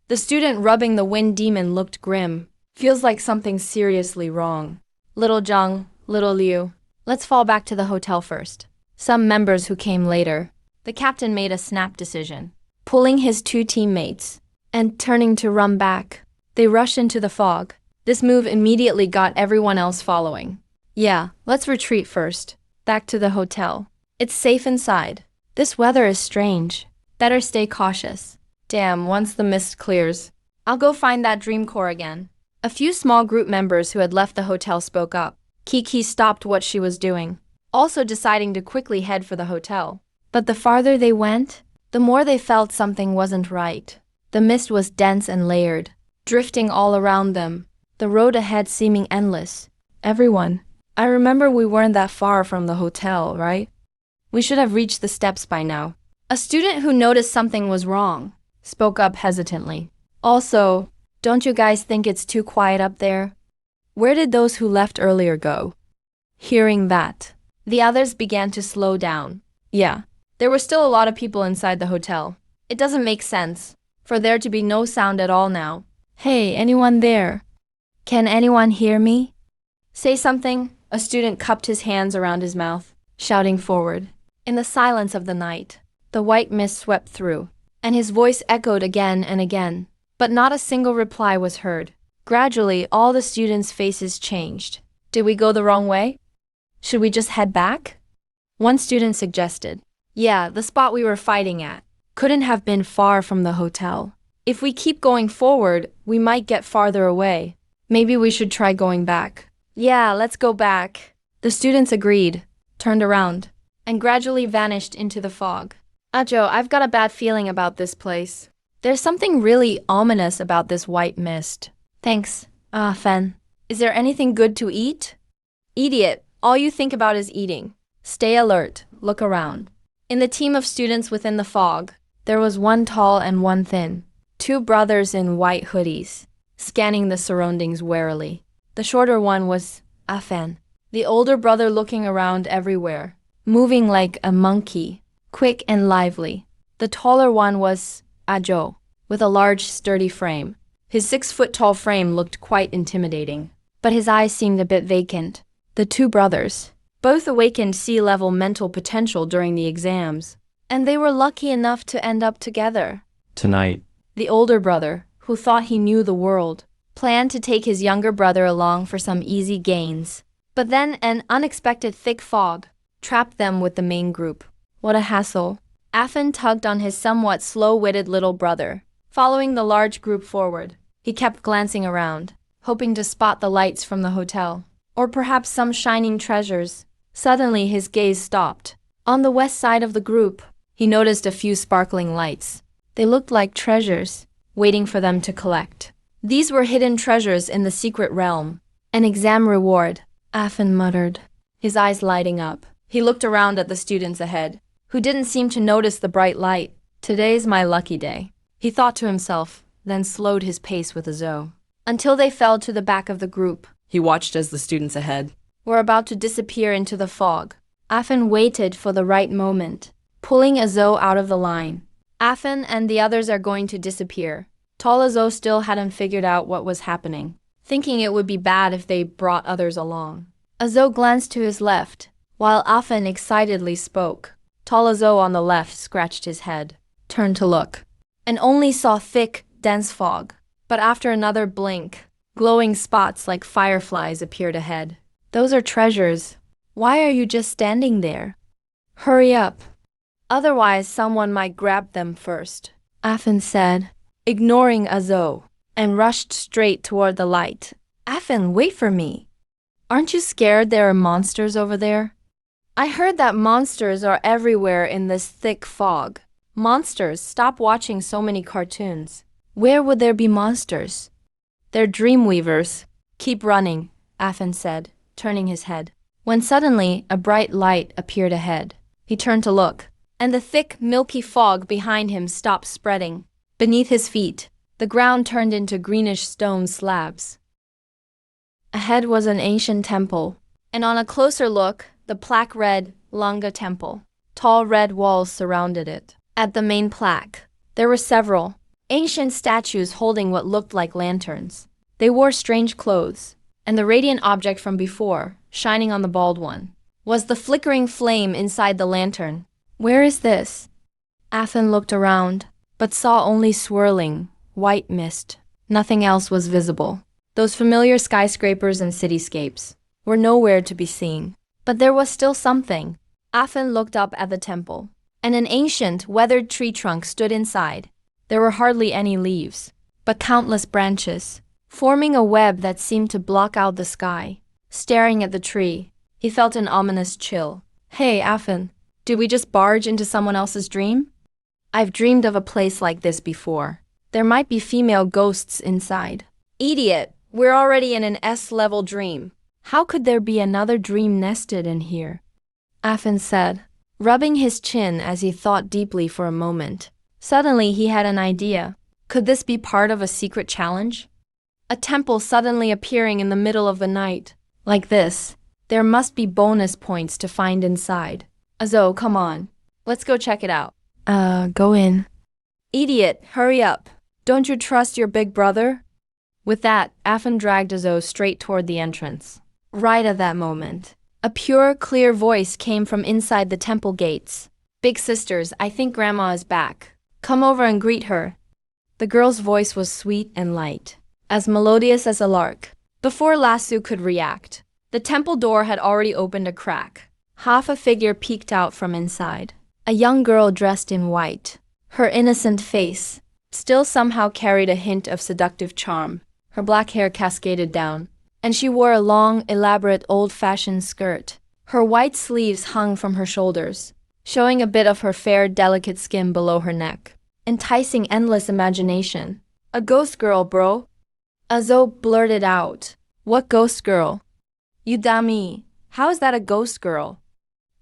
The student rubbing the wind demon looked grim. Feels like something's seriously wrong. Little Zhang, little Liu, let's fall back to the hotel first. Some members who came later. The captain made a snap decision, pulling his two teammates and turning to run back. They rushed into the fog. This move immediately got everyone else following. Yeah, let's retreat first. Back to the hotel. It's safe inside. This weather is strange. Better stay cautious. Damn, once the mist clears, I'll go find that dream core again. A few small group members who had left the hotel spoke up. Kiki stopped what she was doing, also deciding to quickly head for the hotel. But the farther they went, the more they felt something wasn't right. The mist was dense and layered, drifting all around them, the road ahead seeming endless. Everyone, I remember we weren't that far from the hotel, right? We should have reached the steps by now. A student who noticed something was wrong spoke up hesitantly. Also, don't you guys think it's too quiet up there? Where did those who left earlier go? Hearing that, the others began to slow down. Yeah, there were still a lot of people inside the hotel. It doesn't make sense for there to be no sound at all now. Hey, anyone there? Can anyone hear me? Say something. A student cupped his hands around his mouth, shouting forward. In the silence of the night, the white mist swept through, and his voice echoed again and again, but not a single reply was heard. Gradually, all the students' faces changed. Did we go the wrong way? Should we just head back? One student suggested. Yeah, the spot we were fighting at couldn't have been far from the hotel. If we keep going forward, we might get farther away. Maybe we should try going back. Yeah, let's go back. The students agreed, turned around, and gradually vanished into the fog. Ajo, I've got a bad feeling about this place. There's something really ominous about this white mist. Thanks. Fen. Is there anything good to eat? Idiot, all you think about is eating. Stay alert, look around. In the team of students within the fog, there was one tall and one thin. Two brothers in white hoodies, scanning the surroundings warily. The shorter one was Afen, the older brother looking around everywhere, moving like a monkey, quick and lively. The taller one was Ajo, with a large, sturdy frame. His 6-foot-tall frame looked quite intimidating, but his eyes seemed a bit vacant. The two brothers both awakened sea-level mental potential during the exams, and they were lucky enough to end up together. Tonight, The older brother, who thought he knew the world, planned to take his younger brother along for some easy gains. But then an unexpected thick fog trapped them with the main group. What a hassle. Afen tugged on his somewhat slow-witted little brother, following the large group forward. He kept glancing around, hoping to spot the lights from the hotel, or perhaps some shining treasures. Suddenly his gaze stopped. On the west side of the group, he noticed a few sparkling lights. They looked like treasures, waiting for them to collect. These were hidden treasures in the secret realm. An exam reward, Afin muttered, his eyes lighting up. He looked around at the students ahead, who didn't seem to notice the bright light. Today's my lucky day, he thought to himself, then slowed his pace with a zo. Until they fell to the back of the group. He watched as the students ahead were about to disappear into the fog. Afin waited for the right moment, pulling Azo out of the line. Afin and the others are going to disappear. Tall Azo still hadn't figured out what was happening, thinking it would be bad if they brought others along. Azo glanced to his left, while Afin excitedly spoke. Tall Azo on the left scratched his head, turned to look, and only saw thick, dense fog. But after another blink, glowing spots like fireflies appeared ahead. Those are treasures. Why are you just standing there? Hurry up. Otherwise, someone might grab them first, Afin said, ignoring Azo, and rushed straight toward the light. Afin, wait for me. Aren't you scared there are monsters over there? I heard that monsters are everywhere in this thick fog. Monsters, stop watching so many cartoons. Where would there be monsters? They're dreamweavers. Keep running, Afin said, turning his head. When suddenly a bright light appeared ahead. He turned to look, and the thick, milky fog behind him stopped spreading. Beneath his feet, the ground turned into greenish stone slabs. Ahead was an ancient temple, and on a closer look, the plaque read, Langa Temple. Tall red walls surrounded it. At the main plaque, there were several ancient statues holding what looked like lanterns. They wore strange clothes, and the radiant object from before, shining on the bald one, was the flickering flame inside the lantern. Where is this? Afin looked around, but saw only swirling, white mist. Nothing else was visible. Those familiar skyscrapers and cityscapes were nowhere to be seen. But there was still something. Afin looked up at the temple, and an ancient, weathered tree trunk stood inside. There were hardly any leaves, but countless branches, forming a web that seemed to block out the sky. Staring at the tree, he felt an ominous chill. Hey, Afin, did we just barge into someone else's dream? I've dreamed of a place like this before. There might be female ghosts inside. Idiot, we're already in an S-level dream. How could there be another dream nested in here? Afin said, rubbing his chin as he thought deeply for a moment. Suddenly he had an idea. Could this be part of a secret challenge? A temple suddenly appearing in the middle of the night. Like this, there must be bonus points to find inside. Azo, come on. Let's go check it out. Go in. Idiot, hurry up. Don't you trust your big brother? With that, Afin dragged Azo straight toward the entrance. Right at that moment, a pure, clear voice came from inside the temple gates. Big sisters, I think Grandma is back. Come over and greet her. The girl's voice was sweet and light, as melodious as a lark. Before Lasso could react, the temple door had already opened a crack. Half a figure peeked out from inside. A young girl dressed in white. Her innocent face still somehow carried a hint of seductive charm. Her black hair cascaded down, and she wore a long, elaborate, old-fashioned skirt. Her white sleeves hung from her shoulders, showing a bit of her fair, delicate skin below her neck, enticing endless imagination. A ghost girl, bro. Azo blurted out. What ghost girl? You dummy. How is that a ghost girl?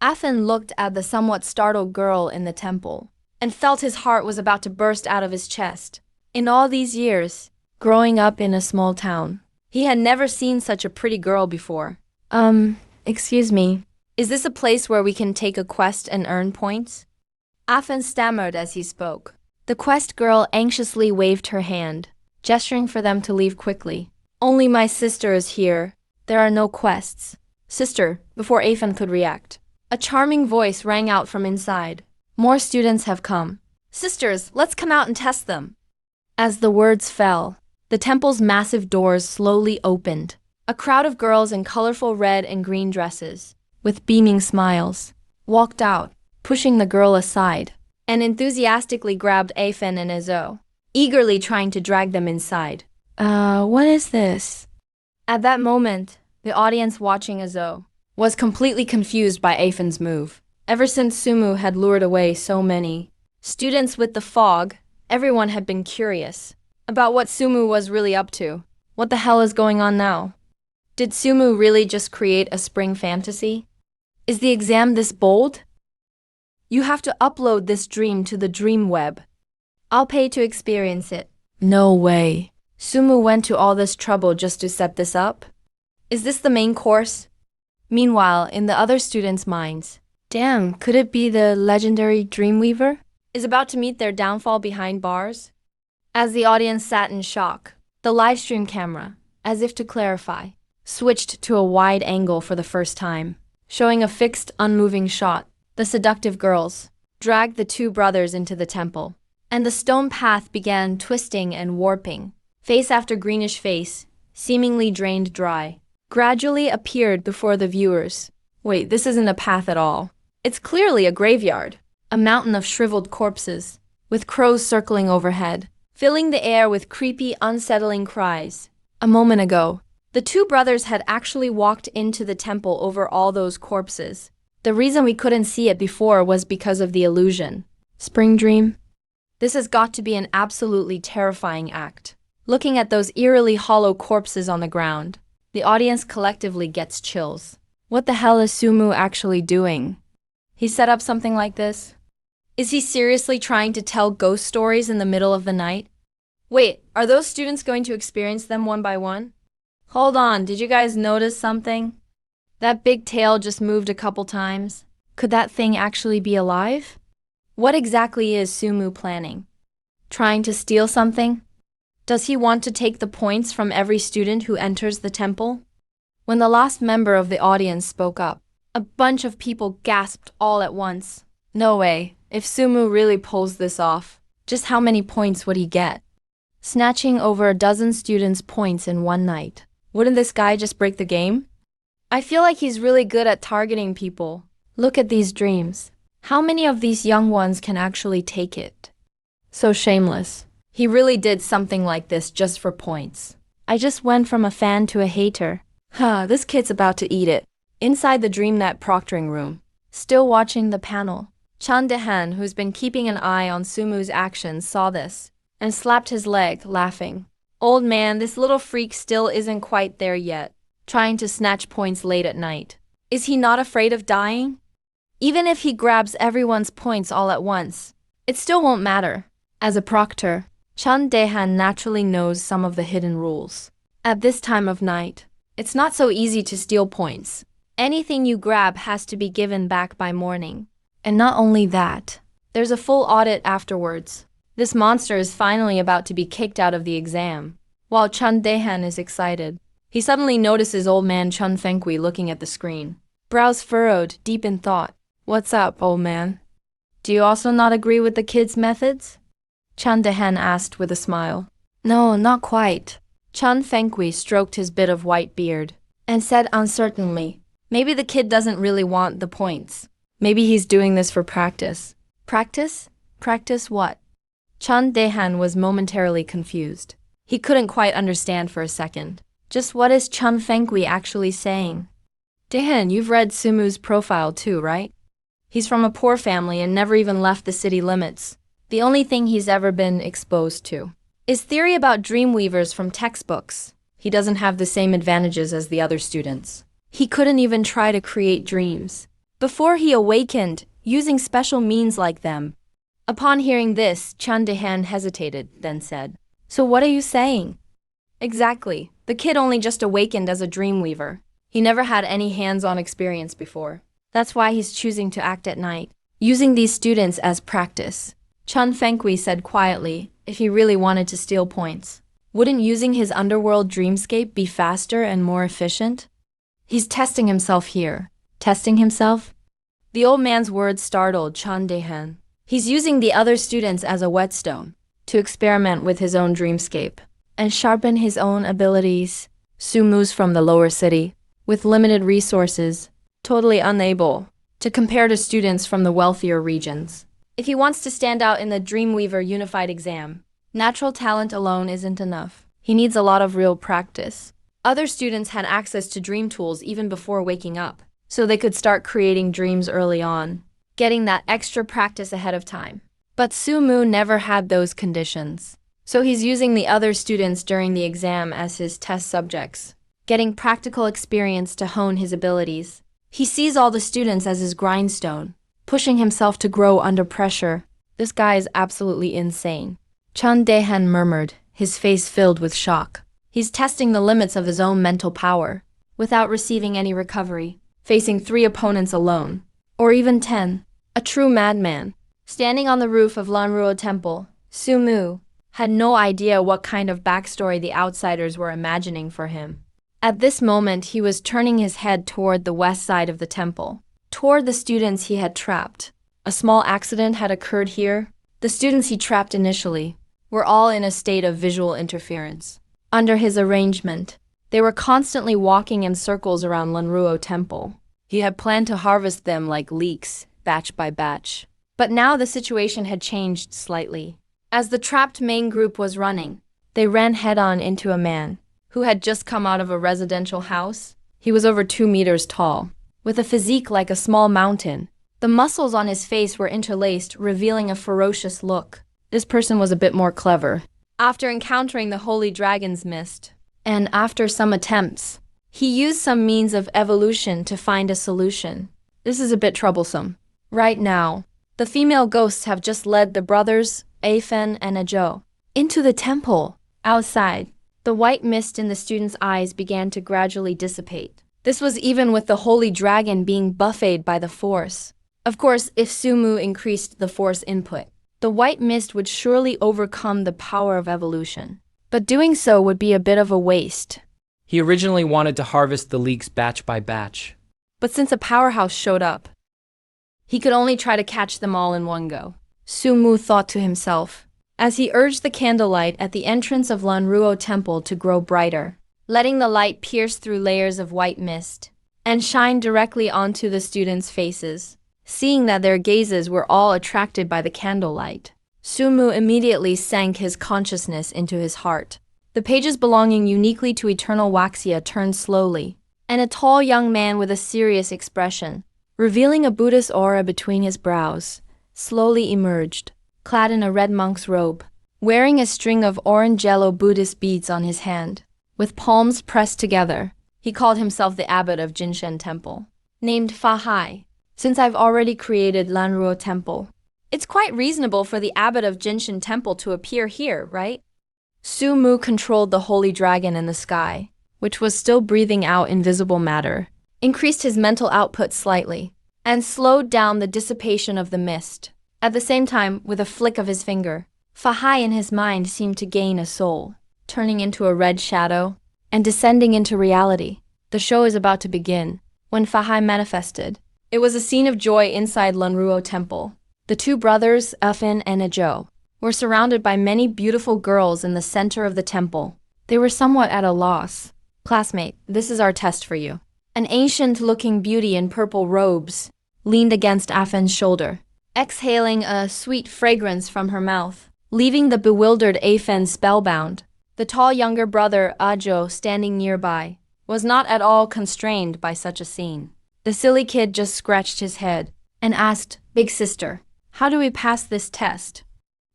Afin looked at the somewhat startled girl in the temple, and felt his heart was about to burst out of his chest. In all these years, growing up in a small town, he had never seen such a pretty girl before. Excuse me. Is this a place where we can take a quest and earn points? Afin stammered as he spoke. The quest girl anxiously waved her hand, gesturing for them to leave quickly. Only my sister is here. There are no quests. Sister, before Afin could react, a charming voice rang out from inside. More students have come. Sisters, let's come out and test them. As the words fell, the temple's massive doors slowly opened. A crowd of girls in colorful red and green dresses, with beaming smiles, walked out, pushing the girl aside, and enthusiastically grabbed Afin and Azo, eagerly trying to drag them inside. What is this? At that moment, the audience watching Azo was completely confused by Afin's move. Ever since Sumu had lured away so many students with the fog, everyone had been curious about what Sumu was really up to. What the hell is going on now? Did Sumu really just create a spring fantasy? Is the exam this bold? You have to upload this dream to the dream web. I'll pay to experience it. No way. Sumu went to all this trouble just to set this up? Is this the main course? Meanwhile, in the other students' minds, damn, could it be the legendary Dreamweaver? Is about to meet their downfall behind bars? As the audience sat in shock, the livestream camera, as if to clarify, switched to a wide angle for the first time, showing a fixed, unmoving shot. The seductive girls dragged the two brothers into the temple, and the stone path began twisting and warping. Face after greenish face, seemingly drained dry, gradually appeared before the viewers. Wait, this isn't a path at all. It's clearly a graveyard, a mountain of shriveled corpses, with crows circling overhead, filling the air with creepy, unsettling cries. A moment ago, the two brothers had actually walked into the temple over all those corpses. The reason we couldn't see it before was because of the illusion. Spring dream? This has got to be an absolutely terrifying act. Looking at those eerily hollow corpses on the ground, the audience collectively gets chills. What the hell is Sumu actually doing? He set up something like this? Is he seriously trying to tell ghost stories in the middle of the night? Wait, are those students going to experience them one by one? Hold on, did you guys notice something? That big tail just moved a couple times. Could that thing actually be alive? What exactly is Sumu planning? Trying to steal something? Does he want to take the points from every student who enters the temple? When the last member of the audience spoke up, a bunch of people gasped all at once. No way. If Sumu really pulls this off, just how many points would he get? Snatching over a dozen students' points in one night. Wouldn't this guy just break the game? I feel like he's really good at targeting people. Look at these dreams. How many of these young ones can actually take it? So shameless. He really did something like this just for points. I just went from a fan to a hater. This kid's about to eat it. Inside the DreamNet proctoring room, still watching the panel, Chan Dehan, who's been keeping an eye on Sumu's actions, saw this and slapped his leg, laughing. Old man, this little freak still isn't quite there yet, trying to snatch points late at night. Is he not afraid of dying? Even if he grabs everyone's points all at once, it still won't matter. As a proctor, Chan Dehan naturally knows some of the hidden rules. At this time of night, it's not so easy to steal points. Anything you grab has to be given back by morning. And not only that, there's a full audit afterwards. This monster is finally about to be kicked out of the exam. While Chan Dehan is excited, he suddenly notices old man Chun Fenghui looking at the screen. Brows furrowed, deep in thought. What's up, old man? Do you also not agree with the kid's methods? Chan Dehan asked with a smile. No, not quite. Chun Fenghui stroked his bit of white beard and said uncertainly, maybe the kid doesn't really want the points. Maybe he's doing this for practice. Practice? Practice what? Chan Dehan was momentarily confused. He couldn't quite understand for a second. Just what is Chun Fenghui actually saying? Dehan, you've read Sumu's profile too, right? He's from a poor family and never even left the city limits. The only thing he's ever been exposed to is theory about dreamweavers from textbooks. He doesn't have the same advantages as the other students. He couldn't even try to create dreams before he awakened using special means like them. Upon hearing this, Chan Dehan hesitated, then said, So what are you saying? Exactly. The kid only just awakened as a dreamweaver. He never had any hands-on experience before. That's why he's choosing to act at night, using these students as practice. Chun Fenghui said quietly, if he really wanted to steal points, wouldn't using his underworld dreamscape be faster and more efficient? He's testing himself here. Testing himself? The old man's words startled Chan Dehan. He's using the other students as a whetstone to experiment with his own dreamscape and sharpen his own abilities. Sumu's from the lower city, with limited resources, totally unable to compare to students from the wealthier regions. If he wants to stand out in the Dreamweaver Unified exam, natural talent alone isn't enough. He needs a lot of real practice. Other students had access to dream tools even before waking up, so they could start creating dreams early on, getting that extra practice ahead of time. But Sumu never had those conditions. So he's using the other students during the exam as his test subjects, getting practical experience to hone his abilities. He sees all the students as his grindstone, pushing himself to grow under pressure. This guy is absolutely insane. Chun Daehan murmured, his face filled with shock. He's testing the limits of his own mental power, without receiving any recovery, facing 3 opponents alone, or even 10. A true madman. Standing on the roof of Lanruo Temple, Sumu had no idea what kind of backstory the outsiders were imagining for him. At this moment, he was turning his head toward the west side of the temple, toward the students he had trapped. A small accident had occurred here. The students he trapped initially were all in a state of visual interference. Under his arrangement, they were constantly walking in circles around Lanruo Temple. He had planned to harvest them like leeks, batch by batch. But now the situation had changed slightly. As the trapped main group was running, they ran head-on into a man who had just come out of a residential house. He was over 2 meters tall, with a physique like a small mountain. The muscles on his face were interlaced, revealing a ferocious look. This person was a bit more clever. After encountering the Holy Dragon's Mist, and after some attempts, he used some means of evolution to find a solution. This is a bit troublesome. Right now, the female ghosts have just led the brothers, Afen and Ajo, into the temple. Outside, the white mist in the students' eyes began to gradually dissipate. This was even with the Holy Dragon being buffeted by the force. Of course, if Sumu increased the force input, the white mist would surely overcome the power of evolution. But doing so would be a bit of a waste. He originally wanted to harvest the leeks batch by batch. But since a powerhouse showed up, he could only try to catch them all in one go. Sumu thought to himself, as he urged the candlelight at the entrance of Lanruo Temple to grow brighter, letting the light pierce through layers of white mist and shine directly onto the students' faces. Seeing that their gazes were all attracted by the candlelight, Sumu immediately sank his consciousness into his heart. The pages belonging uniquely to Eternal Waxia turned slowly, and a tall young man with a serious expression, revealing a Buddhist aura between his brows, slowly emerged, clad in a red monk's robe, wearing a string of orange yellow Buddhist beads on his hand. With palms pressed together, he called himself the abbot of Jinshen Temple. Named Fa Hai. Since I've already created Lanruo Temple, it's quite reasonable for the abbot of Jinshen Temple to appear here, right? Sumu controlled the holy dragon in the sky, which was still breathing out invisible matter, increased his mental output slightly, and slowed down the dissipation of the mist. At the same time, with a flick of his finger, Fa Hai in his mind seemed to gain a soul, turning into a red shadow and descending into reality. The show is about to begin. When Fa Hai manifested, it was a scene of joy inside Lanruo Temple. The 2 brothers, Afin and Ajo, were surrounded by many beautiful girls in the center of the temple. They were somewhat at a loss. Classmate, this is our test for you. An ancient-looking beauty in purple robes leaned against Afin's shoulder, exhaling a sweet fragrance from her mouth, leaving the bewildered Afen spellbound. The tall younger brother, Ajo, standing nearby, was not at all constrained by such a scene. The silly kid just scratched his head and asked, "Big sister, how do we pass this test?"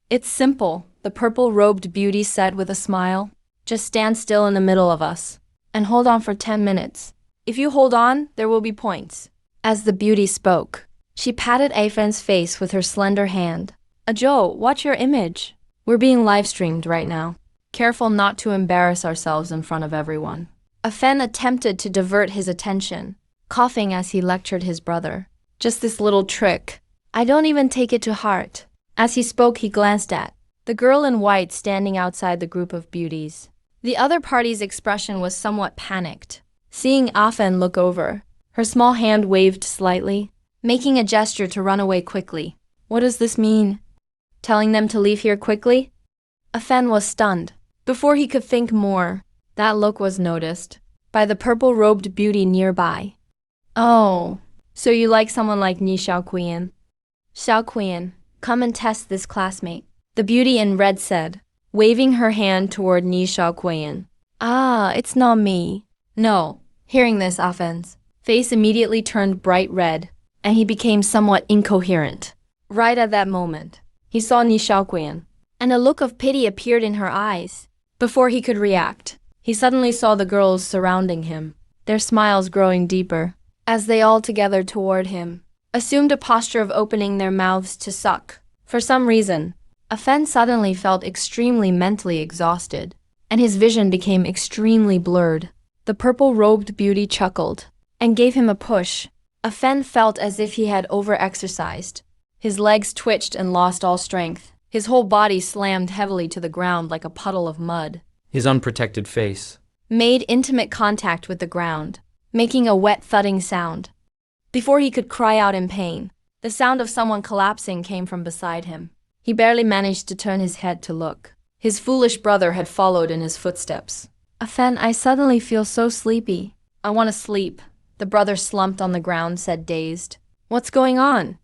"It's simple," the purple-robed beauty said with a smile. "Just stand still in the middle of us and hold on for 10 minutes. If you hold on, there will be points." As the beauty spoke, she patted Afen's face with her slender hand. "Ajo, watch your image. We're being live-streamed right now. Careful not to embarrass ourselves in front of everyone." Afen attempted to divert his attention, coughing as he lectured his brother. "Just this little trick. I don't even take it to heart." As he spoke, he glanced at the girl in white standing outside the group of beauties. The other party's expression was somewhat panicked. Seeing Afen look over, her small hand waved slightly, making a gesture to run away quickly. "What does this mean? Telling them to leave here quickly?" Afen was stunned. Before he could think more, that look was noticed by the purple-robed beauty nearby. "Oh, so you like someone like Ni Xiaoqian? Xiaoqian, come and test this classmate," the beauty in red said, waving her hand toward Ni Xiaoqian. "Ah, it's not me." "No." Hearing this, Afen's face immediately turned bright red, and he became somewhat incoherent. Right at that moment, he saw Ni Xiaoqian, and a look of pity appeared in her eyes. Before he could react, he suddenly saw the girls surrounding him, their smiles growing deeper, as they all together toward him, assumed a posture of opening their mouths to suck. For some reason, Afen suddenly felt extremely mentally exhausted, and his vision became extremely blurred. The purple-robed beauty chuckled and gave him a push. Afen felt as if he had overexercised. His legs twitched and lost all strength. His whole body slammed heavily to the ground like a puddle of mud. His unprotected face Made intimate contact with the ground, making a wet thudding sound. Before he could cry out in pain, the sound of someone collapsing came from beside him. He barely managed to turn his head to look. His foolish brother had followed in his footsteps. Afen, I suddenly feel so sleepy. I want to sleep. The brother slumped on the ground, said dazed. What's going on?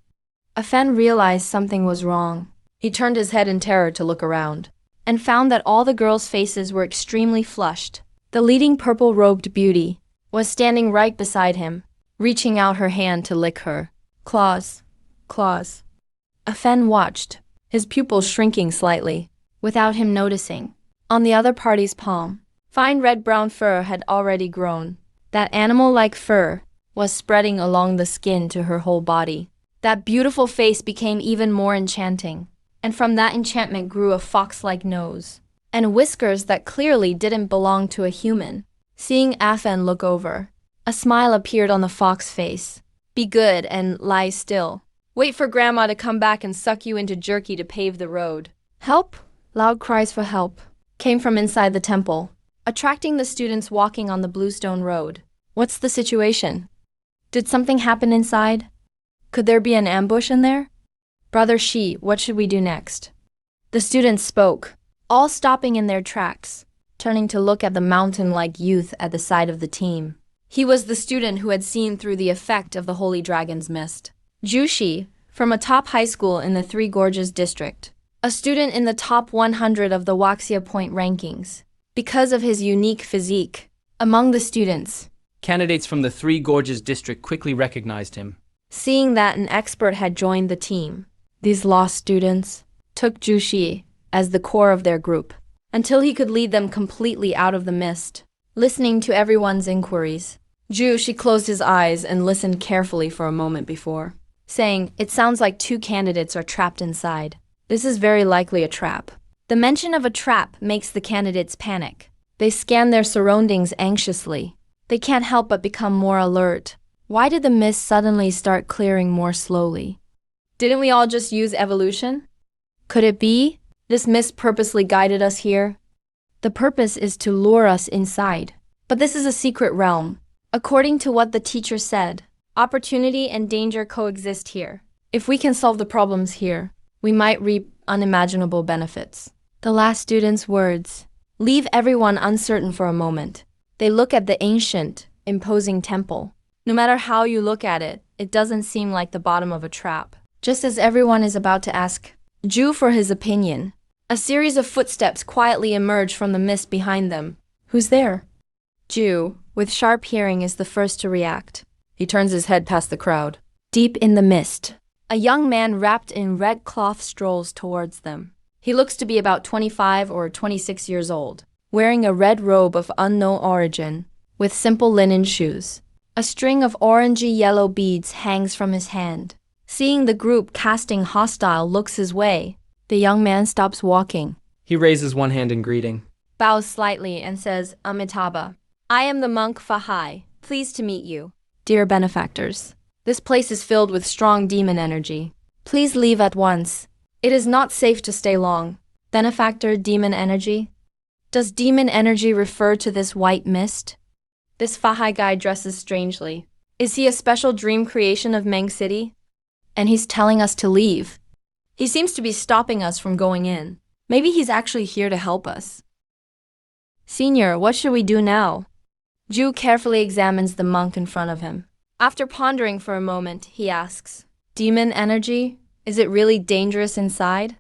Afen realized something was wrong. He turned his head in terror to look around, and found that all the girls' faces were extremely flushed. The leading purple-robed beauty was standing right beside him, reaching out her hand to lick her. Claws. Claws. Afen watched, his pupils shrinking slightly, without him noticing. On the other party's palm, fine red-brown fur had already grown. That animal-like fur was spreading along the skin to her whole body. That beautiful face became even more enchanting, and from that enchantment grew a fox-like nose, and whiskers that clearly didn't belong to a human. Seeing Afen look over, a smile appeared on the fox face. Be good and lie still. Wait for Grandma to come back and suck you into jerky to pave the road. Help! Loud cries for help came from inside the temple, attracting the students walking on the bluestone road. What's the situation? Did something happen inside? Could there be an ambush in there? Brother Shi, what should we do next? The students spoke, all stopping in their tracks, turning to look at the mountain-like youth at the side of the team. He was the student who had seen through the effect of the Holy Dragon's mist. Jushi, from a top high school in the Three Gorges district, a student in the top 100 of the Waxia Point rankings, because of his unique physique. Among the students, candidates from the Three Gorges district quickly recognized him. Seeing that an expert had joined the team, these lost students took Jushi as the core of their group, until he could lead them completely out of the mist. Listening to everyone's inquiries, Jushi closed his eyes and listened carefully for a moment before saying, "It sounds like two candidates are trapped inside. This is very likely a trap." The mention of a trap makes the candidates panic. They scan their surroundings anxiously. They can't help but become more alert. Why did the mist suddenly start clearing more slowly? Didn't we all just use evolution? Could it be this mist purposely guided us here? The purpose is to lure us inside. But this is a secret realm. According to what the teacher said, opportunity and danger coexist here. If we can solve the problems here, we might reap unimaginable benefits. The last student's words leave everyone uncertain for a moment. They look at the ancient, imposing temple. No matter how you look at it, it doesn't seem like the bottom of a trap. Just as everyone is about to ask Ju for his opinion, a series of footsteps quietly emerge from the mist behind them. Who's there? Ju, with sharp hearing, is the first to react. He turns his head past the crowd. Deep in the mist, a young man wrapped in red cloth strolls towards them. He looks to be about 25 or 26 years old, wearing a red robe of unknown origin, with simple linen shoes. A string of orangey-yellow beads hangs from his hand. Seeing the group casting hostile looks his way, the young man stops walking. He raises one hand in greeting, Bows slightly and says, Amitabha. I am the monk Fahai. Pleased to meet you. Dear benefactors, this place is filled with strong demon energy. Please leave at once. It is not safe to stay long. Benefactor, demon energy? Does demon energy refer to this white mist? This Fahai guy dresses strangely. Is he a special dream creation of Meng City? And he's telling us to leave. He seems to be stopping us from going in. Maybe he's actually here to help us. Senior, what should we do now? Ju carefully examines the monk in front of him. After pondering for a moment, he asks, Demon energy? Is it really dangerous inside?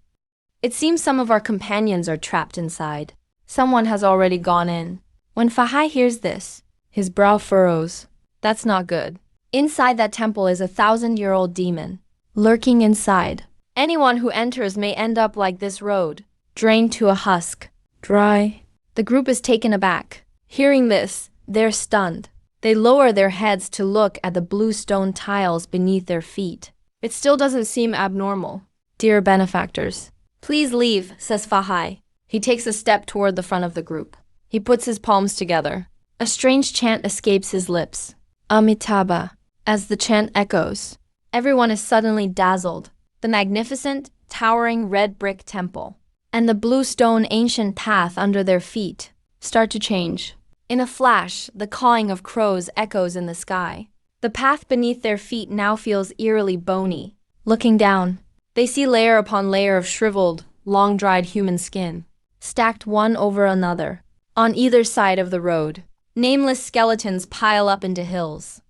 It seems some of our companions are trapped inside. Someone has already gone in. When Fahai hears this, his brow furrows. That's not good. Inside that temple is a 1,000-year-old demon, lurking inside. Anyone who enters may end up like this road. drained to a husk. Dry. The group is taken aback. Hearing this, they're stunned. They lower their heads to look at the blue stone tiles beneath their feet. It still doesn't seem abnormal. Dear benefactors, please leave, says Fahai. He takes a step toward the front of the group. He puts his palms together. A strange chant escapes his lips. Amitabha. As the chant echoes, everyone is suddenly dazzled. The magnificent, towering red brick temple and the blue stone ancient path under their feet start to change. In a flash, the cawing of crows echoes in the sky. The path beneath their feet now feels eerily bony. Looking down, they see layer upon layer of shriveled, long-dried human skin, stacked one over another. On either side of the road, nameless skeletons pile up into hills.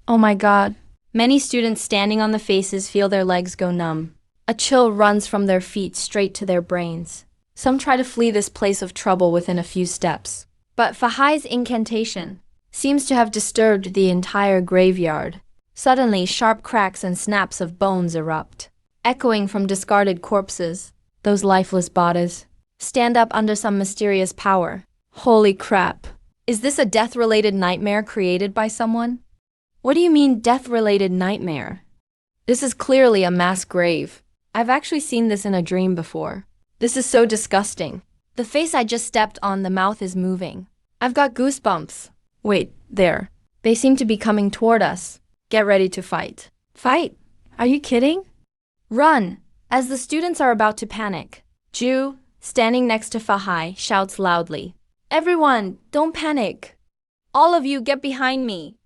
Oh my God. Many students standing on the faces feel their legs go numb. A chill runs from their feet straight to their brains. Some try to flee this place of trouble within a few steps. But Fahai's incantation seems to have disturbed the entire graveyard. Suddenly, sharp cracks and snaps of bones erupt, echoing from discarded corpses. Those lifeless bodies stand up under some mysterious power. Holy crap. Is this a death-related nightmare created by someone? What do you mean, death-related nightmare? This is clearly a mass grave. I've actually seen this in a dream before. This is so disgusting. The face I just stepped on, the mouth is moving. I've got goosebumps. Wait, there. They seem to be coming toward us. Get ready to fight. Fight? Are you kidding? Run! As the students are about to panic, Ju, standing next to Fahai, shouts loudly, "Everyone, don't panic! All of you get behind me!"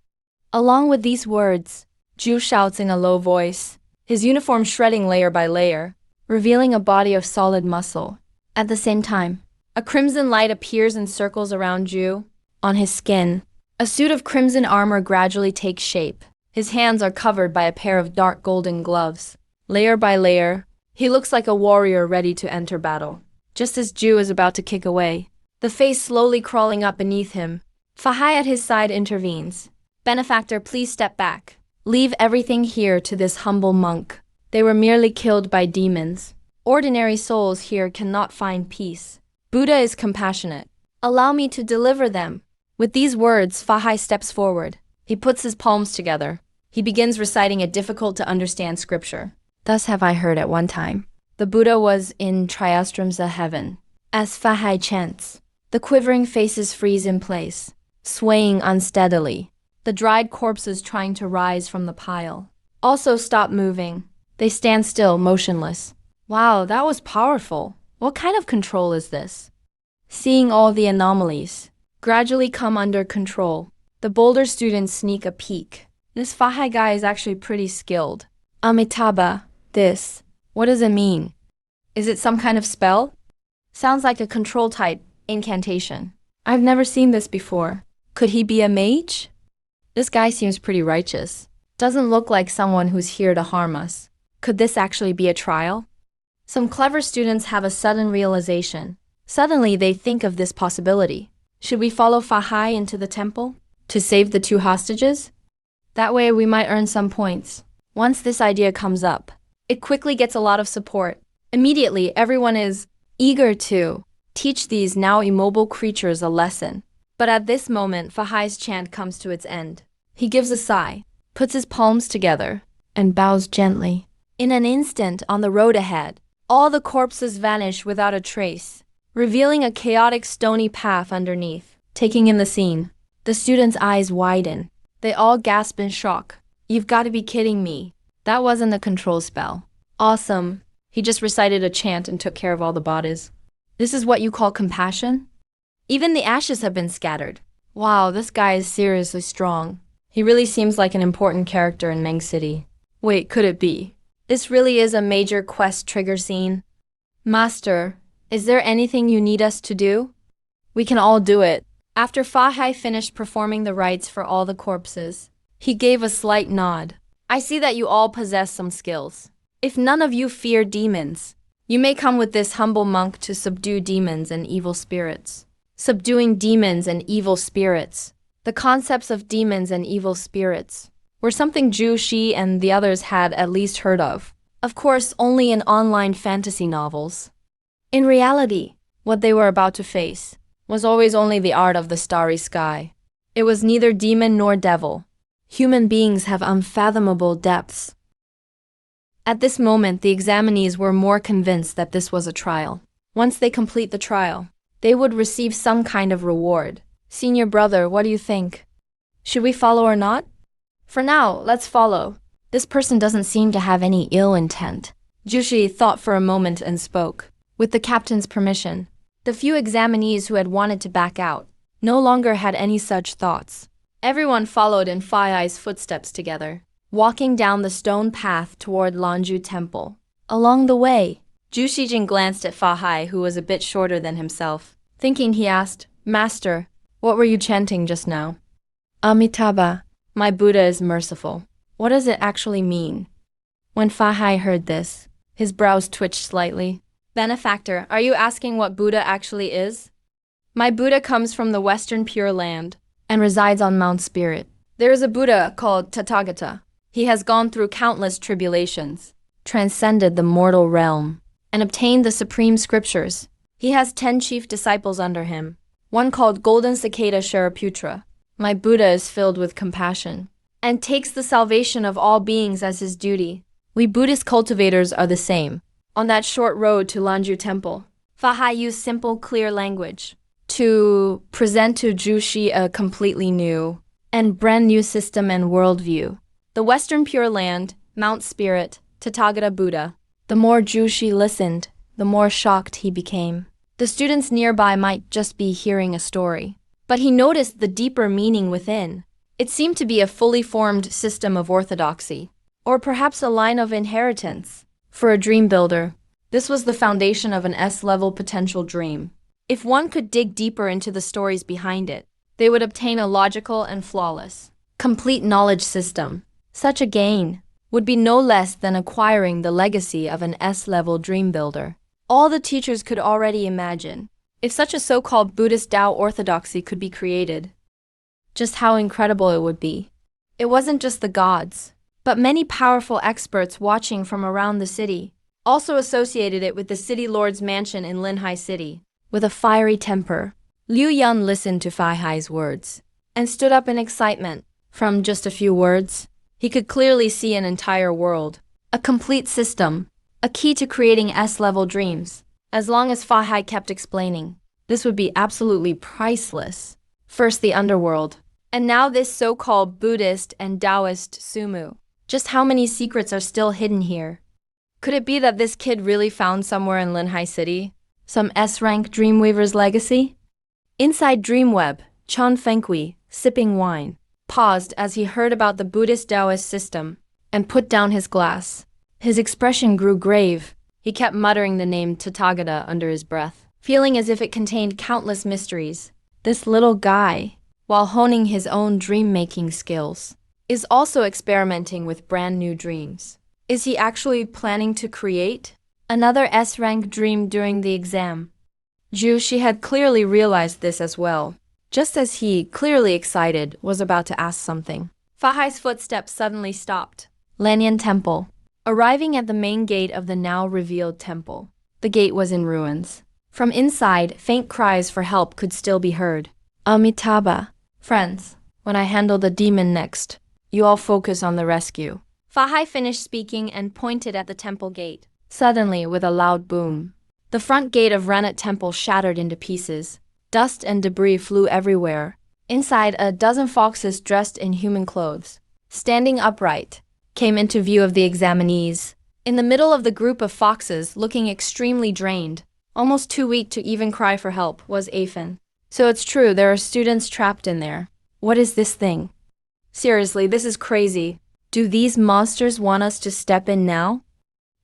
Along with these words, Ju shouts in a low voice, his uniform shredding layer by layer, revealing a body of solid muscle. At the same time, a crimson light appears and circles around Ju. On his skin, a suit of crimson armor gradually takes shape. His hands are covered by a pair of dark golden gloves. Layer by layer, he looks like a warrior ready to enter battle. Just as Ju is about to kick away, the face slowly crawling up beneath him, Fahai at his side intervenes. "Benefactor, please step back. Leave everything here to this humble monk. They were merely killed by demons. Ordinary souls here cannot find peace. Buddha is compassionate. Allow me to deliver them." With these words, Fahai steps forward. He puts his palms together. He begins reciting a difficult-to-understand scripture. "Thus have I heard at one time. The Buddha was in Triastramsa heaven." As Fahai chants, the quivering faces freeze in place, swaying unsteadily. The dried corpses trying to rise from the pile also stop moving. They stand still, motionless. Wow, that was powerful. What kind of control is this? Seeing all the anomalies gradually come under control, the bolder students sneak a peek. This Fahai guy is actually pretty skilled. Amitabha, this, what does it mean? Is it some kind of spell? Sounds like a control-type incantation. I've never seen this before. Could he be a mage? This guy seems pretty righteous. Doesn't look like someone who's here to harm us. Could this actually be a trial? Some clever students have a sudden realization. Suddenly, they think of this possibility. Should we follow Fahai into the temple to save the two hostages? That way, we might earn some points. Once this idea comes up, it quickly gets a lot of support. Immediately, everyone is eager to teach these now immobile creatures a lesson. But at this moment, Fahai's chant comes to its end. He gives a sigh, puts his palms together, and bows gently. In an instant, on the road ahead, all the corpses vanish without a trace, revealing a chaotic stony path underneath. Taking in the scene, the students' eyes widen. They all gasp in shock. "You've got to be kidding me. That wasn't a control spell." Awesome. He just recited a chant and took care of all the bodies. This is what you call compassion? Even the ashes have been scattered. Wow, this guy is seriously strong. He really seems like an important character in Meng City. Wait, could it be? This really is a major quest trigger scene. "Master, is there anything you need us to do?" "We can all do it." After Fahai finished performing the rites for all the corpses, he gave a slight nod. "I see that you all possess some skills. If none of you fear demons, you may come with this humble monk to subdue demons and evil spirits." Subduing demons and evil spirits. The concepts of demons and evil spirits were something Ju, Shi, and the others had at least heard of. Of course, only in online fantasy novels. In reality, what they were about to face was always only the art of the starry sky. It was neither demon nor devil. Human beings have unfathomable depths. At this moment, the examinees were more convinced that this was a trial. Once they complete the trial, they would receive some kind of reward. Senior brother, what do you think? Should we follow or not? For now, let's follow. This person doesn't seem to have any ill intent. Jushi thought for a moment and spoke. With the captain's permission, the few examinees who had wanted to back out no longer had any such thoughts. Everyone followed in Fai's footsteps together, walking down the stone path toward Lanju Temple. Along the way, Zhu Shijing glanced at Fahai, who was a bit shorter than himself. Thinking, he asked, Master, what were you chanting just now? Amitabha, my Buddha is merciful. What does it actually mean? When Fahai heard this, his brows twitched slightly. Benefactor, are you asking what Buddha actually is? My Buddha comes from the Western Pure Land and resides on Mount Spirit. There is a Buddha called Tathagata. He has gone through countless tribulations, transcended the mortal realm, and obtained the supreme scriptures. He has 10 chief disciples under him, one called Golden Cicada Shariputra. My Buddha is filled with compassion and takes the salvation of all beings as his duty. We Buddhist cultivators are the same. On that short road to Lanju Temple, Fahai used simple, clear language to present to Jushi a completely new and brand new system and worldview. The Western Pure Land, Mount Spirit, Tathagata Buddha. The more Jushi listened, the more shocked he became. The students nearby might just be hearing a story, but he noticed the deeper meaning within. It seemed to be a fully formed system of orthodoxy, or perhaps a line of inheritance. For a dream builder, this was the foundation of an S-level potential dream. If one could dig deeper into the stories behind it, they would obtain a logical and flawless, complete knowledge system. Such a gain would be no less than acquiring the legacy of an S-level dream builder. All the teachers could already imagine if such a so-called Buddhist Tao orthodoxy could be created. Just how incredible it would be. It wasn't just the gods, but many powerful experts watching from around the city also associated it with the city lord's mansion in Linhai City. With a fiery temper, Liu Yun listened to Faihai's words and stood up in excitement. From just a few words, he could clearly see an entire world, a complete system, a key to creating S-level dreams. As long as Faihai kept explaining, this would be absolutely priceless. First the underworld, and now this so-called Buddhist and Taoist sumu. Just how many secrets are still hidden here? Could it be that this kid really found somewhere in Linhai City some S-rank Dreamweaver's legacy? Inside Dreamweb, Chan Fenghui, sipping wine, paused as he heard about the Buddhist Taoist system and put down his glass. His expression grew grave. He kept muttering the name Tathagata under his breath, feeling as if it contained countless mysteries. This little guy, while honing his own dream-making skills, is also experimenting with brand new dreams. Is he actually planning to create another S-rank dream during the exam? She had clearly realized this as well, just as he, clearly excited, was about to ask something. Fahai's footsteps suddenly stopped. Lanyan Temple. Arriving at the main gate of the now revealed temple, the gate was in ruins. From inside, faint cries for help could still be heard. Amitabha. Friends, when I handle the demon next, you all focus on the rescue. Fahai finished speaking and pointed at the temple gate. Suddenly, with a loud boom, the front gate of Renat Temple shattered into pieces. Dust and debris flew everywhere. Inside, a dozen foxes dressed in human clothes, standing upright, came into view of the examinees. In the middle of the group of foxes, looking extremely drained, almost too weak to even cry for help, was Afen. So it's true, there are students trapped in there. What is this thing? Seriously, this is crazy. Do these monsters want us to step in now?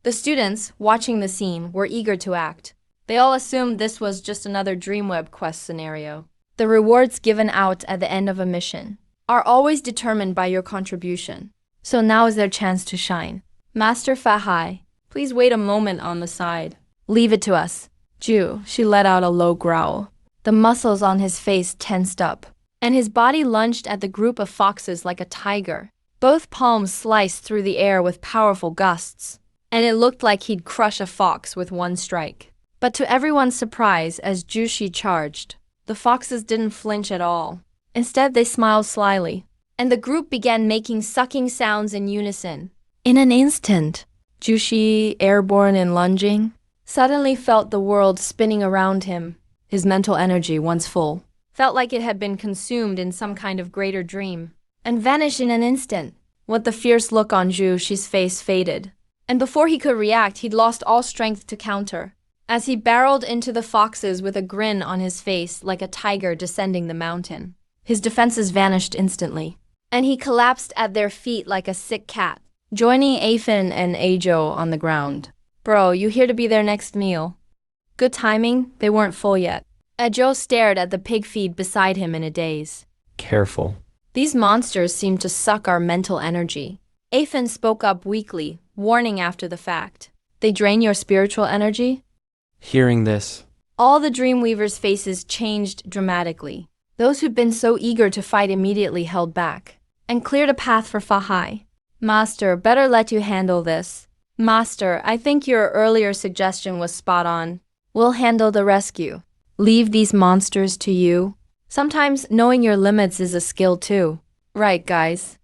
The students, watching the scene, were eager to act. They all assumed this was just another Dreamweb quest scenario. The rewards given out at the end of a mission are always determined by your contribution. So now is their chance to shine. Master Fahai, please wait a moment on the side. Leave it to us. She let out a low growl. The muscles on his face tensed up, and his body lunged at the group of foxes like a tiger. Both palms sliced through the air with powerful gusts, and it looked like he'd crush a fox with one strike. But to everyone's surprise, as Jushi charged, the foxes didn't flinch at all. Instead, they smiled slyly, and the group began making sucking sounds in unison. In an instant, Jushi, airborne and lunging, suddenly felt the world spinning around him. His mental energy, once full, felt like it had been consumed in some kind of greater dream, and vanished in an instant. With the fierce look on Jushi's face faded, and before he could react, he'd lost all strength to counter, as he barreled into the foxes with a grin on his face like a tiger descending the mountain. His defenses vanished instantly, and he collapsed at their feet like a sick cat, joining Afin and Ajo on the ground. Bro, you here to be their next meal? Good timing, they weren't full yet. Ajo stared at the pig feed beside him in a daze. Careful. These monsters seem to suck our mental energy. Afin spoke up weakly, warning after the fact. They drain your spiritual energy? Hearing this, All the Dreamweavers' faces changed dramatically. Those who'd been so eager to fight immediately held back, and cleared a path for Fahai. Master, better let you handle this. Master, I think your earlier suggestion was spot on. We'll handle the rescue. Leave these monsters to you. Sometimes knowing your limits is a skill too. Right, guys?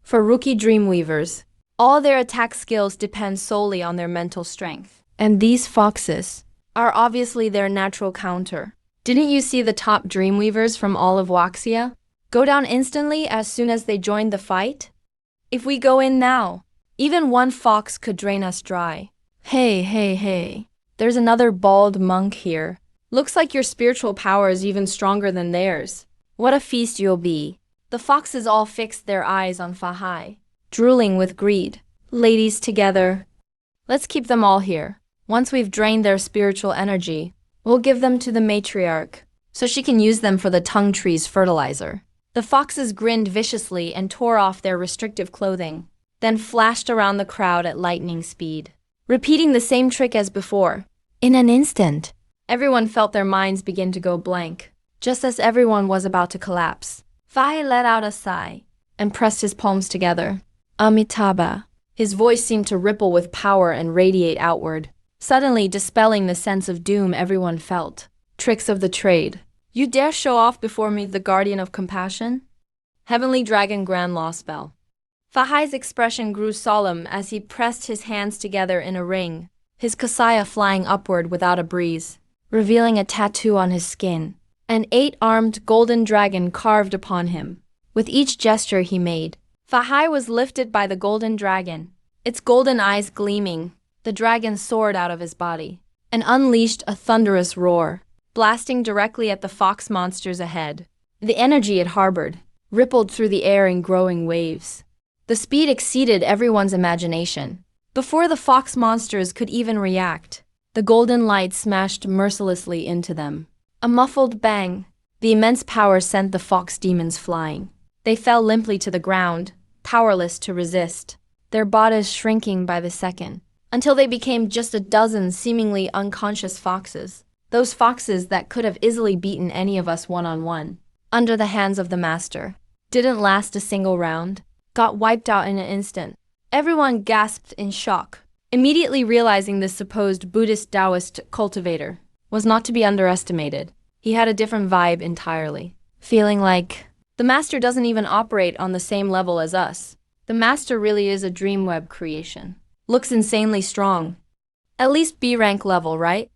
For rookie Dreamweavers, all their attack skills depend solely on their mental strength. And these foxes are obviously their natural counter. Didn't you see the top Dreamweavers from all of Waxia go down instantly as soon as they joined the fight? If we go in now, even one fox could drain us dry. Hey. There's another bald monk here. Looks like your spiritual power is even stronger than theirs. What a feast you'll be. The foxes all fixed their eyes on Fahai, drooling with greed. Ladies together. Let's keep them all here. Once we've drained their spiritual energy, we'll give them to the matriarch, so she can use them for the tongue tree's fertilizer. The foxes grinned viciously and tore off their restrictive clothing, then flashed around the crowd at lightning speed, repeating the same trick as before. In an instant, everyone felt their minds begin to go blank. Just as everyone was about to collapse, Fahai let out a sigh and pressed his palms together. Amitabha. His voice seemed to ripple with power and radiate outward, suddenly dispelling the sense of doom everyone felt. Tricks of the trade. You dare show off before me the guardian of compassion? Heavenly Dragon Grand Law Spell. Fahai's expression grew solemn as he pressed his hands together in a ring, his kasaya flying upward without a breeze, revealing a tattoo on his skin. An 8-armed golden dragon carved upon him. With each gesture he made, Fahai was lifted by the golden dragon, its golden eyes gleaming. The dragon soared out of his body and unleashed a thunderous roar, blasting directly at the fox monsters ahead. The energy it harbored rippled through the air in growing waves. The speed exceeded everyone's imagination. Before the fox monsters could even react, the golden light smashed mercilessly into them. A muffled bang, the immense power sent the fox demons flying. They fell limply to the ground, powerless to resist, their bodies shrinking by the second, until they became just a dozen seemingly unconscious foxes. Those foxes that could have easily beaten any of us one-on-one, under the hands of the master, didn't last a single round, got wiped out in an instant. Everyone gasped in shock, immediately realizing this supposed Buddhist Taoist cultivator was not to be underestimated. He had a different vibe entirely, feeling like the master doesn't even operate on the same level as us. The master really is a dreamweb creation. Looks insanely strong. At least B rank level, right?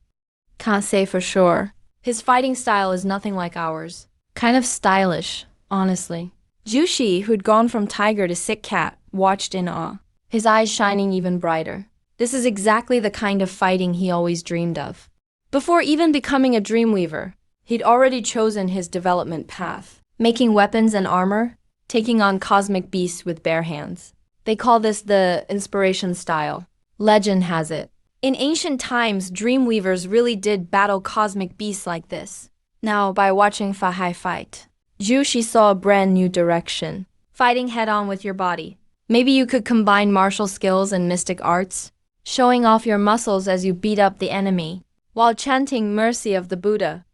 Can't say for sure. His fighting style is nothing like ours. Kind of stylish, honestly. Jushi, who'd gone from tiger to sick cat, watched in awe, his eyes shining even brighter. This is exactly the kind of fighting he always dreamed of. Before even becoming a Dreamweaver, he'd already chosen his development path, making weapons and armor, taking on cosmic beasts with bare hands. They call this the inspiration style. Legend has it, in ancient times, Dreamweavers really did battle cosmic beasts like this. Now, by watching Fahai fight, Jushi saw a brand new direction. Fighting head-on with your body. Maybe you could combine martial skills and mystic arts, showing off your muscles as you beat up the enemy, while chanting mercy of the Buddha.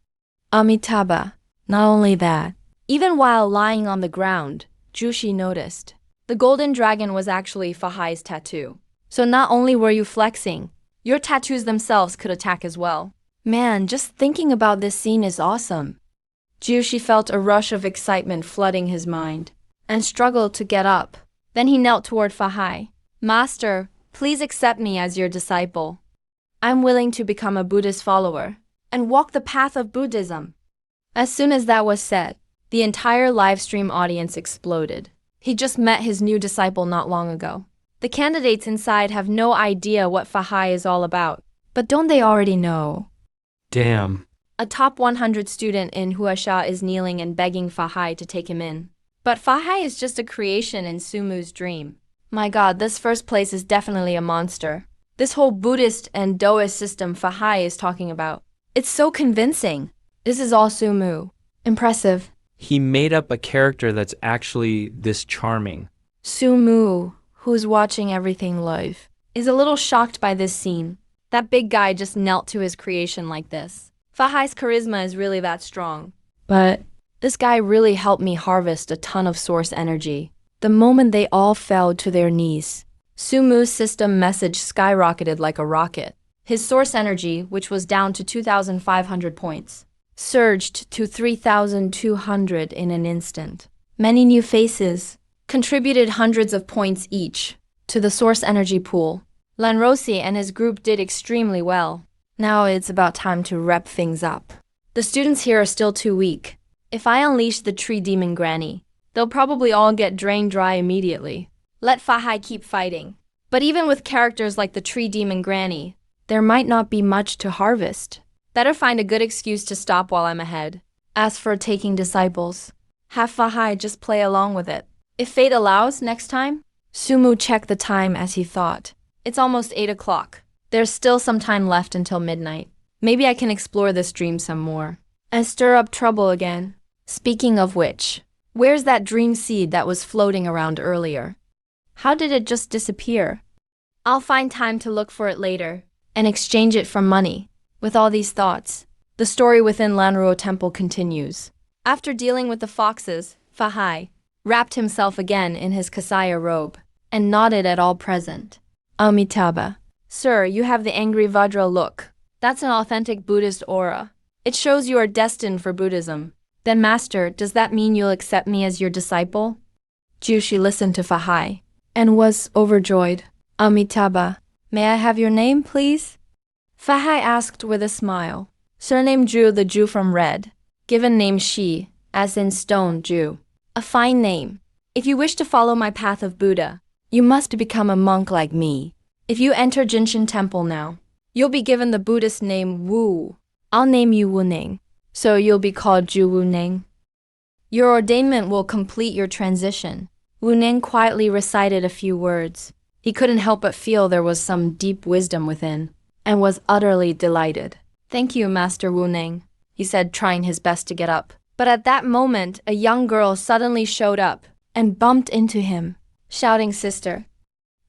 Amitabha. Not only that, even while lying on the ground, Jushi noticed the golden dragon was actually Fahai's tattoo. So not only were you flexing, your tattoos themselves could attack as well. Man, just thinking about this scene is awesome. Jushi felt a rush of excitement flooding his mind and struggled to get up. Then he knelt toward Fahai. Master, please accept me as your disciple. I'm willing to become a Buddhist follower and walk the path of Buddhism. As soon as that was said, the entire live stream audience exploded. He just met his new disciple not long ago. The candidates inside have no idea what Fahai is all about. But don't they already know? Damn. A top 100 student in Huasha is kneeling and begging Fahai to take him in. But Fahai is just a creation in Sumu's dream. My god, this first place is definitely a monster. This whole Buddhist and Taoist system Fahai is talking about. It's so convincing. This is all Sumu. Impressive. He made up a character that's actually this charming. Sumu, who's watching everything live, is a little shocked by this scene. That big guy just knelt to his creation like this. Fahai's charisma is really that strong. But this guy really helped me harvest a ton of source energy. The moment they all fell to their knees, Sumu's system message skyrocketed like a rocket. His source energy, which was down to 2,500 points, surged to 3,200 in an instant. Many new faces contributed hundreds of points each to the source energy pool. Lanrosi and his group did extremely well. Now it's about time to wrap things up. The students here are still too weak. If I unleash the tree demon granny, they'll probably all get drained dry immediately. Let Fahai keep fighting. But even with characters like the tree demon granny, there might not be much to harvest. Better find a good excuse to stop while I'm ahead. As for taking disciples, have Fahai just play along with it. If fate allows, next time, Sumu checked the time as he thought. It's almost 8 o'clock. There's still some time left until midnight. Maybe I can explore this dream some more and stir up trouble again. Speaking of which, where's that dream seed that was floating around earlier? How did it just disappear? I'll find time to look for it later and exchange it for money. With all these thoughts, the story within Lanruo Temple continues. After dealing with the foxes, Fahai wrapped himself again in his Kasaya robe and nodded at all present. Amitabha. Sir, you have the angry Vajra look. That's an authentic Buddhist aura. It shows you are destined for Buddhism. Then Master, does that mean you'll accept me as your disciple? Jushi listened to Fahai and was overjoyed. Amitabha, may I have your name, please? Fahai asked with a smile. Surname Ju, the Jew from Red. Given name Shi, as in stone Jew. A fine name. If you wish to follow my path of Buddha, you must become a monk like me. If you enter Jinshin Temple now, you'll be given the Buddhist name Wu. I'll name you Wu Ning, so you'll be called Ju Wu Ning. Your ordainment will complete your transition. Wu Ning quietly recited a few words. He couldn't help but feel there was some deep wisdom within, and was utterly delighted. Thank you, Master Wu Ning, he said, trying his best to get up. But at that moment, a young girl suddenly showed up and bumped into him, shouting sister,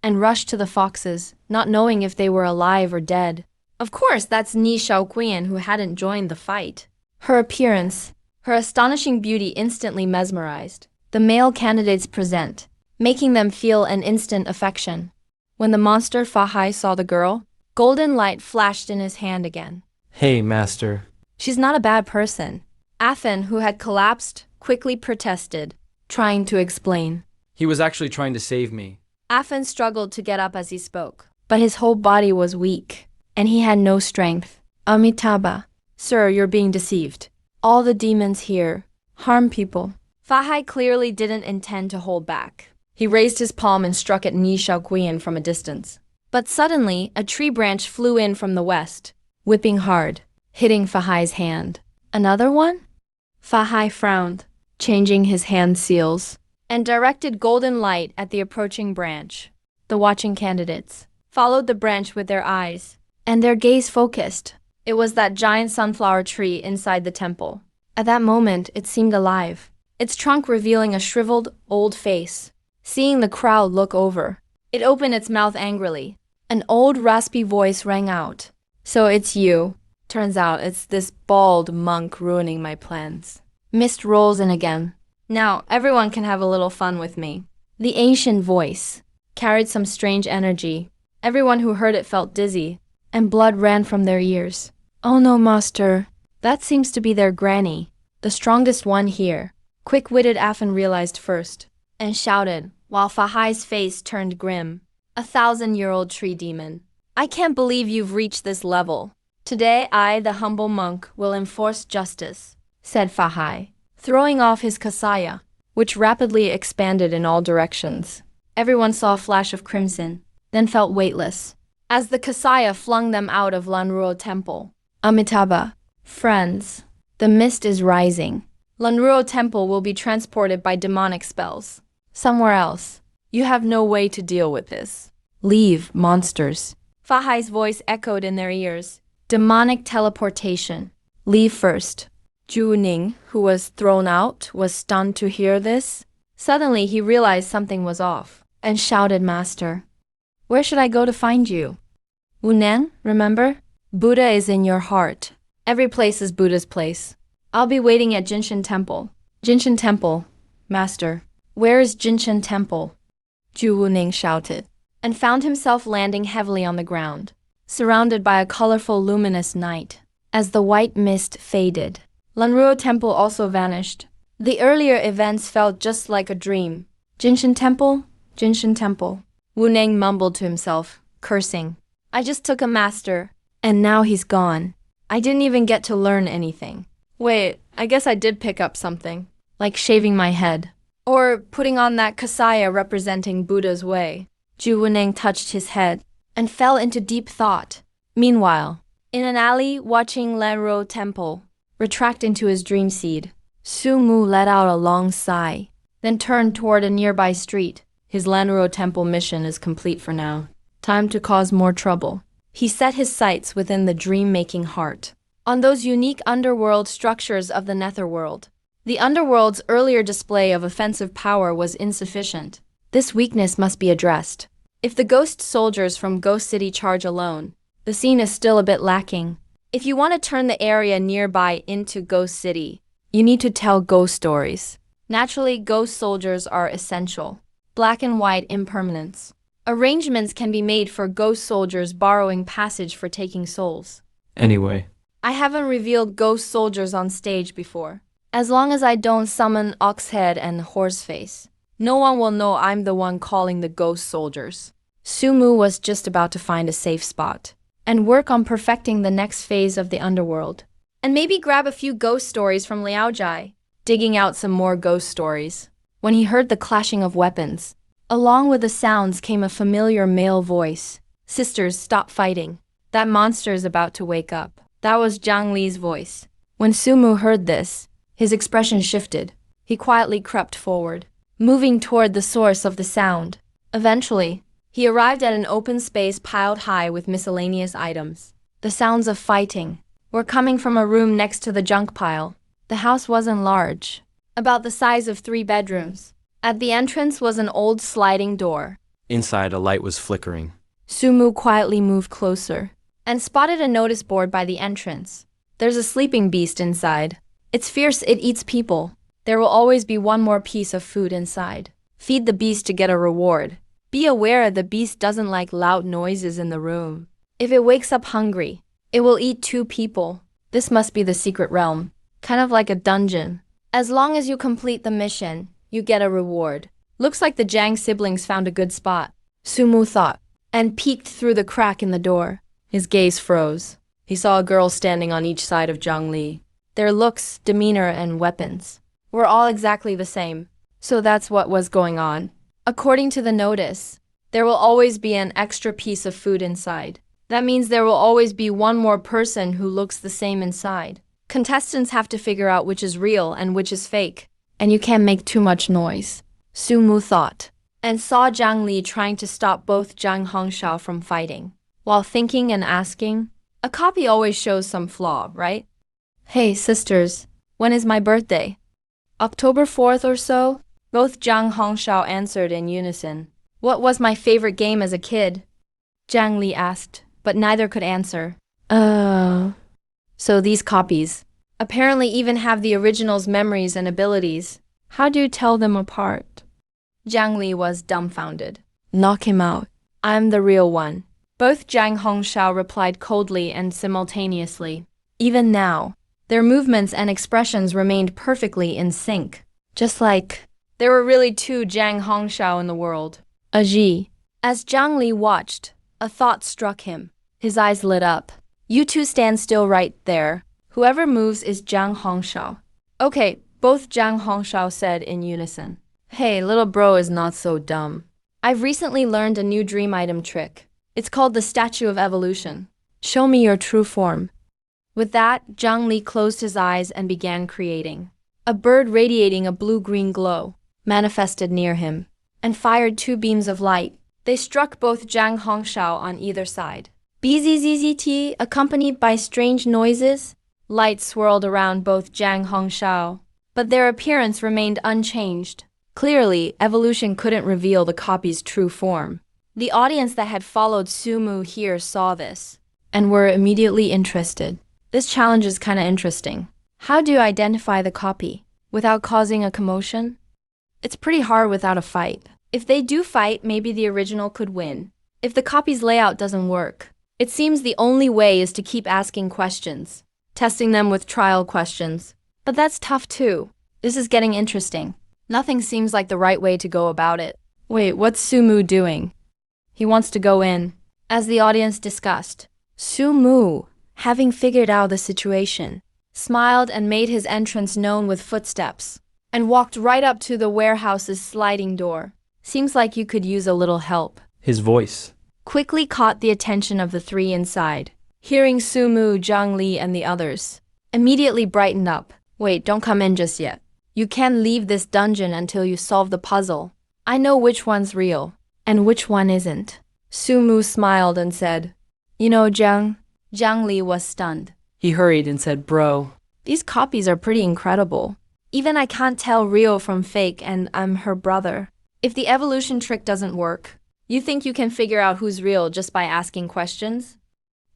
and rushed to the foxes, not knowing if they were alive or dead. Of course, that's Ni Shaoqian, who hadn't joined the fight. Her appearance, her astonishing beauty instantly mesmerized the male candidates present, making them feel an instant affection. When the monster Fahai saw the girl, golden light flashed in his hand again. Hey, Master. She's not a bad person. Athen, who had collapsed, quickly protested, trying to explain. He was actually trying to save me. Athen struggled to get up as he spoke, but his whole body was weak, and he had no strength. Amitabha, sir, you're being deceived. All the demons here harm people. Fahai clearly didn't intend to hold back. He raised his palm and struck at Ni Shaoqian from a distance. But suddenly, a tree branch flew in from the west, whipping hard, hitting Fahai's hand. Another one? Fahai frowned, changing his hand seals, and directed golden light at the approaching branch. The watching candidates followed the branch with their eyes, and their gaze focused. It was that giant sunflower tree inside the temple. At that moment, it seemed alive, its trunk revealing a shriveled, old face. Seeing the crowd look over, it opened its mouth angrily. An old, raspy voice rang out. So it's you. Turns out it's this bald monk ruining my plans. Mist rolls in again. Now, everyone can have a little fun with me. The ancient voice carried some strange energy. Everyone who heard it felt dizzy, and blood ran from their ears. Oh no, master. That seems to be their granny. The strongest one here. Quick-witted Afan realized first, and shouted, while Fahai's face turned grim. 1,000-year-old tree demon. I can't believe you've reached this level. Today I, the humble monk, will enforce justice, said Fahai, throwing off his kasaya, which rapidly expanded in all directions. Everyone saw a flash of crimson, then felt weightless, as the kasaya flung them out of Lanruo Temple. Amitabha, friends, the mist is rising. Lanruo Temple will be transported by demonic spells. Somewhere else. You have no way to deal with this. Leave, monsters. Fahai's voice echoed in their ears. Demonic teleportation. Leave first. Zhu Ning, who was thrown out, was stunned to hear this. Suddenly he realized something was off, and shouted, Master, where should I go to find you? Wunan, remember? Buddha is in your heart. Every place is Buddha's place. I'll be waiting at Jinshan Temple. Jinshan Temple, Master. Where is Jinshan Temple? Zhu Wuning shouted, and found himself landing heavily on the ground, surrounded by a colorful luminous night. As the white mist faded, Lanruo Temple also vanished. The earlier events felt just like a dream. Jinshan Temple? Jinshan Temple. Wuning mumbled to himself, cursing. I just took a master, and now he's gone. I didn't even get to learn anything. Wait, I guess I did pick up something, like shaving my head, or putting on that kasaya representing Buddha's way. Zhu Wuning touched his head and fell into deep thought. Meanwhile, in an alley watching Lanruo Temple retract into his dream seed, Su Mu let out a long sigh, then turned toward a nearby street. His Lanruo Temple mission is complete for now. Time to cause more trouble. He set his sights within the dream-making heart, on those unique underworld structures of the netherworld. The underworld's earlier display of offensive power was insufficient. This weakness must be addressed. If the ghost soldiers from Ghost City charge alone, the scene is still a bit lacking. If you want to turn the area nearby into Ghost City, you need to tell ghost stories. Naturally, ghost soldiers are essential. Black and white impermanence. Arrangements can be made for ghost soldiers borrowing passage for taking souls. Anyway, I haven't revealed ghost soldiers on stage before. As long as I don't summon Oxhead and Horseface, no one will know I'm the one calling the ghost soldiers. Su Mu was just about to find a safe spot and work on perfecting the next phase of the underworld. And maybe grab a few ghost stories from Liao Jai, digging out some more ghost stories. When he heard the clashing of weapons, along with the sounds came a familiar male voice. Sisters, stop fighting. That monster is about to wake up. That was Zhang Li's voice. When Su Mu heard this, his expression shifted. He quietly crept forward, moving toward the source of the sound. Eventually, he arrived at an open space piled high with miscellaneous items. The sounds of fighting were coming from a room next to the junk pile. The house wasn't large, about the size of 3 bedrooms. At the entrance was an old sliding door. inside a light was flickering. Su Mu quietly moved closer and spotted a notice board by the entrance. There's a sleeping beast inside. It's fierce, it eats people. There will always be one more piece of food inside. Feed the beast to get a reward. Be aware the beast doesn't like loud noises in the room. If it wakes up hungry, it will eat 2 people. This must be the secret realm, kind of like a dungeon. As long as you complete the mission, you get a reward. Looks like the Zhang siblings found a good spot, Su Mu thought, and peeked through the crack in the door. His gaze froze. He saw a girl standing on each side of Zhang Li. Their looks, demeanor, and weapons were all exactly the same. So that's what was going on. According to the notice, there will always be an extra piece of food inside. That means there will always be one more person who looks the same inside. Contestants have to figure out which is real and which is fake. And you can't make too much noise, Su Mu thought, and saw Zhang Li trying to stop both Zhang Hongxiao from fighting. While thinking and asking, a copy always shows some flaw, right? Hey, sisters, when is my birthday? October 4th or so? Both Zhang Hongxiao answered in unison. What was my favorite game as a kid? Zhang Li asked, but neither could answer. So these copies apparently even have the original's memories and abilities. How do you tell them apart? Zhang Li was dumbfounded. Knock him out. I'm the real one. Both Zhang Hongshao replied coldly and simultaneously. Even now, their movements and expressions remained perfectly in sync. Just like there were really two Zhang Hongshao in the world. Aji. As Zhang Li watched, a thought struck him. His eyes lit up. You two stand still right there. Whoever moves is Zhang Hongshao. Okay, both Zhang Hongshao said in unison. Hey, little bro is not so dumb. I've recently learned a new dream item trick. It's called the Statue of Evolution. Show me your true form. With that, Zhang Li closed his eyes and began creating. A bird radiating a blue-green glow manifested near him and fired two beams of light. They struck both Zhang Hongshao on either side. Bzzzt, accompanied by strange noises, light swirled around both Zhang Hongshao, but their appearance remained unchanged. Clearly, evolution couldn't reveal the copy's true form. The audience that had followed Sumu here saw this and were immediately interested. This challenge is kinda interesting. How do you identify the copy without causing a commotion? It's pretty hard without a fight. If they do fight, maybe the original could win. If the copy's layout doesn't work, it seems the only way is to keep asking questions, testing them with trial questions. But that's tough too. This is getting interesting. Nothing seems like the right way to go about it. Wait, what's Sumu doing? He wants to go in. As the audience discussed, Sumu, having figured out the situation, smiled and made his entrance known with footsteps, and walked right up to the warehouse's sliding door. Seems like you could use a little help. His voice Quickly caught the attention of the three inside. Hearing Sumu, Zhang Li, and the others immediately brightened up. Wait, don't come in just yet. You can't leave this dungeon until you solve the puzzle. I know which one's real and which one isn't. Sumu smiled and said, You know, Zhang Li was stunned. He hurried and said, Bro. These copies are pretty incredible. Even I can't tell real from fake, and I'm her brother. If the evolution trick doesn't work, you think you can figure out who's real just by asking questions?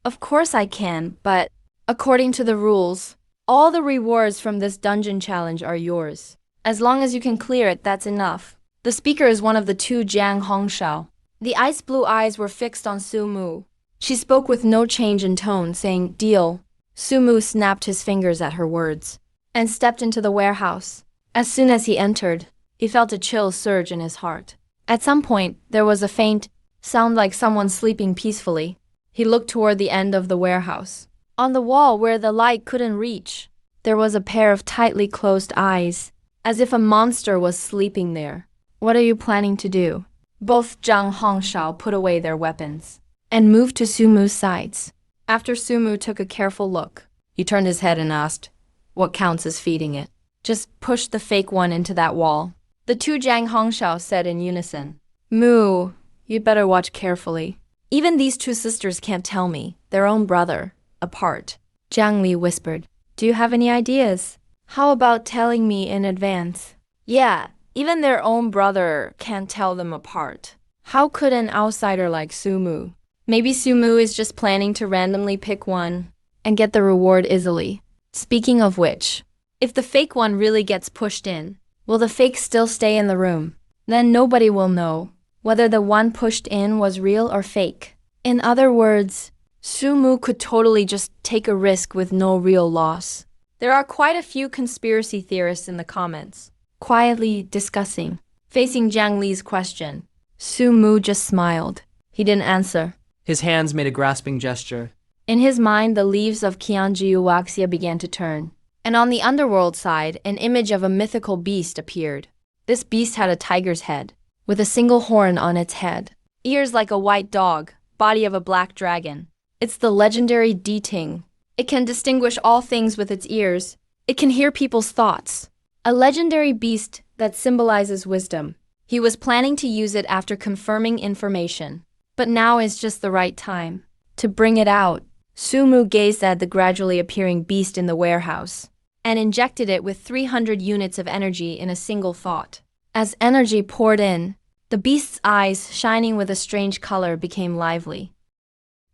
Of course I can, but according to the rules, all the rewards from this dungeon challenge are yours. As long as you can clear it, that's enough. The speaker is one of the two Zhang Hongshao. The ice blue eyes were fixed on Sumu. She spoke with no change in tone, saying, Deal. Sumu snapped his fingers at her words and stepped into the warehouse. As soon as he entered, he felt a chill surge in his heart. At some point, there was a faint sound like someone sleeping peacefully. He looked toward the end of the warehouse. On the wall where the light couldn't reach, there was a pair of tightly closed eyes, as if a monster was sleeping there. What are you planning to do? Both Zhang Hongshao put away their weapons and moved to Sumu's sides. After Sumu took a careful look, he turned his head and asked, What counts as feeding it? Just push the fake one into that wall. The two Zhang Hongshao said in unison. Moo, you'd better watch carefully. Even these two sisters can't tell me, their own brother, apart. Zhang Li whispered. Do you have any ideas? How about telling me in advance? Yeah, even their own brother can't tell them apart. How could an outsider like Sumu? Maybe Sumu is just planning to randomly pick one and get the reward easily. Speaking of which, if the fake one really gets pushed in, will the fake still stay in the room? Then nobody will know whether the one pushed in was real or fake. In other words, Sumu could totally just take a risk with no real loss. There are quite a few conspiracy theorists in the comments, quietly discussing. Facing Zhang Li's question, Sumu just smiled. He didn't answer. His hands made a grasping gesture. In his mind, the leaves of Qianji Uwaxia began to turn. And on the underworld side, an image of a mythical beast appeared. This beast had a tiger's head, with a single horn on its head, ears like a white dog, body of a black dragon. It's the legendary Ting. It can distinguish all things with its ears. It can hear people's thoughts. A legendary beast that symbolizes wisdom. He was planning to use it after confirming information. But now is just the right time to bring it out. Sumu gazed at the gradually appearing beast in the warehouse and injected it with 300 units of energy in a single thought. As energy poured in, the beast's eyes, shining with a strange color, became lively.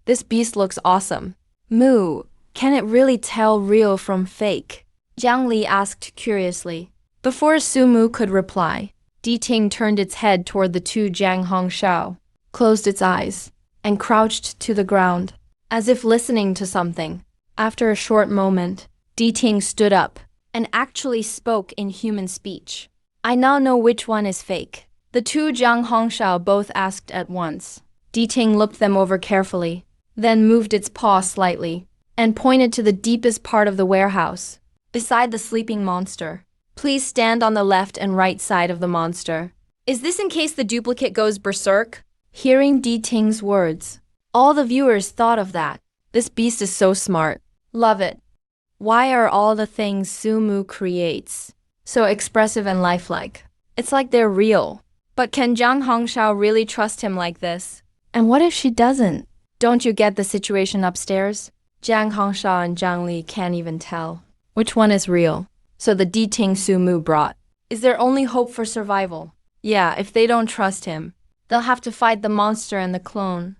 This beast looks awesome. Moo, can it really tell real from fake? Zhang Li asked curiously. Before Sumu could reply, Ting turned its head toward the two Zhang Hongshao, closed its eyes, and crouched to the ground, as if listening to something. After a short moment, Di-ting stood up and actually spoke in human speech. I now know which one is fake. The two Jiang Hongshao both asked at once. Di-ting looked them over carefully, then moved its paw slightly, and pointed to the deepest part of the warehouse, beside the sleeping monster. Please stand on the left and right side of the monster. Is this in case the duplicate goes berserk? Hearing Di-ting's words, all the viewers thought of that. This beast is so smart. Love it. Why are all the things Sumu creates so expressive and lifelike? It's like they're real. But can Jiang Hongshao really trust him like this? And what if she doesn't? Don't you get the situation upstairs? Jiang Hongshao and Zhang Li can't even tell which one is real. So the Di-ting Sumu brought is their only hope for survival. Yeah, if they don't trust him, they'll have to fight the monster and the clone.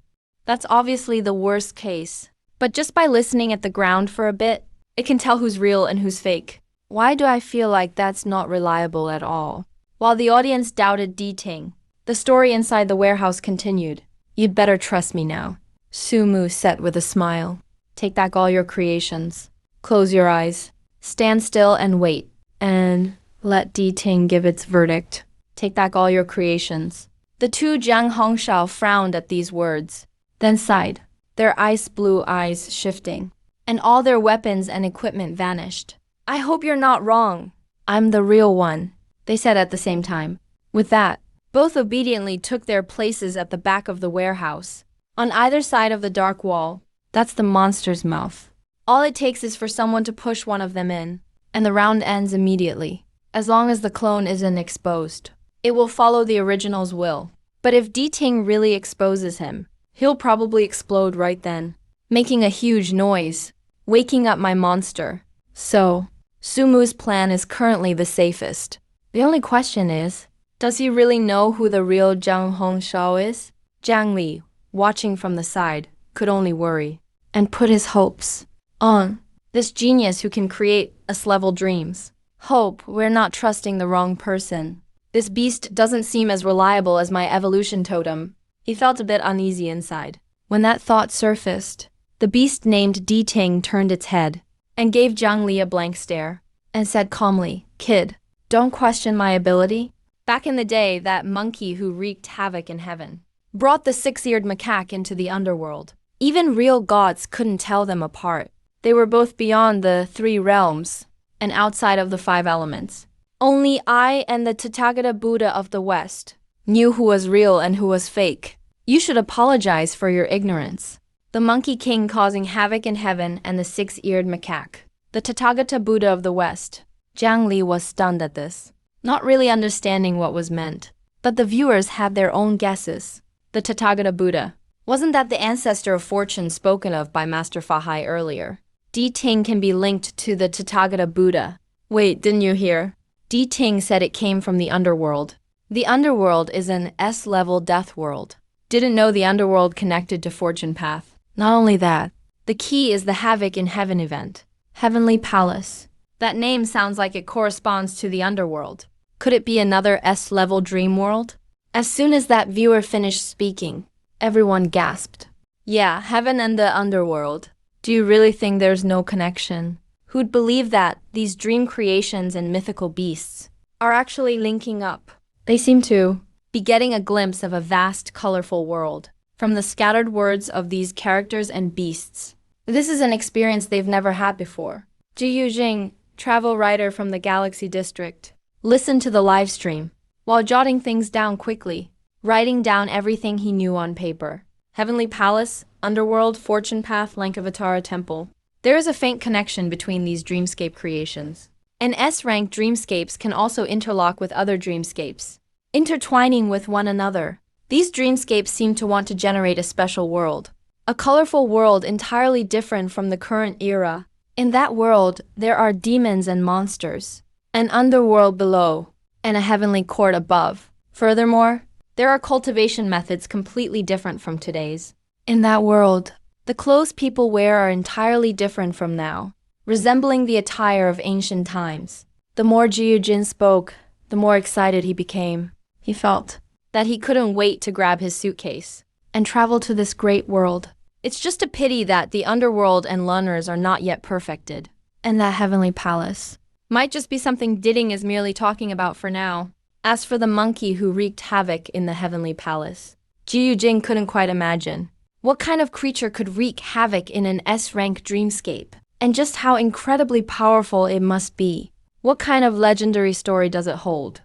That's obviously the worst case. But just by listening at the ground for a bit, it can tell who's real and who's fake. Why do I feel like that's not reliable at all? While the audience doubted Di-ting, the story inside the warehouse continued. You'd better trust me now. Sumu said with a smile. Take back all your creations. Close your eyes. Stand still and wait. And let Di-ting give its verdict. Take back all your creations. The two Jiang Hongshao frowned at these words, then sighed, their ice blue eyes shifting, and all their weapons and equipment vanished. I hope you're not wrong. I'm the real one, they said at the same time. With that, both obediently took their places at the back of the warehouse. On either side of the dark wall, that's the monster's mouth. All it takes is for someone to push one of them in, and the round ends immediately. As long as the clone isn't exposed, it will follow the original's will. But if Di-ting really exposes him, he'll probably explode right then, making a huge noise, waking up my monster. So, Sumu's plan is currently the safest. The only question is, does he really know who the real Jiang Hongshao is? Zhang Li, watching from the side, could only worry, and put his hopes on this genius who can create S-level dreams. Hope we're not trusting the wrong person. This beast doesn't seem as reliable as my evolution totem. He felt a bit uneasy inside. When that thought surfaced, the beast named Di-ting turned its head and gave Zhang Li a blank stare and said calmly, Kid, don't question my ability. Back in the day, that monkey who wreaked havoc in heaven brought the six-eared macaque into the underworld. Even real gods couldn't tell them apart. They were both beyond the three realms and outside of the five elements. Only I and the Tathagata Buddha of the West knew who was real and who was fake. You should apologize for your ignorance. The Monkey King causing havoc in heaven and the six-eared macaque. The Tathagata Buddha of the West. Zhang Li was stunned at this, not really understanding what was meant. But the viewers had their own guesses. The Tathagata Buddha. Wasn't that the ancestor of fortune spoken of by Master Fahai earlier? Di-ting can be linked to the Tathagata Buddha. Wait, didn't you hear? Di-ting said it came from the underworld. The underworld is an S-level death world. Didn't know the underworld connected to Fortune Path. Not only that, the key is the Havoc in Heaven event. Heavenly Palace. That name sounds like it corresponds to the underworld. Could it be another S-level dream world? As soon as that viewer finished speaking, everyone gasped. Yeah, heaven and the underworld. Do you really think there's no connection? Who'd believe that these dream creations and mythical beasts are actually linking up? They seem to be getting a glimpse of a vast, colorful world from the scattered words of these characters and beasts. This is an experience they've never had before. Ji Yujing, travel writer from the Galaxy District, listened to the live stream while jotting things down quickly, writing down everything he knew on paper. Heavenly Palace, Underworld, Fortune Path, Lankavatara Temple. There is a faint connection between these dreamscape creations. And S-rank dreamscapes can also interlock with other dreamscapes, intertwining with one another. These dreamscapes seem to want to generate a special world, a colorful world entirely different from the current era. In that world, there are demons and monsters, an underworld below, and a heavenly court above. Furthermore, there are cultivation methods completely different from today's. In that world, the clothes people wear are entirely different from now, resembling the attire of ancient times. The more Ji Yujin spoke, the more excited he became. He felt that he couldn't wait to grab his suitcase. and travel to this great world. It's just a pity that the underworld and Lunners are not yet perfected. And that heavenly palace might just be something Diding is merely talking about for now. As for the monkey who wreaked havoc in the heavenly palace, Ji Jing couldn't quite imagine. What kind of creature could wreak havoc in an S-rank dreamscape? And just how incredibly powerful it must be. What kind of legendary story does it hold?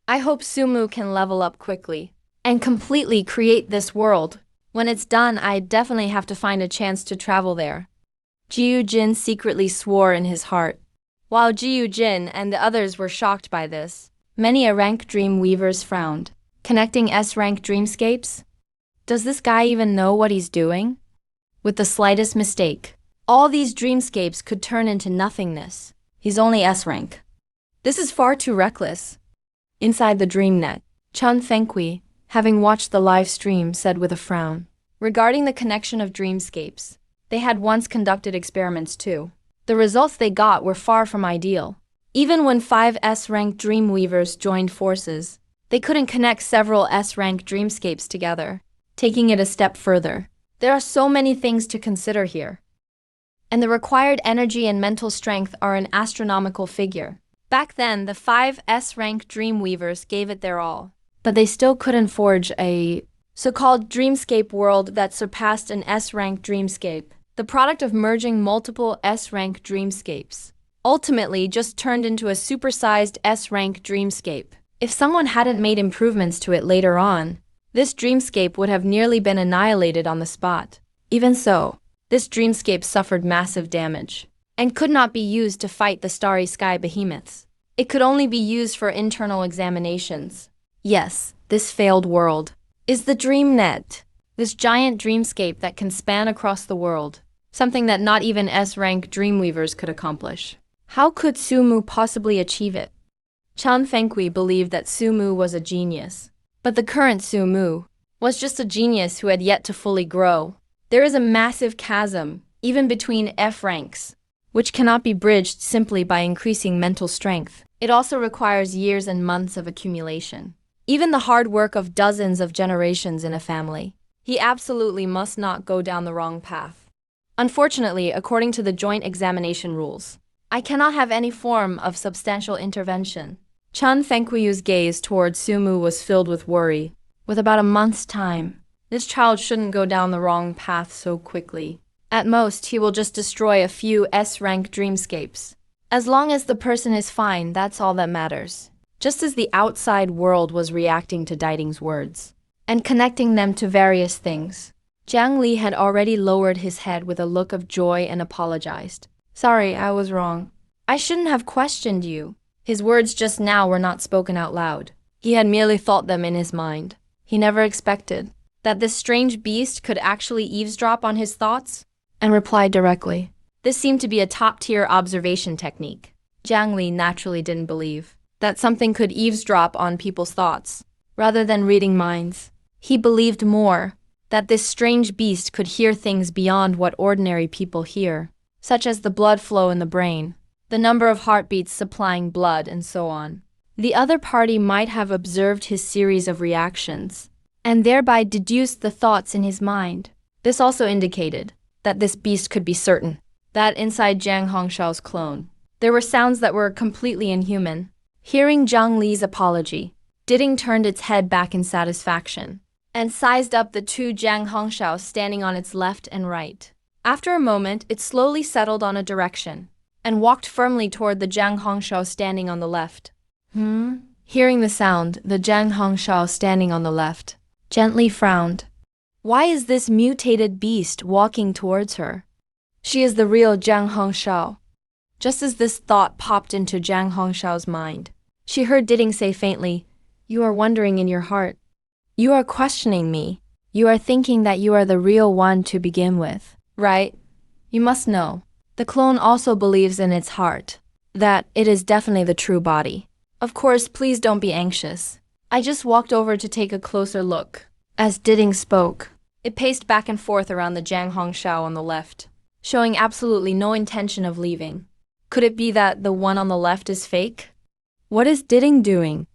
I hope Sumu can level up quickly and completely create this world. When it's done, I definitely have to find a chance to travel there. Ji Jin secretly swore in his heart. While Ji Jin and the others were shocked by this, many A-rank dream weavers frowned. Connecting S-rank dreamscapes? Does this guy even know what he's doing? With the slightest mistake, all these dreamscapes could turn into nothingness. He's only S-rank. This is far too reckless. Inside the dreamnet, Chun Fengqi, having watched the live stream, said with a frown. Regarding the connection of dreamscapes, they had once conducted experiments too. The results they got were far from ideal. Even when 5 S-rank dreamweavers joined forces, they couldn't connect several S-rank dreamscapes together. Taking it a step further, there are so many things to consider here. And the required energy and mental strength are an astronomical figure. Back then, the 5 S-rank dreamweavers gave it their all, but they still couldn't forge a so-called dreamscape world that surpassed an S-rank dreamscape. The product of merging multiple S-rank dreamscapes ultimately just turned into a supersized S-rank dreamscape. If someone hadn't made improvements to it later on, this dreamscape would have nearly been annihilated on the spot. Even so, this dreamscape suffered massive damage and could not be used to fight the starry sky behemoths. It could only be used for internal examinations. Yes, this failed world is the DreamNet, this giant dreamscape that can span across the world, something that not even S-rank dreamweavers could accomplish. How could Sumu possibly achieve it? Chan Fengqi believed that Sumu was a genius, but the current Sumu was just a genius who had yet to fully grow. There is a massive chasm, even between F ranks, which cannot be bridged simply by increasing mental strength. It also requires years and months of accumulation. Even the hard work of dozens of generations in a family. He absolutely must not go down the wrong path. Unfortunately, according to the joint examination rules, I cannot have any form of substantial intervention. Chan Fengqiu's gaze towards Sumu was filled with worry. With about a month's time, this child shouldn't go down the wrong path so quickly. At most, he will just destroy a few S-rank dreamscapes. As long as the person is fine, that's all that matters. Just as the outside world was reacting to Diding's words and connecting them to various things, Jiang Li had already lowered his head with a look of joy and apologized. Sorry, I was wrong. I shouldn't have questioned you. His words just now were not spoken out loud. He had merely thought them in his mind. He never expected that this strange beast could actually eavesdrop on his thoughts and reply directly. This seemed to be a top-tier observation technique. Jiang Li naturally didn't believe that something could eavesdrop on people's thoughts rather than reading minds. He believed more that this strange beast could hear things beyond what ordinary people hear, such as the blood flow in the brain, the number of heartbeats supplying blood, and so on. The other party might have observed his series of reactions and thereby deduced the thoughts in his mind. This also indicated that this beast could be certain that inside Jiang Hongshao's clone, there were sounds that were completely inhuman. Hearing Jiang Li's apology, Diding turned its head back in satisfaction and sized up the 2 Jiang Hongshao standing on its left and right. After a moment, it slowly settled on a direction and walked firmly toward the Jiang Hongshao standing on the left. Hearing the sound, the Jiang Hongshao standing on the left gently frowned. Why is this mutated beast walking towards her? She is the real Jiang Hongshao. Just as this thought popped into Jiang Hongshao's mind, she heard Diding say faintly, "You are wondering in your heart. You are questioning me. You are thinking that you are the real one to begin with, right? You must know. The clone also believes in its heart that it is definitely the true body. Of course, please don't be anxious. I just walked over to take a closer look." As Diding spoke, it paced back and forth around the Jiang Hongshao on the left, showing absolutely no intention of leaving. Could it be that the one on the left is fake? What is Diding doing?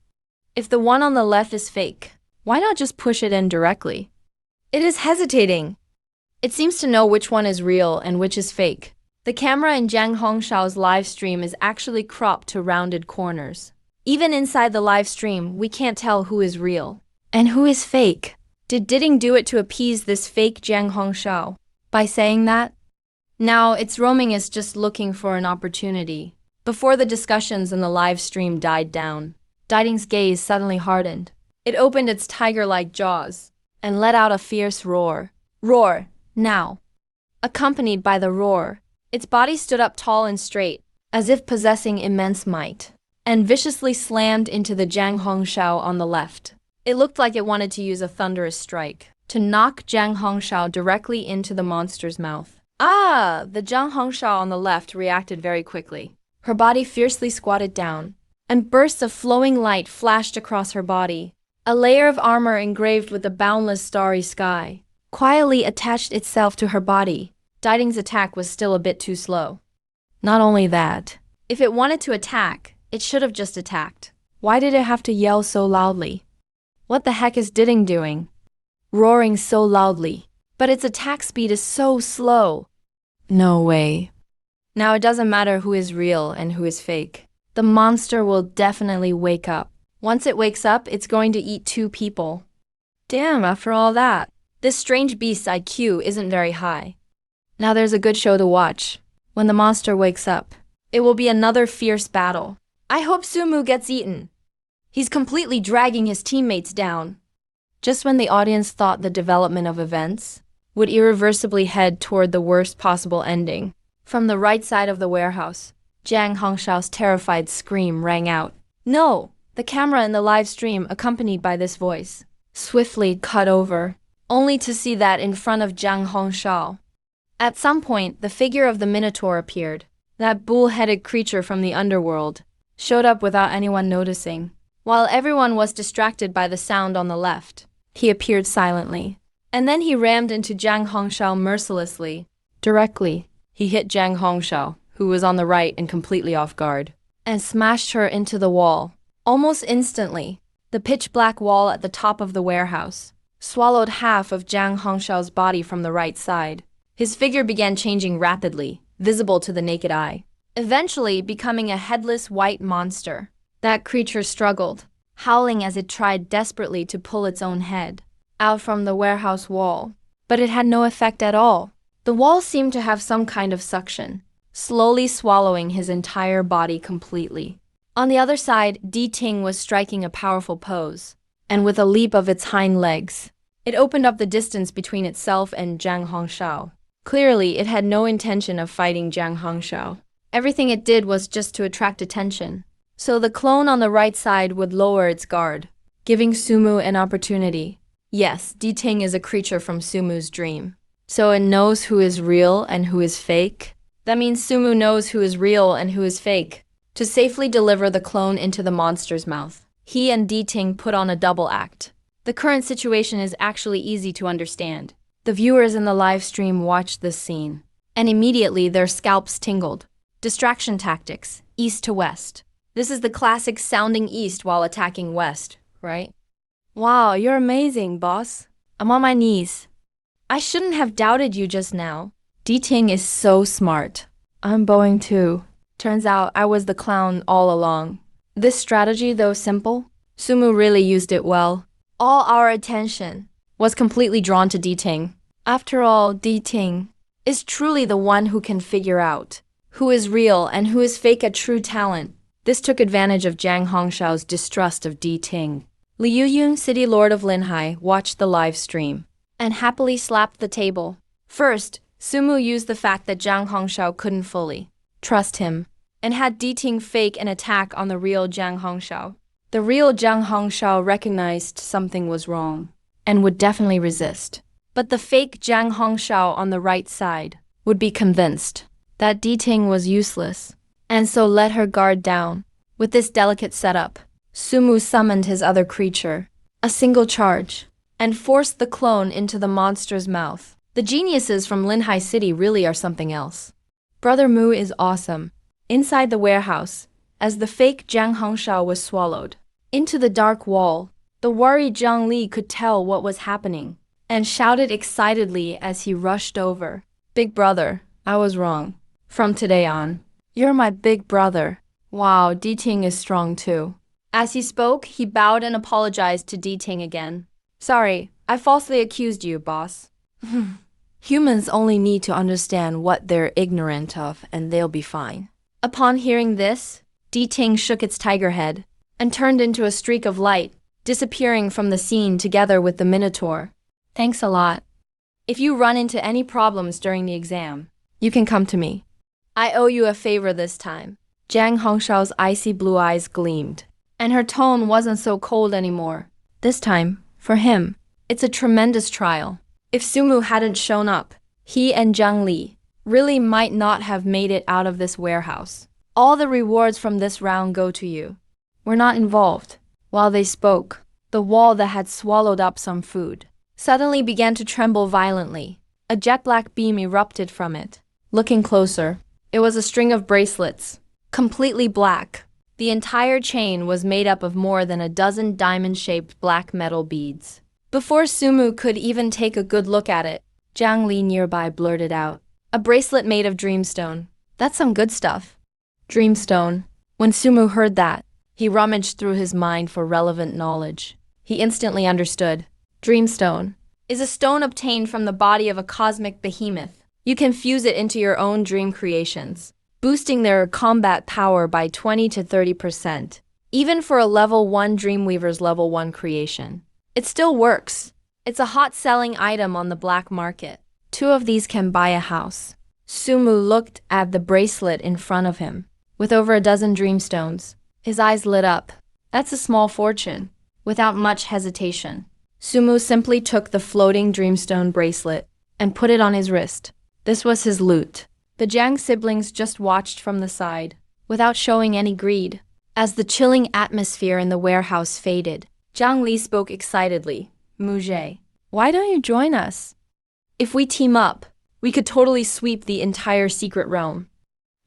If the one on the left is fake, why not just push it in directly? It is hesitating. It seems to know which one is real and which is fake. The camera in Jiang Hongshao's live stream is actually cropped to rounded corners. Even inside the live stream, we can't tell who is real and who is fake. Did Diding do it to appease this fake Jiang Hongshao by saying that? Now, its roaming is just looking for an opportunity. Before the discussions in the live stream died down, Diding's gaze suddenly hardened. It opened its tiger-like jaws and let out a fierce roar. Roar, now. Accompanied by the roar, its body stood up tall and straight, as if possessing immense might, and viciously slammed into the Jiang Hongshao on the left. It looked like it wanted to use a thunderous strike to knock Jiang Hongshao directly into the monster's mouth. The Jiang Hongshao on the left reacted very quickly. Her body fiercely squatted down, and bursts of flowing light flashed across her body. A layer of armor engraved with the boundless starry sky quietly attached itself to her body. Diding's attack was still a bit too slow. Not only that, if it wanted to attack, it should have just attacked. Why did it have to yell so loudly? What the heck is Diding doing? Roaring so loudly, but its attack speed is so slow. No way. Now it doesn't matter who is real and who is fake. The monster will definitely wake up. Once it wakes up, it's going to eat 2 people. Damn, after all that, this strange beast's IQ isn't very high. Now there's a good show to watch. When the monster wakes up, it will be another fierce battle. I hope Sumu gets eaten. He's completely dragging his teammates down. Just when the audience thought the development of events would irreversibly head toward the worst possible ending, from the right side of the warehouse, Jiang Hongshao's terrified scream rang out. No! The camera in the live stream, accompanied by this voice, swiftly cut over, only to see that in front of Jiang Hongshao. At some point, the figure of the Minotaur appeared. That bull-headed creature from the underworld showed up without anyone noticing. While everyone was distracted by the sound on the left, he appeared silently. And then he rammed into Jiang Hongshao mercilessly. Directly, he hit Jiang Hongshao, who was on the right and completely off guard, and smashed her into the wall. Almost instantly, the pitch-black wall at the top of the warehouse swallowed half of Jiang Hongshao's body from the right side. His figure began changing rapidly, visible to the naked eye, eventually becoming a headless white monster. That creature struggled, howling as it tried desperately to pull its own head out from the warehouse wall, but it had no effect at all. The wall seemed to have some kind of suction, slowly swallowing his entire body completely. On the other side, Di Ting was striking a powerful pose, and with a leap of its hind legs, it opened up the distance between itself and Jiang Hongshao. Clearly, it had no intention of fighting Jiang Hongshao. Everything it did was just to attract attention, so the clone on the right side would lower its guard, giving Sumu an opportunity. Yes, Di Ting is a creature from Sumu's dream, so it knows who is real and who is fake. That means Sumu knows who is real and who is fake. To safely deliver the clone into the monster's mouth, he and Di Ting put on a double act. The current situation is actually easy to understand. The viewers in the live stream watched this scene, and immediately their scalps tingled. Distraction tactics, east to west. This is the classic sounding east while attacking west, right? Wow, you're amazing, boss. I'm on my knees. I shouldn't have doubted you just now. Di Ting is so smart. I'm bowing too. Turns out I was the clown all along. This strategy, though simple, Sumu really used it well. All our attention was completely drawn to Di Ting. After all, Di Ting is truly the one who can figure out who is real and who is fake a true talent. This took advantage of Jiang Hongshao's distrust of Di Ting. Liu Yun, city lord of Linhai, watched the live stream and happily slapped the table. First, Sumu used the fact that Jiang Hongshao couldn't fully trust him, and had Di Ting fake an attack on the real Jiang Hongshao. The real Jiang Hongshao recognized something was wrong, and would definitely resist. But the fake Jiang Hongshao on the right side would be convinced that Di Ting was useless, and so let her guard down. With this delicate setup, Sumu summoned his other creature, a single charge, and forced the clone into the monster's mouth. The geniuses from Linhai City really are something else. Brother Mu is awesome. Inside the warehouse, as the fake Jiang Hongshao was swallowed into the dark wall, the worried Zhang Li could tell what was happening. and shouted excitedly as he rushed over. Big brother, I was wrong. From today on, you're my big brother. Wow, D-Ting is strong too. As he spoke, he bowed and apologized to D-Ting again. Sorry, I falsely accused you, boss. Humans only need to understand what they're ignorant of and they'll be fine. Upon hearing this, D-Ting shook its tiger head and turned into a streak of light, disappearing from the scene together with the Minotaur. Thanks a lot. If you run into any problems during the exam, you can come to me. I owe you a favor this time. Jiang Hongshao's icy blue eyes gleamed, and her tone wasn't so cold anymore. This time, for him, it's a tremendous trial. If Sumu hadn't shown up, he and Zhang Li really might not have made it out of this warehouse. All the rewards from this round go to you. We're not involved. While they spoke, the wall that had swallowed up some food suddenly began to tremble violently. A jet black beam erupted from it. Looking closer, it was a string of bracelets, completely black. The entire chain was made up of more than a dozen diamond-shaped black metal beads. Before Sumu could even take a good look at it, Zhang Li nearby blurted out, "A bracelet made of dreamstone. That's some good stuff." Dreamstone. When Sumu heard that, he rummaged through his mind for relevant knowledge. He instantly understood. Dreamstone is a stone obtained from the body of a cosmic behemoth. You can fuse it into your own dream creations, boosting their combat power by 20 to 30%. Even for a level 1 Dreamweaver's level 1 creation, it still works. It's a hot-selling item on the black market. 2 of these can buy a house. Sumu looked at the bracelet in front of him. With over a dozen dreamstones, his eyes lit up. That's a small fortune. Without much hesitation, Sumu simply took the floating dreamstone bracelet and put it on his wrist. This was his loot. The Jiang siblings just watched from the side, without showing any greed. As the chilling atmosphere in the warehouse faded, Zhang Li spoke excitedly. Mujie, why don't you join us? If we team up, we could totally sweep the entire secret realm.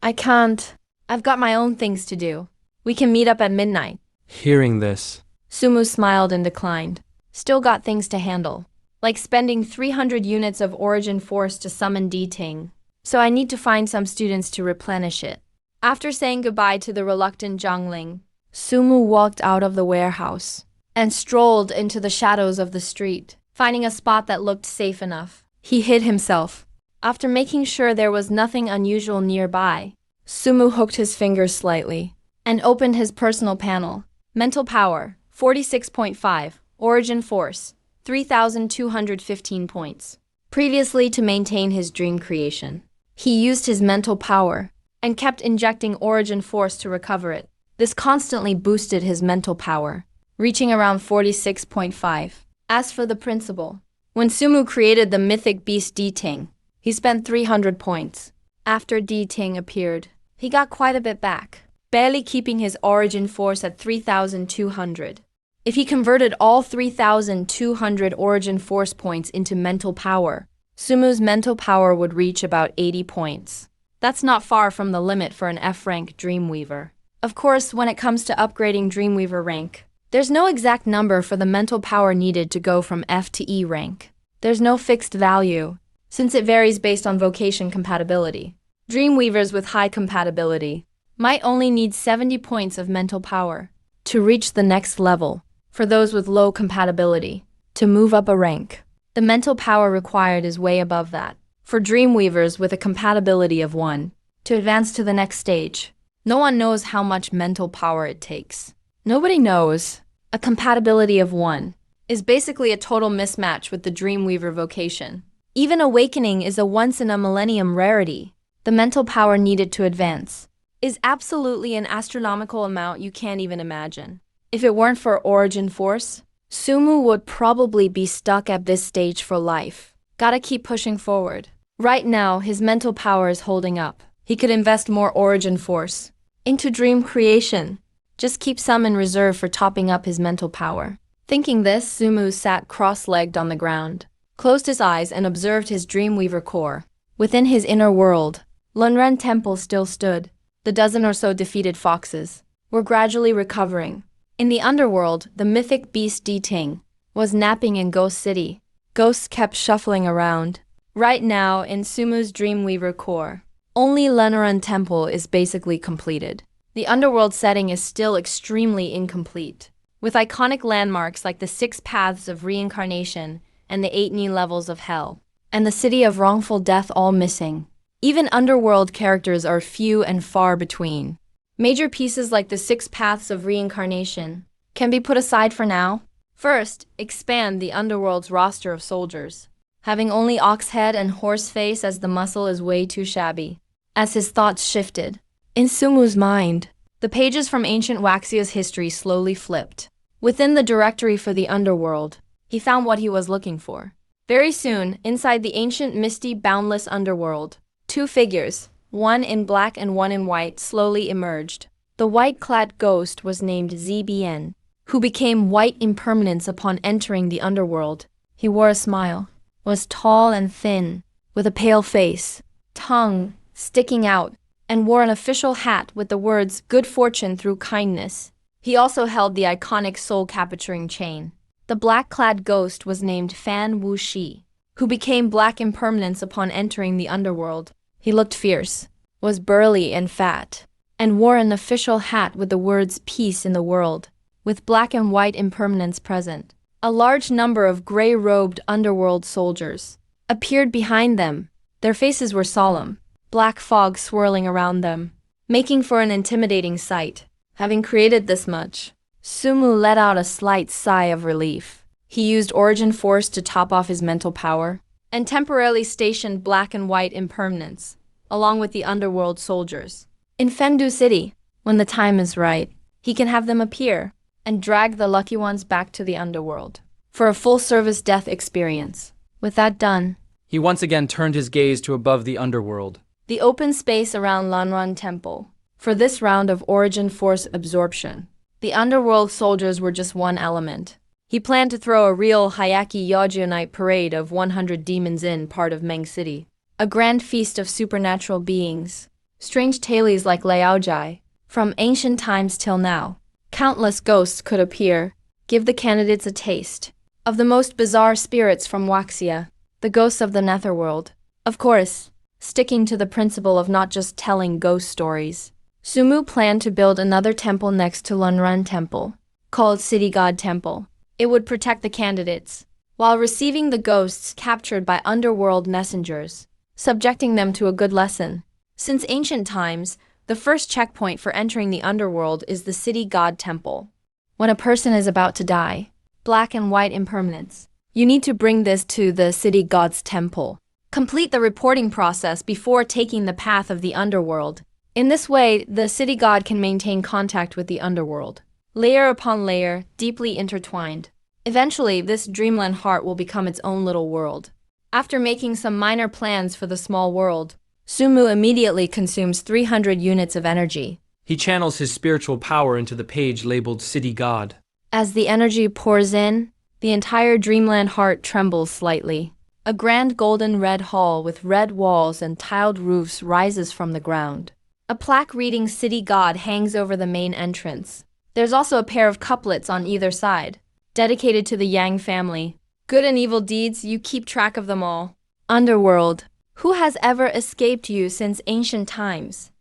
I can't. I've got my own things to do. We can meet up at midnight. Hearing this, Sumu smiled and declined. Still got things to handle, like spending 300 units of origin force to summon D-Ting. So I need to find some students to replenish it. After saying goodbye to the reluctant Zhangling, Sumu walked out of the warehouse and strolled into the shadows of the street, finding a spot that looked safe enough. He hid himself. After making sure there was nothing unusual nearby, Sumu hooked his fingers slightly and opened his personal panel. Mental power, 46.5. Origin force, 3,215 points. Previously, to maintain his dream creation, he used his mental power and kept injecting origin force to recover it. This constantly boosted his mental power, reaching around 46.5. As for the principal, when Sumu created the mythic beast D-Ting, he spent 300 points. After D-Ting appeared, he got quite a bit back, barely keeping his origin force at 3,200. If he converted all 3,200 origin force points into mental power, Sumu's mental power would reach about 80 points. That's not far from the limit for an F-rank Dreamweaver. Of course, when it comes to upgrading Dreamweaver rank, there's no exact number for the mental power needed to go from F to E rank. There's no fixed value, since it varies based on vocation compatibility. Dreamweavers with high compatibility might only need 70 points of mental power to reach the next level. For those with low compatibility, to move up a rank, the mental power required is way above that. For Dreamweavers with a compatibility of 1, to advance to the next stage, no one knows how much mental power it takes. Nobody knows. A compatibility of 1 is basically a total mismatch with the Dreamweaver vocation. Even Awakening is a once-in-a-millennium rarity. The mental power needed to advance is absolutely an astronomical amount you can't even imagine. If it weren't for Origin Force, Sumu would probably be stuck at this stage for life. Gotta keep pushing forward. Right now, his mental power is holding up. He could invest more Origin Force into dream creation. Just keep some in reserve for topping up his mental power. Thinking this, Sumu sat cross-legged on the ground, closed his eyes and observed his Dreamweaver core. Within his inner world, Lunren Temple still stood. The dozen or so defeated foxes were gradually recovering. In the underworld, the mythic beast D-Ting was napping in Ghost City. Ghosts kept shuffling around. Right now, in Sumu's Dreamweaver core, only Lenaren Temple is basically completed. The underworld setting is still extremely incomplete, with iconic landmarks like the 6 paths of reincarnation and the 8 new levels of hell, and the city of wrongful death all missing. Even underworld characters are few and far between. Major pieces like the 6 paths of reincarnation can be put aside for now. First, expand the underworld's roster of soldiers. Having only ox head and horse face as the muscle is way too shabby. As his thoughts shifted, in Sumu's mind, the pages from ancient Waxia's history slowly flipped. Within the directory for the underworld, he found what he was looking for. Very soon, inside the ancient, misty, boundless underworld, 2 figures, one in black and one in white, slowly emerged. The white-clad ghost was named ZBN, who became white impermanence upon entering the underworld. He wore a smile, was tall and thin, with a pale face, tongue sticking out, and wore an official hat with the words "Good fortune through kindness." He also held the iconic soul-capturing chain. The black-clad ghost was named Fan Wuxi, who became black impermanence upon entering the underworld. He looked fierce, was burly and fat, and wore an official hat with the words "Peace in the World," with black and white impermanence present. A large number of gray-robed underworld soldiers appeared behind them. Their faces were solemn, black fog swirling around them, making for an intimidating sight. Having created this much, Sumu let out a slight sigh of relief. He used Origin Force to top off his mental power, and temporarily stationed black and white impermanence, along with the underworld soldiers. In Fendu City, when the time is right, he can have them appear and drag the lucky ones back to the underworld for a full-service death experience. With that done, He once again turned his gaze to above the underworld. the open space around Lanran Temple. For this round of Origin Force absorption, the underworld soldiers were just one element. He planned to throw a real Hayaki Yojionite parade of 100 demons in part of Meng City. A grand feast of supernatural beings. Strange tales like Liaojai, from ancient times till now. Countless ghosts could appear, give the candidates a taste of the most bizarre spirits from Waxia, the ghosts of the netherworld. Of course, sticking to the principle of not just telling ghost stories, Sumu planned to build another temple next to Lunrun Temple, called City God Temple. It would protect the candidates, while receiving the ghosts captured by underworld messengers, subjecting them to a good lesson. Since ancient times, the first checkpoint for entering the underworld is the City God Temple. When a person is about to die, black and white impermanence, you need to bring this to the City God's Temple. Complete the reporting process before taking the path of the underworld. In this way, the City God can maintain contact with the underworld, layer upon layer, deeply intertwined. Eventually, this dreamland heart will become its own little world. After making some minor plans for the small world, Sumu immediately consumes 300 units of energy. He channels his spiritual power into the page labeled City God. As the energy pours in, the entire dreamland heart trembles slightly. A grand golden red hall with red walls and tiled roofs rises from the ground. A plaque reading City God hangs over the main entrance. There's also a pair of couplets on either side, dedicated to the Yang family. Good and evil deeds, you keep track of them all. Underworld, who has ever escaped you since ancient times?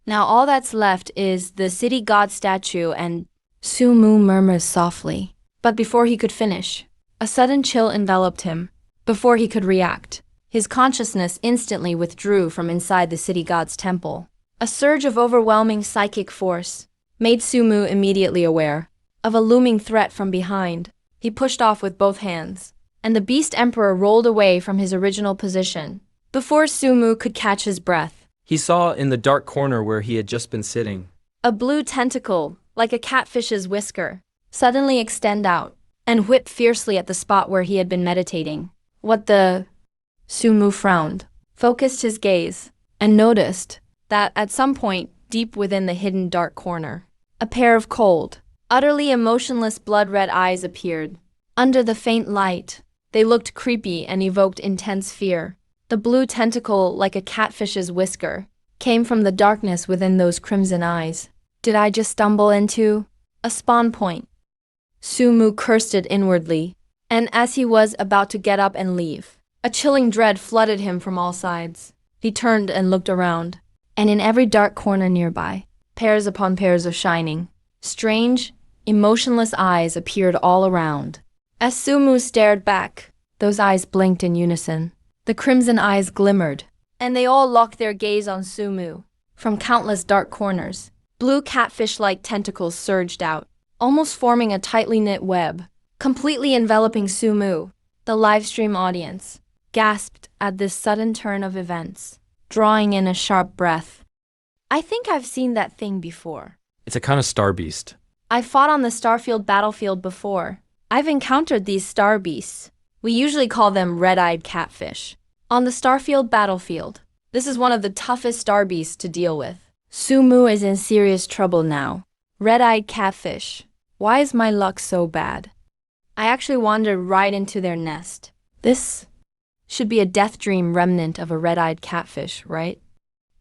Now all that's left is the City God statue, and Sumu murmurs softly. But before he could finish, a sudden chill enveloped him. Before he could react, his consciousness instantly withdrew from inside the City God's temple. A surge of overwhelming psychic force made Sumu immediately aware of a looming threat from behind. He pushed off with both hands, and the Beast Emperor rolled away from his original position. Before Sumu could catch his breath, He saw in the dark corner where he had just been sitting a blue tentacle, like a catfish's whisker, suddenly extend out and whip fiercely at the spot where he had been meditating. What the? Sumu frowned, focused his gaze, and noticed that at some point, deep within the hidden dark corner, a pair of cold, utterly emotionless blood-red eyes appeared. Under the faint light, they looked creepy and evoked intense fear. The blue tentacle, like a catfish's whisker, came from the darkness within those crimson eyes. Did I just stumble into a spawn point? Sumu cursed it inwardly. And as he was about to get up and leave, a chilling dread flooded him from all sides. He turned and looked around, and in every dark corner nearby, pairs upon pairs of shining, strange, emotionless eyes appeared all around. As Sumu stared back, those eyes blinked in unison. The crimson eyes glimmered, and they all locked their gaze on Sumu. From countless dark corners, blue catfish-like tentacles surged out, almost forming a tightly knit web, completely enveloping Sumu. The livestream audience gasped at this sudden turn of events, drawing in a sharp breath. I think I've seen that thing before. It's a kind of star beast. I fought on the Starfield battlefield before. I've encountered these star beasts. We usually call them red-eyed catfish. On the Starfield battlefield, this is one of the toughest star beasts to deal with. Sumu is in serious trouble now. Red-eyed catfish. Why is my luck so bad? I actually wandered right into their nest. This should be a death dream remnant of a red-eyed catfish, right?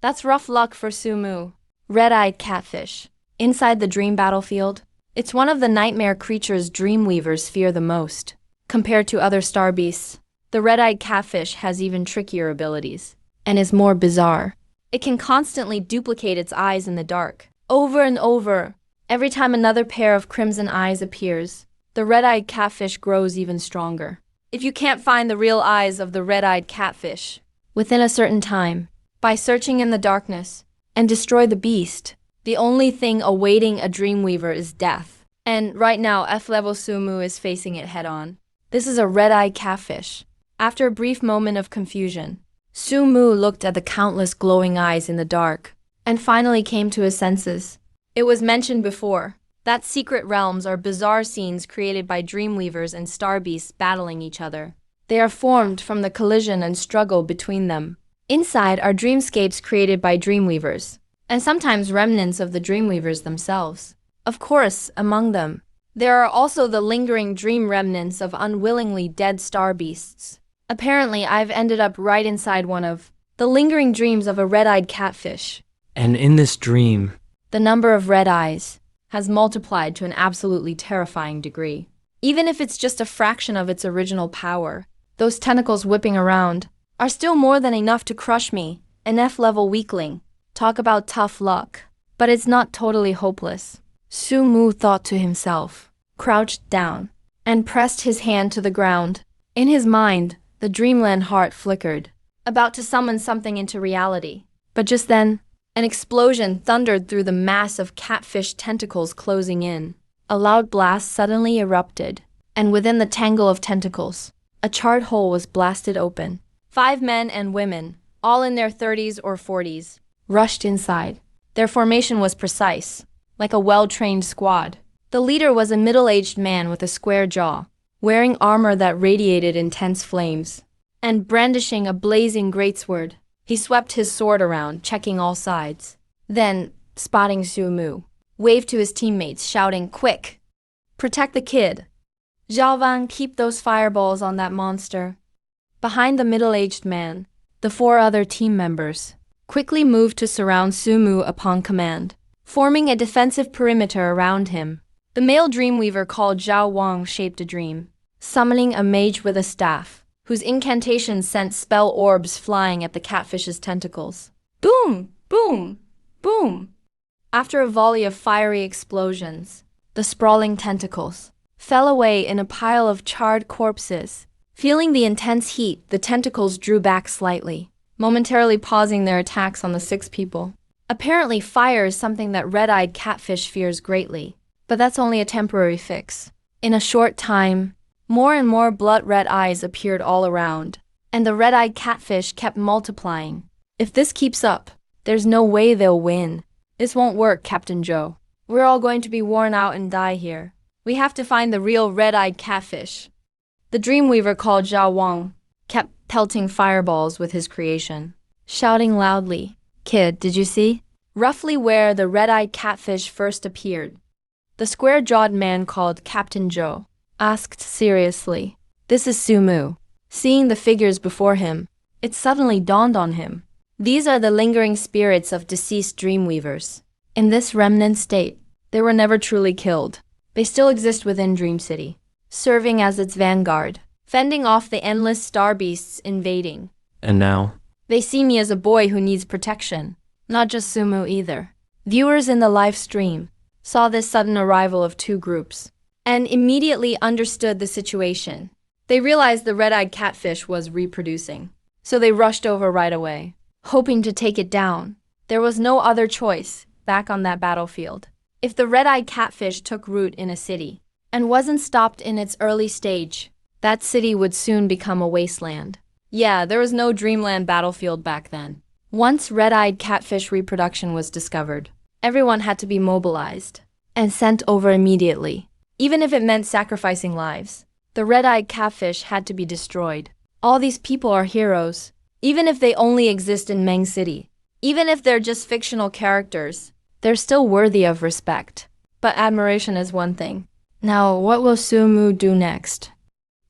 That's rough luck for Sumu. Red-eyed catfish. Inside the dream battlefield, it's one of the nightmare creatures dreamweavers fear the most. Compared to other star beasts, the red-eyed catfish has even trickier abilities, and is more bizarre. It can constantly duplicate its eyes in the dark, over and over. Every time another pair of crimson eyes appears, the red-eyed catfish grows even stronger. If you can't find the real eyes of the red-eyed catfish within a certain time, by searching in the darkness, and destroy the beast, the only thing awaiting a dreamweaver is death. And right now, F-level Sumu is facing it head-on. This is a red-eyed catfish. After a brief moment of confusion, Sumu looked at the countless glowing eyes in the dark, and finally came to his senses. It was mentioned before that secret realms are bizarre scenes created by dreamweavers and star beasts battling each other. They are formed from the collision and struggle between them. Inside are dreamscapes created by dreamweavers, and sometimes remnants of the dreamweavers themselves. Of course, among them, there are also the lingering dream remnants of unwillingly dead star beasts. Apparently, I've ended up right inside one of the lingering dreams of a red-eyed catfish. And in this dream, the number of red eyes has multiplied to an absolutely terrifying degree. Even if it's just a fraction of its original power, those tentacles whipping around are still more than enough to crush me, an F-level weakling. Talk about tough luck. But it's not totally hopeless. Sumu thought to himself, crouched down, and pressed his hand to the ground. In his mind, the dreamland heart flickered, about to summon something into reality. But just then, an explosion thundered through the mass of catfish tentacles closing in. A loud blast suddenly erupted, and within the tangle of tentacles, a charred hole was blasted open. 5 men and women, all in their 30s or 40s, rushed inside. Their formation was precise, like a well-trained squad. The leader was a middle-aged man with a square jaw, wearing armor that radiated intense flames, and brandishing a blazing greatsword. He swept his sword around, checking all sides. Then, spotting Sumu, waved to his teammates, shouting, "Quick! Protect the kid! Zhaovan, keep those fireballs on that monster." Behind the middle-aged man, the 4 other team members quickly moved to surround Sumu upon command, forming a defensive perimeter around him. The male dreamweaver called Zhao Wang shaped a dream, summoning a mage with a staff, whose incantation sent spell orbs flying at the catfish's tentacles. Boom! Boom! Boom! After a volley of fiery explosions, the sprawling tentacles fell away in a pile of charred corpses. Feeling the intense heat, the tentacles drew back slightly, momentarily pausing their attacks on the 6 people. Apparently, fire is something that red-eyed catfish fears greatly, but that's only a temporary fix. In a short time, more and more blood-red eyes appeared all around, and the red-eyed catfish kept multiplying. If this keeps up, there's no way they'll win. This won't work, Captain Joe. We're all going to be worn out and die here. We have to find the real red-eyed catfish. The dreamweaver called Zhao Wang kept pelting fireballs with his creation, shouting loudly, "Kid, did you see? Roughly where the red-eyed catfish first appeared." The square-jawed man called Captain Joe asked seriously, "This is Sumu." Seeing the figures before him, it suddenly dawned on him. These are the lingering spirits of deceased dreamweavers. In this remnant state, they were never truly killed. They still exist within Dream City. serving as its vanguard, fending off the endless star beasts invading. And now? They see me as a boy who needs protection, not just Sumu either. Viewers in the live stream saw this sudden arrival of two groups and immediately understood the situation. They realized the red-eyed catfish was reproducing, so they rushed over right away, hoping to take it down. There was no other choice back on that battlefield. If the red-eyed catfish took root in a city and wasn't stopped in its early stage, that city would soon become a wasteland. Yeah, there was no dreamland battlefield back then. Once red-eyed catfish reproduction was discovered, everyone had to be mobilized and sent over immediately. Even if it meant sacrificing lives, the red-eyed catfish had to be destroyed. All these people are heroes, even if they only exist in Meng City. Even if they're just fictional characters, they're still worthy of respect. But admiration is one thing. Now, what will Sumu do next?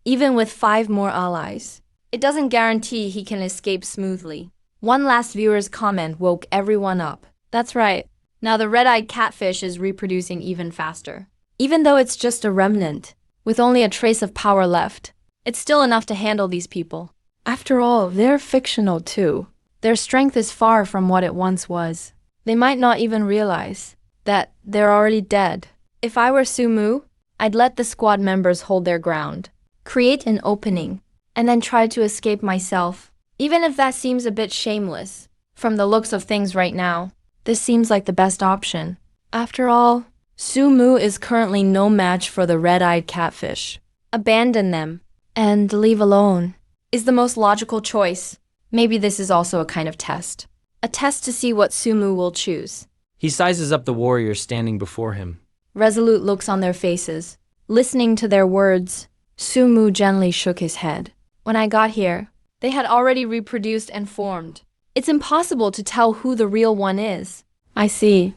Even with 5 more allies, it doesn't guarantee he can escape smoothly. One last viewer's comment woke everyone up. That's right. Now the red-eyed catfish is reproducing even faster. Even though it's just a remnant, with only a trace of power left, it's still enough to handle these people. After all, they're fictional too. Their strength is far from what it once was. They might not even realize that they're already dead. If I were Sumu, I'd let the squad members hold their ground, create an opening, and then try to escape myself. Even if that seems a bit shameless, from the looks of things right now, this seems like the best option. After all, Sumu is currently no match for the red-eyed catfish. Abandon them and leave alone is the most logical choice. Maybe this is also a kind of test. A test to see what Sumu will choose. He sizes up the warriors standing before him. Resolute looks on their faces. Listening to their words, Sumu gently shook his head. When I got here, they had already reproduced and formed. It's impossible to tell who the real one is. I see.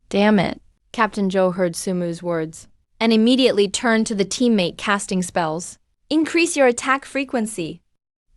Damn it. Captain Joe heard Sumu's words and immediately turned to the teammate casting spells. Increase your attack frequency.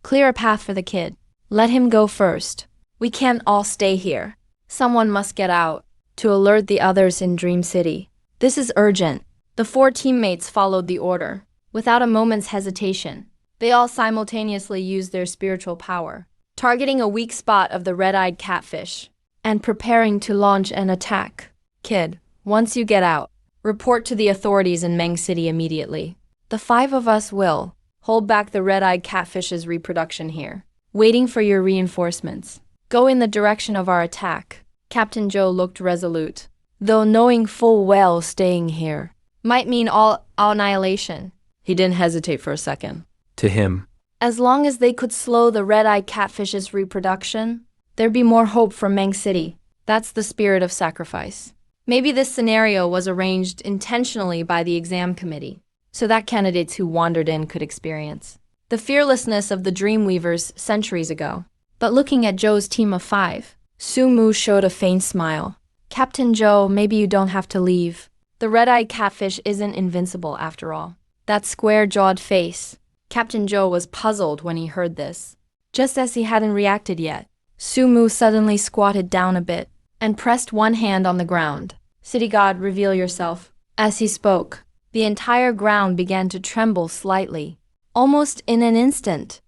Clear a path for the kid. Let him go first. We can't all stay here. Someone must get out to alert the others in Dream City. This is urgent. The 4 teammates followed the order without a moment's hesitation. They all simultaneously used their spiritual power, targeting a weak spot of the red-eyed catfish and preparing to launch an attack. Kid, once you get out, report to the authorities in Meng City immediately. The 5 of us will hold back the red-eyed catfish's reproduction here, waiting for your reinforcements. Go in the direction of our attack. Captain Joe looked resolute, though knowing full well staying here might mean all annihilation. He didn't hesitate for a second. To him. As long as they could slow the red-eyed catfish's reproduction, there'd be more hope for Meng City. That's the spirit of sacrifice. Maybe this scenario was arranged intentionally by the exam committee, so that candidates who wandered in could experience the fearlessness of the Dreamweavers centuries ago. But looking at Joe's team of 5, Sumu showed a faint smile. Captain Joe, maybe you don't have to leave. The red-eyed catfish isn't invincible after all. That square-jawed face. Captain Joe was puzzled when he heard this. Just as he hadn't reacted yet, Sumu suddenly squatted down a bit and pressed one hand on the ground. City God, reveal yourself. As he spoke, the entire ground began to tremble slightly. Almost in an instant,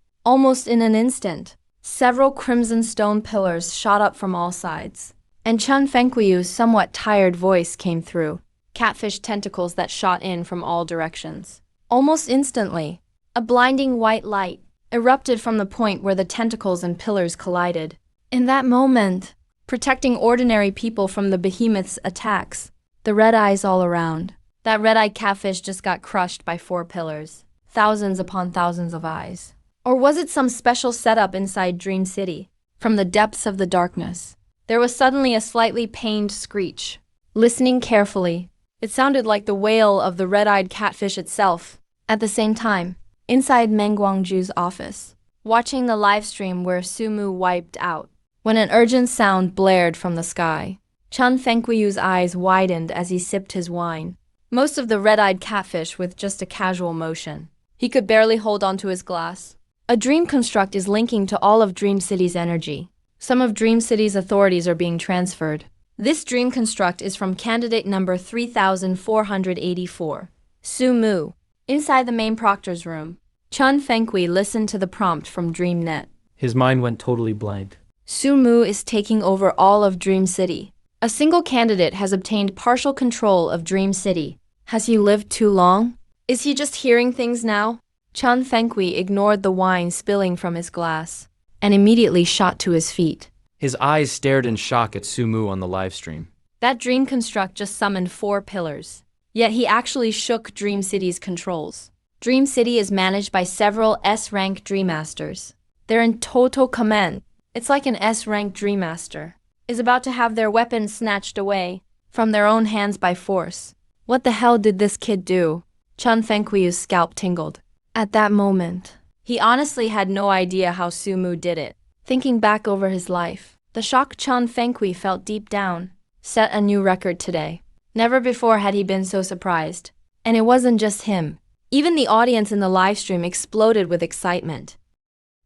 several crimson stone pillars shot up from all sides, and Chun Fengquiyu's somewhat tired voice came through. Catfish tentacles that shot in from all directions. Almost instantly, a blinding white light erupted from the point where the tentacles and pillars collided. In that moment, protecting ordinary people from the behemoth's attacks, the red eyes all around. That red-eyed catfish just got crushed by 4 pillars. Thousands upon thousands of eyes. Or was it some special setup inside Dream City? From the depths of the darkness, there was suddenly a slightly pained screech. Listening carefully, it sounded like the wail of the red-eyed catfish itself. At the same time, inside Meng Guangju's office, watching the livestream where Sumu wiped out, when an urgent sound blared from the sky, Chun Fengquiyu's eyes widened as he sipped his wine. Most of the red-eyed catfish with just a casual motion. He could barely hold onto his glass. A dream construct is linking to all of Dream City's energy. Some of Dream City's authorities are being transferred. This dream construct is from candidate number 3484, Sumu. Inside the main proctor's room, Chun Fenghui listened to the prompt from DreamNet. His mind went totally blank. Sumu is taking over all of Dream City. A single candidate has obtained partial control of Dream City. Has he lived too long? Is he just hearing things now? Chun Fenghui ignored the wine spilling from his glass and immediately shot to his feet. His eyes stared in shock at Sumu on the live stream. That dream construct just summoned 4 pillars. Yet he actually shook Dream City's controls. Dream City is managed by several S-rank Dream Masters. They're in total command. It's like an S-rank Dream Master is about to have their weapons snatched away from their own hands by force. What the hell did this kid do? Chun Fenghui's scalp tingled. At that moment, he honestly had no idea how Sumu did it. Thinking back over his life, the shock Chun Fenghui felt deep down set a new record today. Never before had he been so surprised. And it wasn't just him. Even the audience in the livestream exploded with excitement.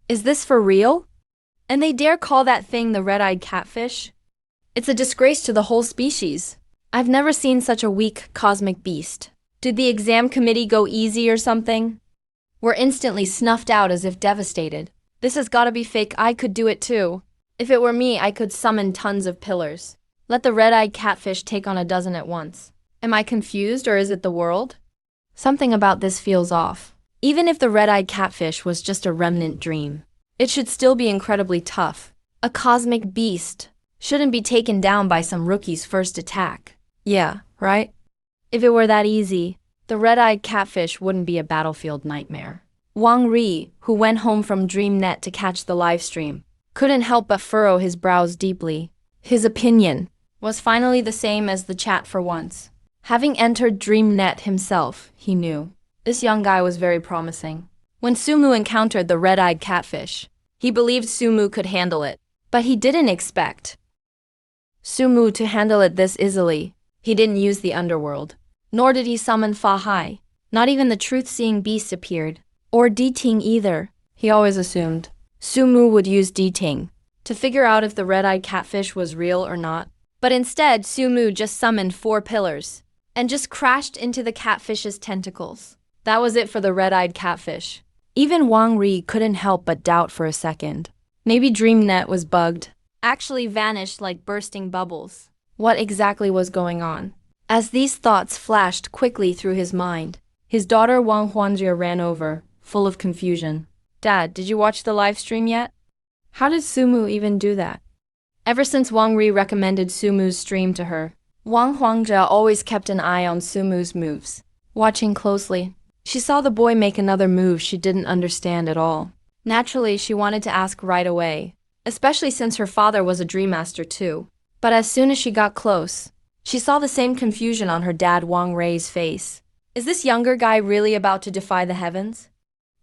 Is this for real? And they dare call that thing the red-eyed catfish? It's a disgrace to the whole species. I've never seen such a weak cosmic beast. Did the exam committee go easy or something? We're instantly snuffed out as if devastated. This has gotta be fake. I could do it too. If it were me, I could summon tons of pillars. Let the red-eyed catfish take on a dozen at once. Am I confused, or is it the world? Something about this feels off. Even if the red-eyed catfish was just a remnant dream, it should still be incredibly tough. A cosmic beast shouldn't be taken down by some rookie's first attack. Yeah, right? If it were that easy, the red-eyed catfish wouldn't be a battlefield nightmare. Wang Ri, who went home from DreamNet to catch the livestream, couldn't help but furrow his brows deeply. His opinion was finally the same as the chat for once. Having entered DreamNet himself, he knew this young guy was very promising. When Sumu encountered the red-eyed catfish, he believed Sumu could handle it, but he didn't expect Sumu to handle it this easily. He didn't use the underworld, nor did he summon Fa Hai. Not even the truth-seeing beast appeared, or D-Ting either. He always assumed Sumu would use D-Ting to figure out if the red-eyed catfish was real or not. But instead, Sumu just summoned 4 pillars and just crashed into the catfish's tentacles. That was it for the red-eyed catfish. Even Wang Ri couldn't help but doubt for a second. Maybe DreamNet was bugged, actually vanished like bursting bubbles. What exactly was going on? As these thoughts flashed quickly through his mind, his daughter Wang Huanjie ran over, full of confusion. Dad, did you watch the live stream yet? How did Sumu even do that? Ever since Wang Ri recommended Sumu's stream to her, Wang Huangjia always kept an eye on Sumu's moves. Watching closely, she saw the boy make another move she didn't understand at all. Naturally, she wanted to ask right away, especially since her father was a Dream Master too. But as soon as she got close, she saw the same confusion on her dad Wang Rei's face. Is this younger guy really about to defy the heavens?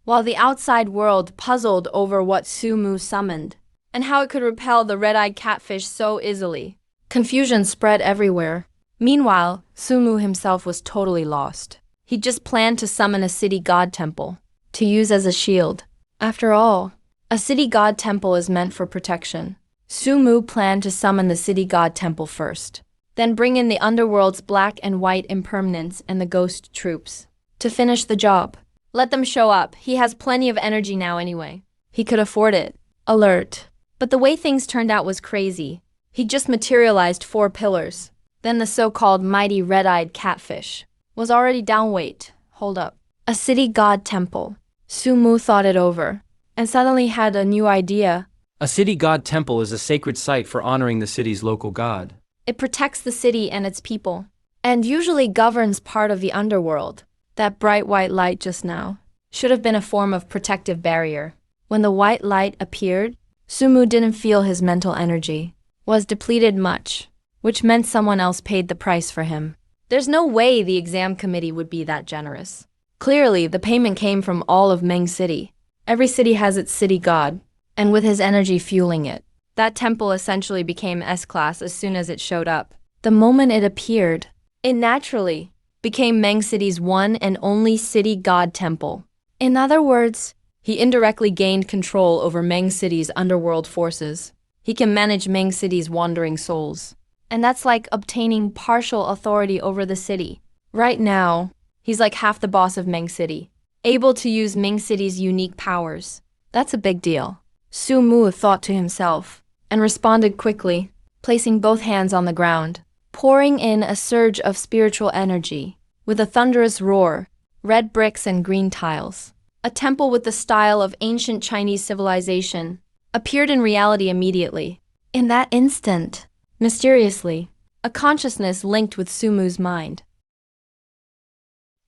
While the outside world puzzled over what Sumu summoned, and how it could repel the red-eyed catfish so easily, confusion spread everywhere. Meanwhile, Sumu himself was totally lost. He just planned to summon a city god temple to use as a shield. After all, a city god temple is meant for protection. Sumu planned to summon the city god temple first, then bring in the underworld's black and white impermanents and the ghost troops to finish the job. Let them show up. He has plenty of energy now anyway. He could afford it. Alert. But the way things turned out was crazy. He just materialized 4 pillars. Then the so-called mighty red-eyed catfish was already downweight. Hold up. A city god temple. Sumu thought it over and suddenly had a new idea. A city god temple is a sacred site for honoring the city's local god. It protects the city and its people, and usually governs part of the underworld. That bright white light just now should have been a form of protective barrier. When the white light appeared, Sumu didn't feel his mental energy was depleted much, which meant someone else paid the price for him. There's no way the exam committee would be that generous. Clearly, the payment came from all of Meng City. Every city has its city god, and with his energy fueling it, that temple essentially became S-class as soon as it showed up. The moment it appeared, it naturally became Meng City's one and only city god temple. In other words, he indirectly gained control over Meng City's underworld forces. He can manage Meng City's wandering souls. And that's like obtaining partial authority over the city. Right now, He's like half the boss of Ming City, able to use Ming City's unique powers. That's a big deal, Su Mu thought to himself, and responded quickly, placing both hands on the ground, pouring in a surge of spiritual energy. With a thunderous roar, red bricks and green tiles, a temple with the style of ancient Chinese civilization, appeared in reality immediately. In that instant, mysteriously, a consciousness linked with Su Mu's mind.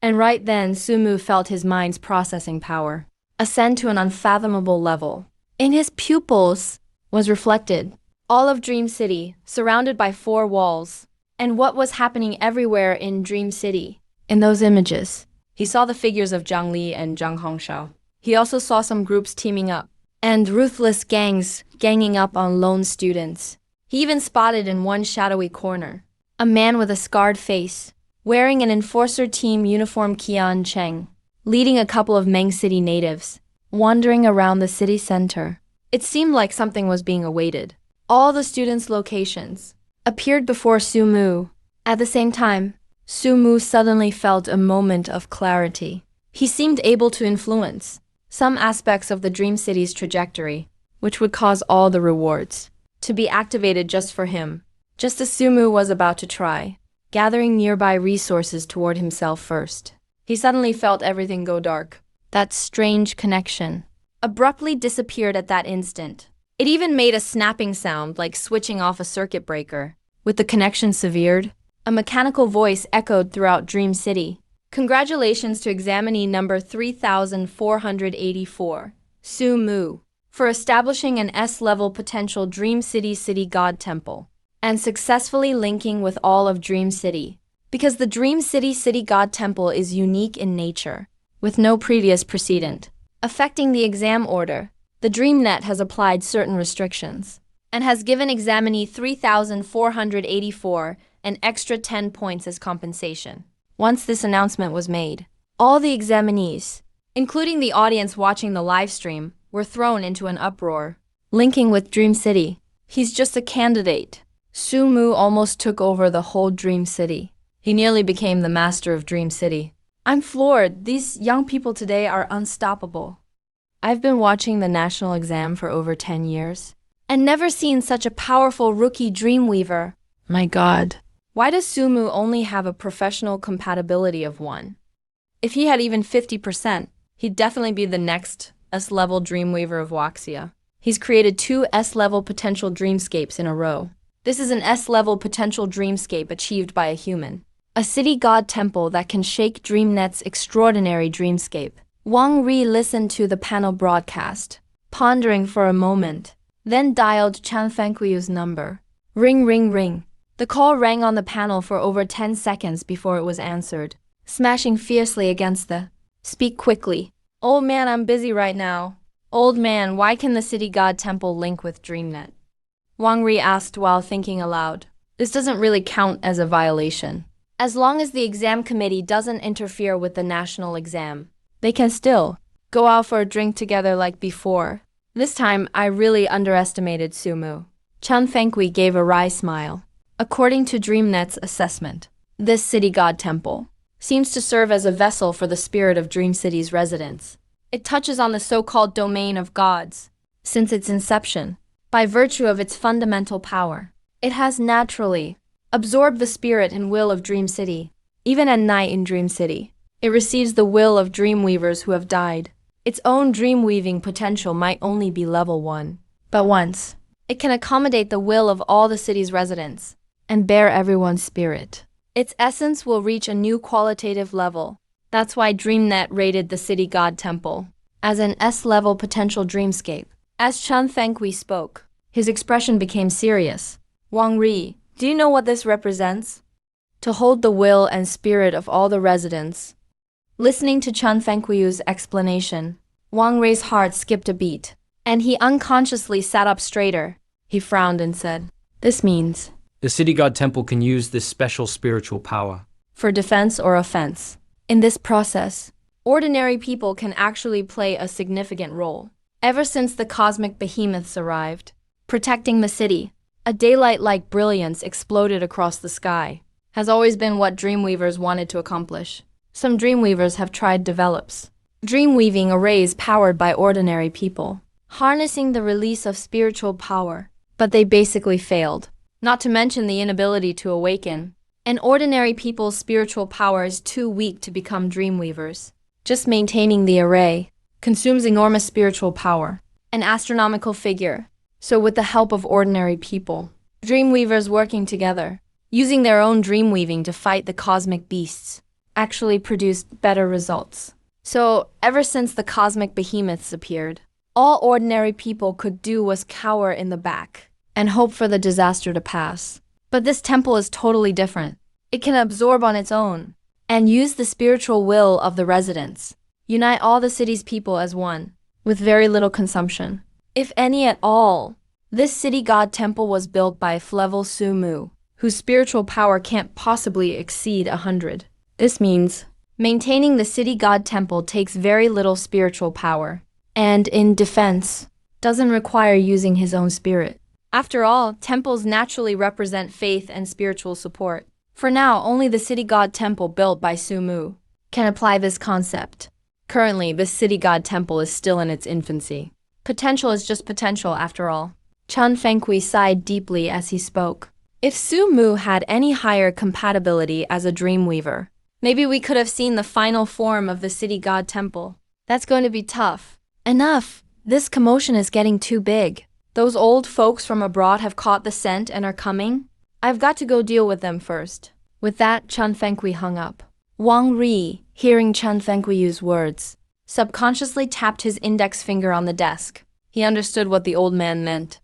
And right then Su Mu felt his mind's processing power ascend to an unfathomable level. In his pupils was reflected all of Dream City, surrounded by four walls, and what was happening everywhere in Dream City. In those images, he saw the figures of Zhang Li and Zhang Hongshao. He also saw some groups teaming up, and ruthless gangs ganging up on lone students. He even spotted in one shadowy corner a man with a scarred face, wearing an enforcer team uniform Qian Cheng, leading a couple of Meng City natives, wandering around the city center. It seemed like something was being awaited. All the students' locations appeared before Su Mu. At the same time, Su Mu suddenly felt a moment of clarity. He seemed able to influence some aspects of the Dream City's trajectory, which would cause all the rewards to be activated just for him, just as Su Mu was about to try, gathering nearby resources toward himself first. He suddenly felt everything go dark. That strange connection abruptly disappeared at that instant. It even made a snapping sound like switching off a circuit breaker. With the connection severed, a mechanical voice echoed throughout Dream City. Congratulations to examinee number 3484, Su Mu, for establishing an S-level potential Dream City City God Temple and successfully linking with all of Dream City. Because the Dream City City God Temple is unique in nature, with no previous precedent affecting the exam order, the DreamNet has applied certain restrictions and has given examinee 3484 an extra 10 points as compensation. Once this announcement was made, all the examinees, including the audience watching the live stream, were thrown into an uproar. Linking with Dream City. He's just a candidate. Su Mu almost took over the whole Dream City. He nearly became the master of Dream City. I'm floored. These young people today are unstoppable. I've been watching the national exam for over 10 years and never seen such a powerful rookie Dreamweaver. My God. Why does Su Mu only have a professional compatibility of 1? If he had even 50%, he'd definitely be the next S-level Dreamweaver of Waxia. He's created 2 S-level potential dreamscapes in a row. This is an S-level potential dreamscape achieved by a human. A city god temple that can shake DreamNet's extraordinary dreamscape. Wang Ri listened to the panel broadcast, pondering for a moment, then dialed Chan Fenghui's number. Ring, ring, ring. The call rang on the panel for over 10 seconds before it was answered, smashing fiercely against the "Speak quickly." "Old man, I'm busy right now." "Old man, why can the city god temple link with DreamNet?" Wang Ri asked while thinking aloud. This doesn't really count as a violation. As long as the exam committee doesn't interfere with the national exam, they can still go out for a drink together like before. This time, I really underestimated Su Mu. Chan Fenghui gave a wry smile. According to DreamNet's assessment, this city god temple seems to serve as a vessel for the spirit of Dream City's residents. It touches on the so-called domain of gods. Since its inception, by virtue of its fundamental power, it has naturally absorbed the spirit and will of Dream City. Even at night in Dream City, it receives the will of Dreamweavers who have died. Its own dream-weaving potential might only be level 1. But once, it can accommodate the will of all the city's residents and bear everyone's spirit. Its essence will reach a new qualitative level. That's why DreamNet rated the city god temple as an S-level potential dreamscape. As Chan Fenghui spoke, his expression became serious. Wang Ri, do you know what this represents? To hold the will and spirit of all the residents. Listening to Chan Fenghui's explanation, Wang Ri's heart skipped a beat, and he unconsciously sat up straighter. He frowned and said, "This means The city god temple can use this special spiritual power for defense or offense. In this process, ordinary people can actually play a significant role. Ever since the cosmic behemoths arrived, protecting the city, a daylight-like brilliance exploded across the sky. Has always been what Dreamweavers wanted to accomplish. Some dreamweavers have tried develops dreamweaving arrays powered by ordinary people, harnessing the release of spiritual power, but they basically failed. Not to mention the inability to awaken. And ordinary people's spiritual power is too weak to become dreamweavers. Just maintaining the array consumes enormous spiritual power, an astronomical figure. So with the help of ordinary people, dreamweavers working together, using their own dreamweaving to fight the cosmic beasts, actually produced better results. So ever since the cosmic behemoths appeared, all ordinary people could do was cower in the back and hope for the disaster to pass. But this temple is totally different. It can absorb on its own and use the spiritual will of the residents, unite all the city's people as one, with very little consumption, if any at all. This city god temple was built by Flevel Sumu, whose spiritual power can't possibly exceed 100. This means maintaining the city god temple takes very little spiritual power, and in defense, doesn't require using his own spirit. After all, temples naturally represent faith and spiritual support. For now, only the city god temple built by Sumu can apply this concept. Currently, this city god temple is still in its infancy. Potential is just potential after all. Chun Fenghui sighed deeply as he spoke. If Sumu had any higher compatibility as a dreamweaver, maybe we could have seen the final form of the city god temple. That's going to be tough. Enough! This commotion is getting too big. Those old folks from abroad have caught the scent and are coming. I've got to go deal with them first. With that, Chun Fenghui hung up. Wang Ri, hearing Chun Fenghui's words, subconsciously tapped his index finger on the desk. He understood what the old man meant.